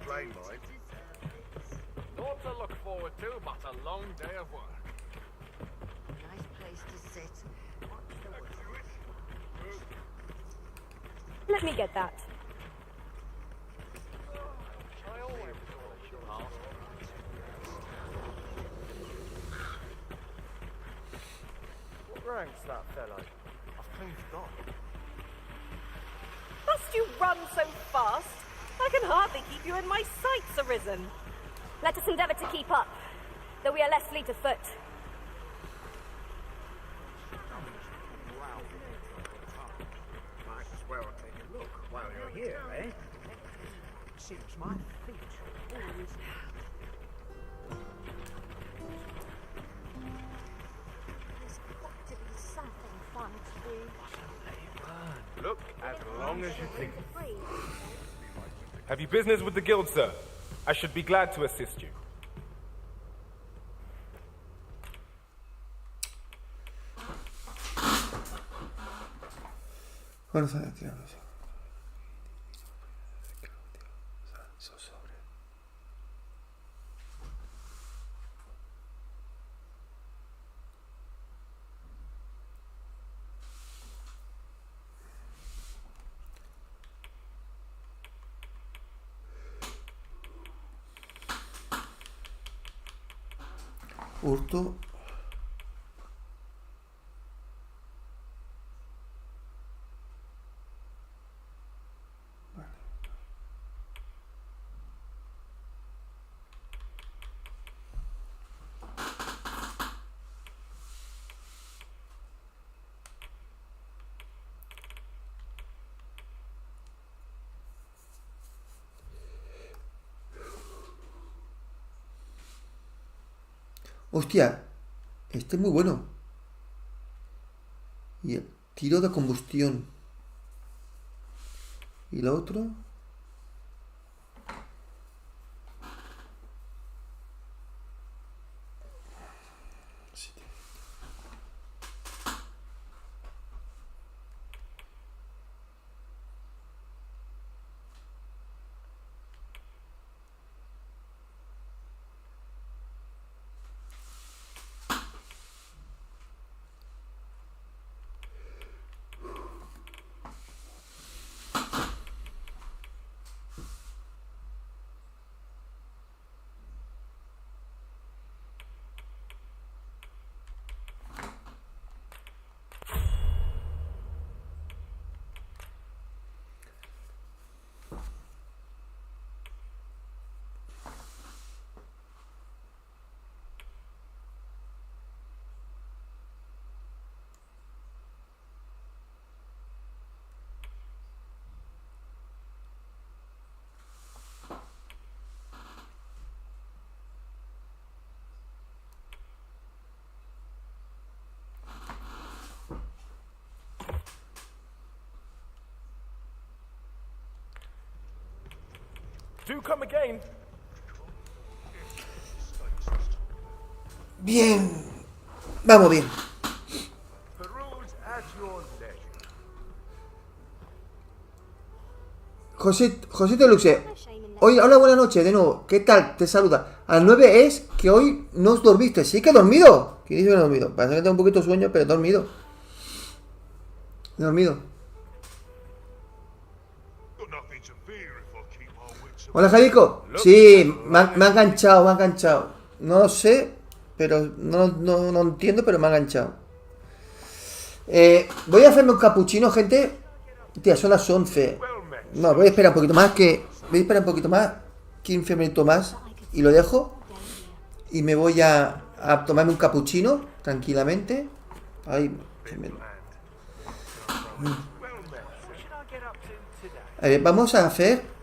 complain, mind. Not to look forward to, but a long day of work. Nice place to sit. Watch the woods. Let me get that. I always thought you asked. What rank's that fellow? I've clean forgotten. Must you run so fast? I can hardly keep you in my sights, Arisen. Let us endeavor to keep up, though we are less fleet of foot. Might as well take a look while you're here, eh? Seems my feet always... There's got to be something fun to do. Look as long as you please. Free. Have you business with the guild, sir? I should be glad to assist you. Hurto. Hostia, este es muy bueno. Y el tiro de combustión. Y lo otro. Do come again. Bien. Vamos bien. Peruse at your leisure. Josito Luxe. Hola, buenas noches de nuevo. ¿Qué tal? Te saluda. Al 9 es que hoy no os dormiste. Sí que he dormido. ¿Quién dice que he dormido? Parece que tengo un poquito de sueño, pero he dormido. He dormido. Hola, Javico. Sí, me ha enganchado. No sé, pero no entiendo, pero me ha enganchado. Voy a hacerme un capuchino, gente. Tía, son las 11. No, voy a esperar un poquito más, 15 minutos más, y lo dejo. Y me voy a tomarme un capuchino, tranquilamente. Ahí. A ver, vamos a hacer...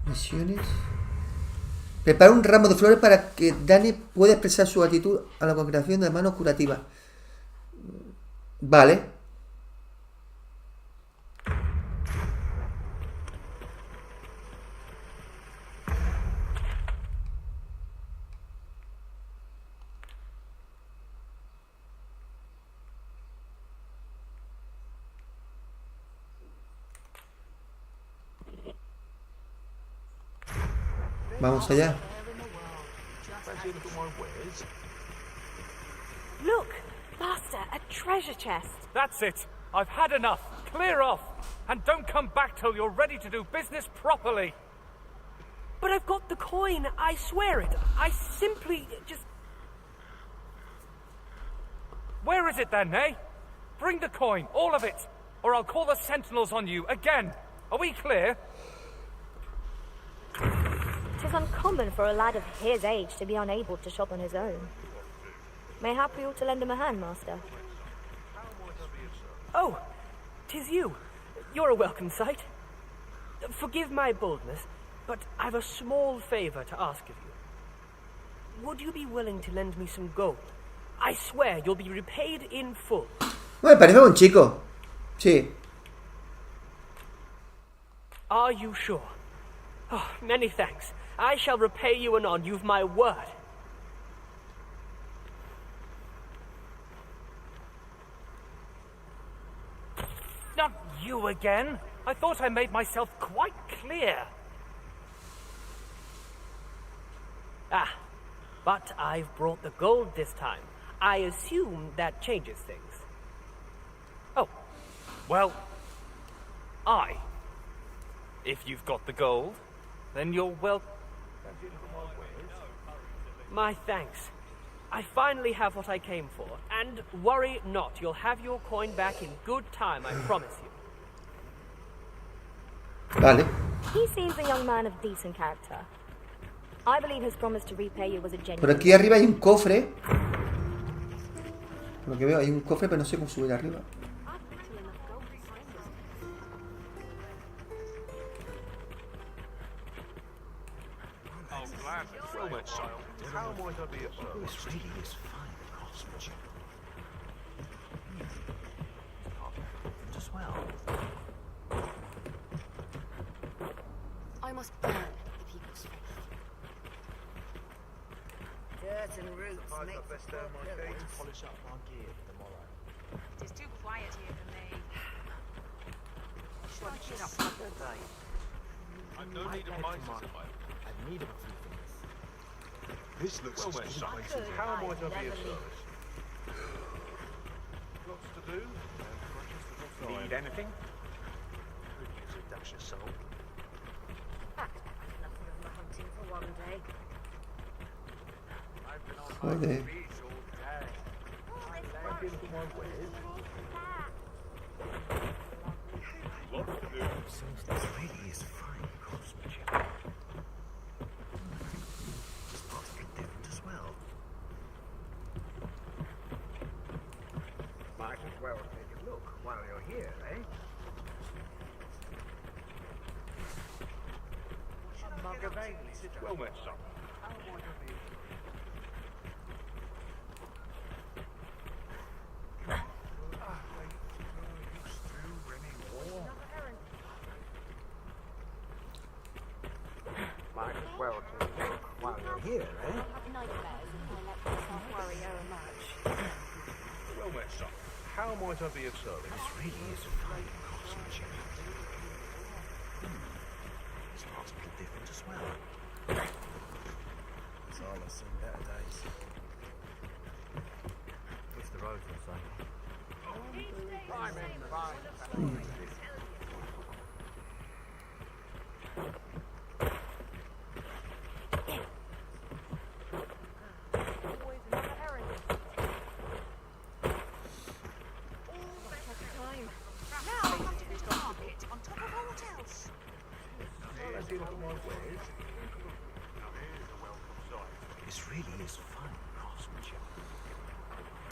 Misiones. Prepara un ramo de flores para que Dani pueda expresar su actitud a la congregación de manos curativas. Vale. Vamos allá. Look, Master, a treasure chest. That's it. I've had enough. Clear off. And don't come back till you're ready to do business properly. But I've got the coin, I swear it. I simply just... Where is it then, eh? Bring the coin, all of it, or I'll call the sentinels on you again. Are we clear? 'Tis uncommon for a lad of his age to be unable to shop on his own. Mayhap we ought to lend him a hand, Master. Oh, 'tis you. You're a welcome sight. Forgive my boldness, but I've a small favor to ask of you. Would you be willing to lend me some gold? I swear you'll be repaid in full. Me parece un chico. Sí. Are you sure? Oh, many thanks. I shall repay you anon. You've my word. Not you again. I thought I made myself quite clear. Ah, but I've brought the gold this time. I assume that changes things. Oh, well, if you've got the gold, then you're welcome. My thanks. I finally have what I came for, and worry not, you'll have your coin back in good time, I promise you. Vale. He seems a young man of decent character. I believe his promise to repay you was a genuine... Por aquí arriba hay un cofre. Por lo que veo hay un cofre, pero no sé cómo subir arriba. How might I be of service? This really is fine craftsmanship. As well. I must burn the people's faith. Dirt and roots make for poor pillars. To polish up our gear for tomorrow. It is too quiet here for me. Shut it up another day. I've no need of my supply. I've need of a few things. This looks well, how might I be of service? Lots to do. Need anything? Could use a dash of salt. Nothing of my hunting for one day. I've been on my beach all day. I've been to my wares. Lots to do. This really is fine craftsmanship. Might as well take a look while you're here, eh? A mug of ale. Well met, son. How might I be? Might as well take a look while you're here, eh? Nightmares if I let myself worry overmuch. Well met, son. How might I be of service? This really is fine craftsmanship. This part's a bit different as well. So I've seen better days. What's the road for, son?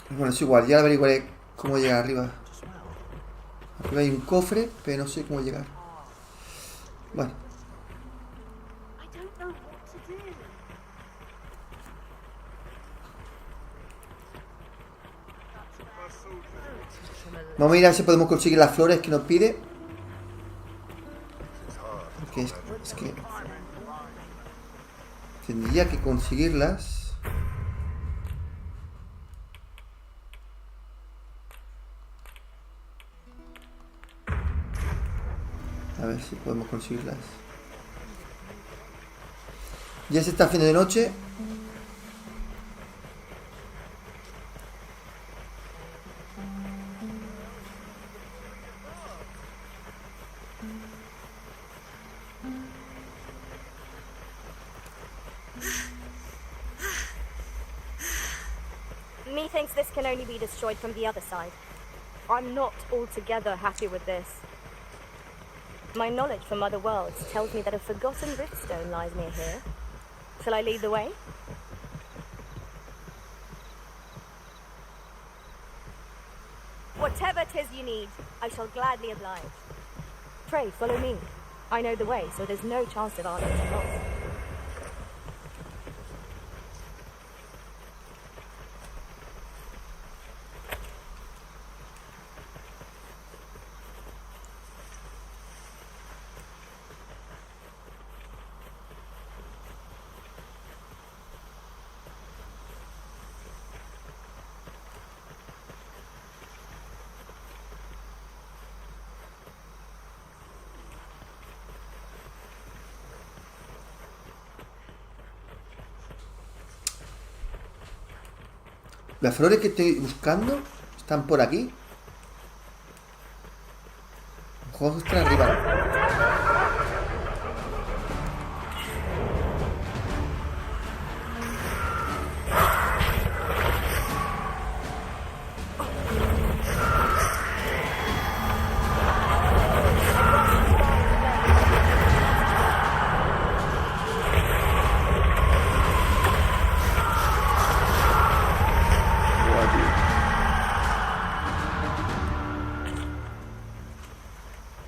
Bueno, es igual, ya averiguaré cómo llegar arriba. Arriba hay un cofre, pero no sé cómo llegar. Bueno. Vamos a ir a ver si podemos conseguir las flores que nos pide. Porque es que tendría que conseguirlas. A ver si podemos conseguirlas. Ya se está haciendo de noche. Methinks this can only be destroyed from the other side. I'm not altogether happy with this. My knowledge from other worlds tells me that a forgotten riftstone lies near here. Shall I lead the way? Whatever 'tis you need, I shall gladly oblige. Pray, follow me. I know the way, so there's no chance of our getting lost. Las flores que estoy buscando están por aquí. Ojo, están arriba.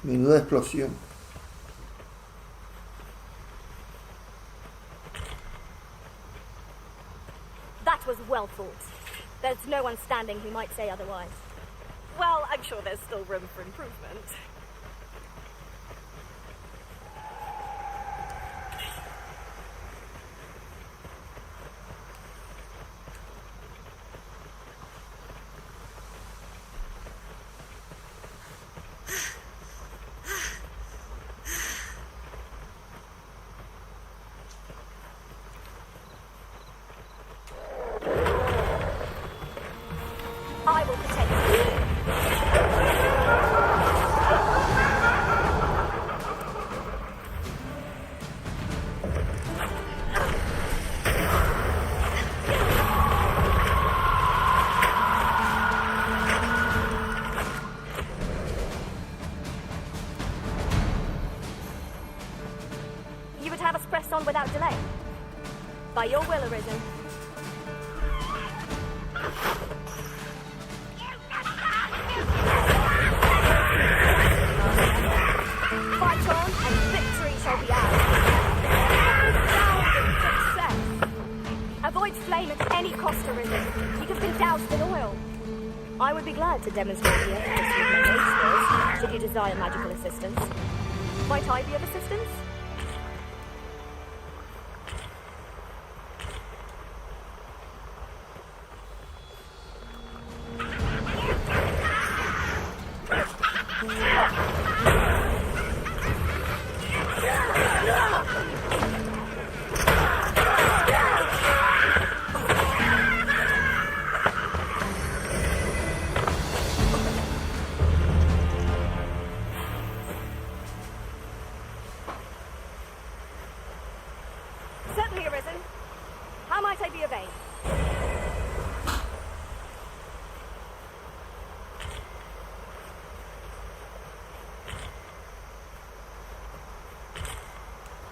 Menuda explosión. That was well thought. There's no one standing who might say otherwise. Well, I'm sure there's still room for improvement. I will protect you. You would have us press on without delay. By your will, Arisen. Fight on, and victory shall be ours. Resounding success. Avoid flame at any cost, Arisen. You have been doused in oil. I would be glad to demonstrate the efficacy of my mage skills, should you desire magical assistance. Might I be of assistance? Certainly, Arisen. How might I be of aid?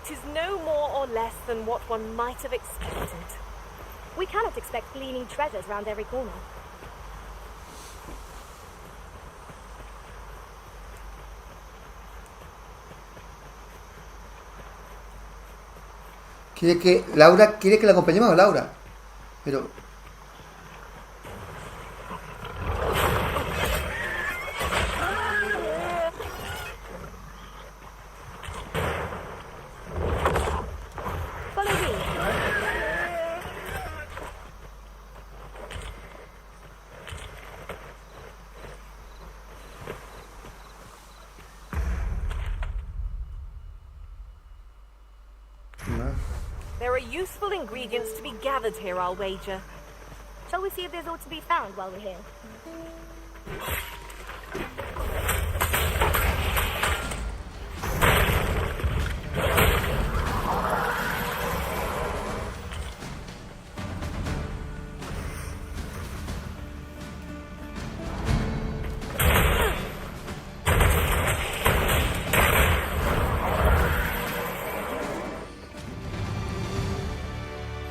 Tis no more or less than what one might have expected. We cannot expect gleaming treasures round every corner. Quiere que Laura quiere que la acompañemos a Laura. Pero Follow me. There are useful ingredients to be gathered here, I'll wager. Shall we see if there's aught to be found while we're here?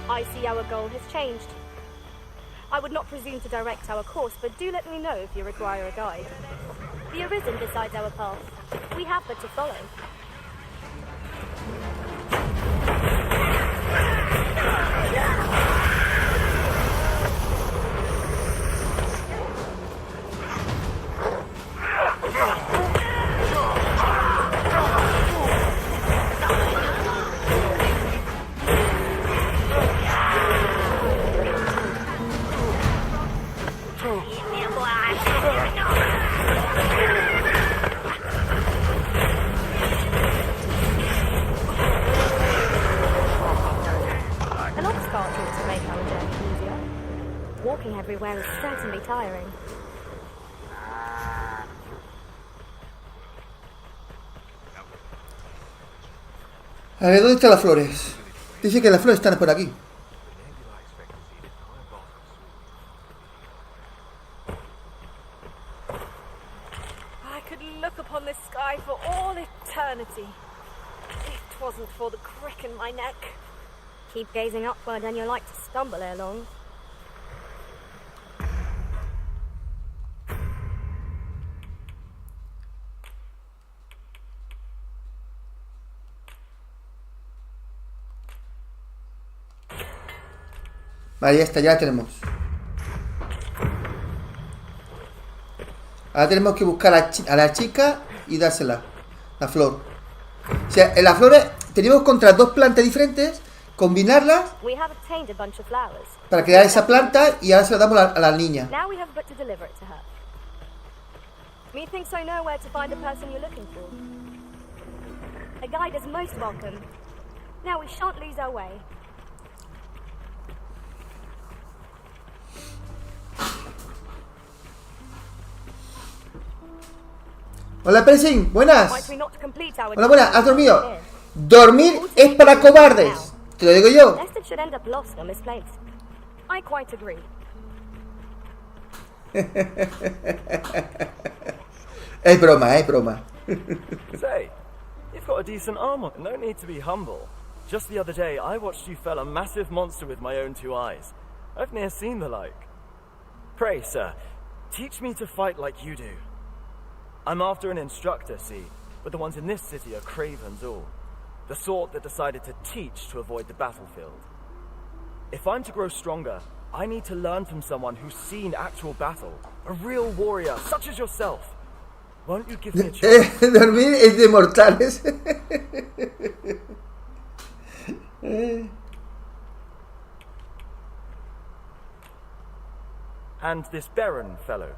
I see our goal has changed. I would not presume to direct our course, but do let me know if you require a guide. The Arisen decides our path. We have but to follow. Walking everywhere is certainly tiring. A ver, ¿dónde están las flores? Dice que las flores están por aquí. I could look upon this sky for all eternity. If 'twasn't for the crick in my neck. Keep gazing upward and you're like to stumble ere long. Vale, ya está, ya la tenemos. Ahora tenemos que buscar a la chica y dársela. La flor. O sea, en las flores tenemos contra dos plantas diferentes. Combinarlas para crear esa planta y ahora se la damos a la niña. Methinks I know where to find the person you're looking for. A guide is most welcome. Now we shan't lose our way. Hola, Persin, buenas. Hola, buenas, ¿has dormido? Dormir es para cobardes. Te lo digo yo. Es broma, es broma. Say, you've got a decent armor. No need to be humble. Just the other day, I watched you fell a massive monster with my own two eyes. I've ne'er seen the like. Pray, sir, teach me to fight like you do. I'm after an instructor, see, but the ones in this city are cravens all. The sort that decided to teach to avoid the battlefield. If I'm to grow stronger, I need to learn from someone who's seen actual battle. A real warrior, such as yourself. Won't you give me a chance? Dormir es de mortales. And this Beren fellow,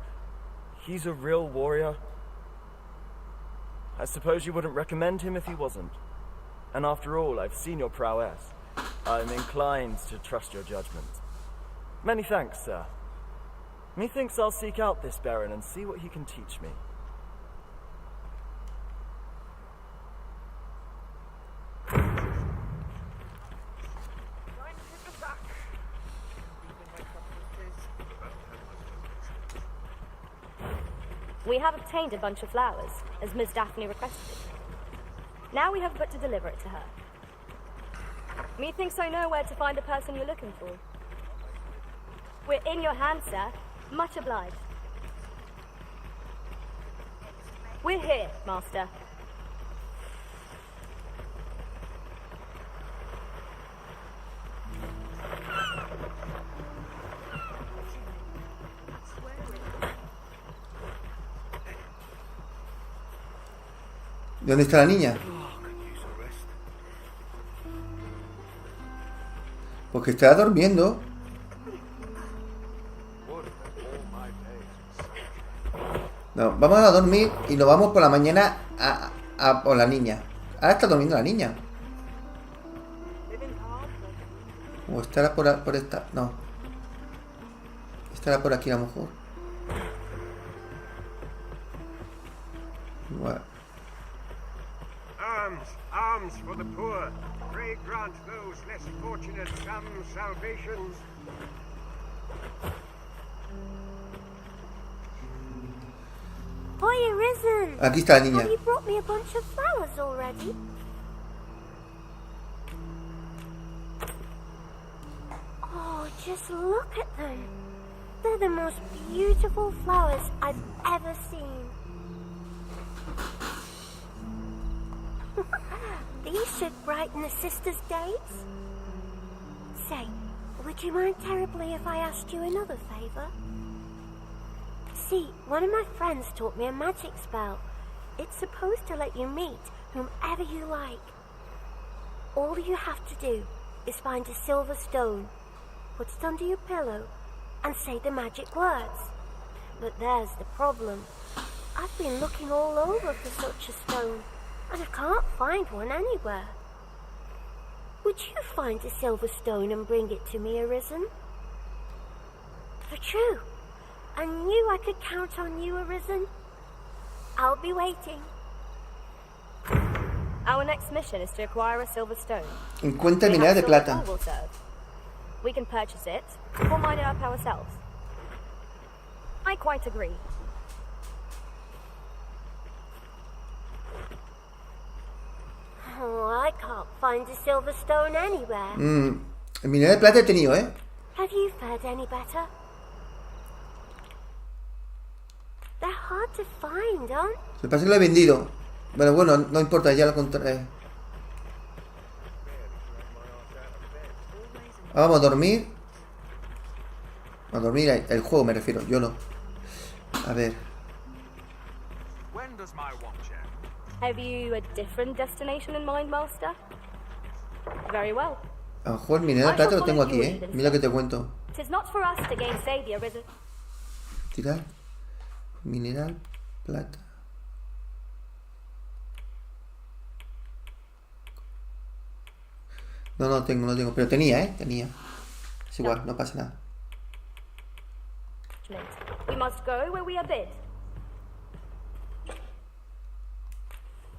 he's a real warrior? I suppose you wouldn't recommend him if he wasn't. And after all, I've seen your prowess. I'm inclined to trust your judgment. Many thanks, sir. Methinks I'll seek out this Beren and see what he can teach me. We have obtained a bunch of flowers, as Miss Daphne requested. Now we have but to deliver it to her. Methinks I know where to find the person you're looking for. We're in your hands, sir. Much obliged. We're here, Master. ¿Dónde está la niña? Porque está durmiendo. No, vamos a dormir y nos vamos por la mañana a por la niña. Ahora está durmiendo la niña. O estará por esta. No. Estará por aquí a lo mejor. Bueno. Arms, arms for the poor. Pray grant those less fortunate some salvation. Boy, Arisen! Aquí está la niña. Have you brought me a bunch of flowers already? Oh, just look at them. They're the most beautiful flowers I've ever seen. These should brighten the sisters' days. Say, would you mind terribly if I asked you another favour? See, one of my friends taught me a magic spell. It's supposed to let you meet whomever you like. All you have to do is find a silver stone, put it under your pillow, and say the magic words. But there's the problem. I've been looking all over for such a stone, and I can't find one anywhere. Would you find a silver stone and bring it to me, Arisen? For true. I knew I could count on you, Arisen. I'll be waiting. Our next mission is to acquire a silver stone. Encuentra mineral de plata. We can purchase it or mine it up ourselves. I quite agree. Oh, I can't find a silver stone anywhere. El mineral de plata he tenido, ¿eh? Have you fared any better? They're hard to find, aren't they? Se pasa que lo he vendido. Bueno, no importa, ya lo encontraré. Vamos a dormir. A dormir el juego me refiero, yo no. A ver. Have you a different destination in mind, Master? Very well. A lo mejor el mineral de plata lo tengo aquí, ¿eh? Mira que te cuento. Tis not for us to gainsay the Arisen. Tirar. Mineral, plata. No tengo. Pero tenía, ¿eh? Tenía. Es igual, no pasa nada. We must go where we are bid.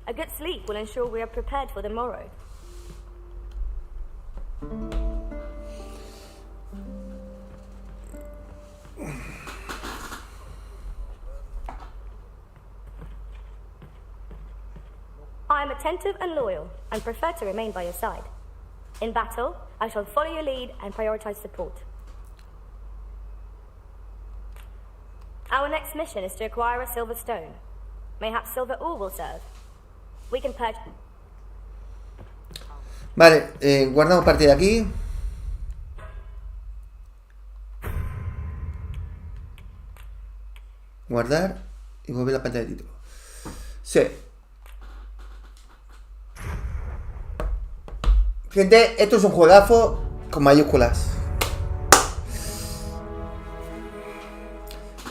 A good sleep will ensure we are prepared for the morrow. I am attentive and loyal, and prefer to remain by your side. In battle, I shall follow your lead and prioritize support. Our next mission is to acquire a silver stone. Mayhaps silver ore will serve. We can purchase... Vale, guardamos partida aquí. Guardar y volver la pantalla de título. Sí. Gente, esto es un juegazo con mayúsculas.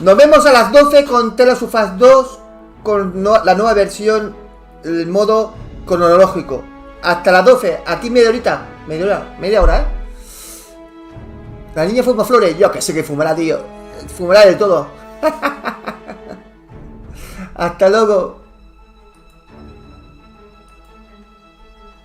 Nos vemos a las 12 con Tales of Us 2, con la nueva versión, el modo cronológico. Hasta las 12, aquí media hora, ¿eh? La niña fuma flores, yo que sé que fumará, tío. Fumará de todo. Hasta luego.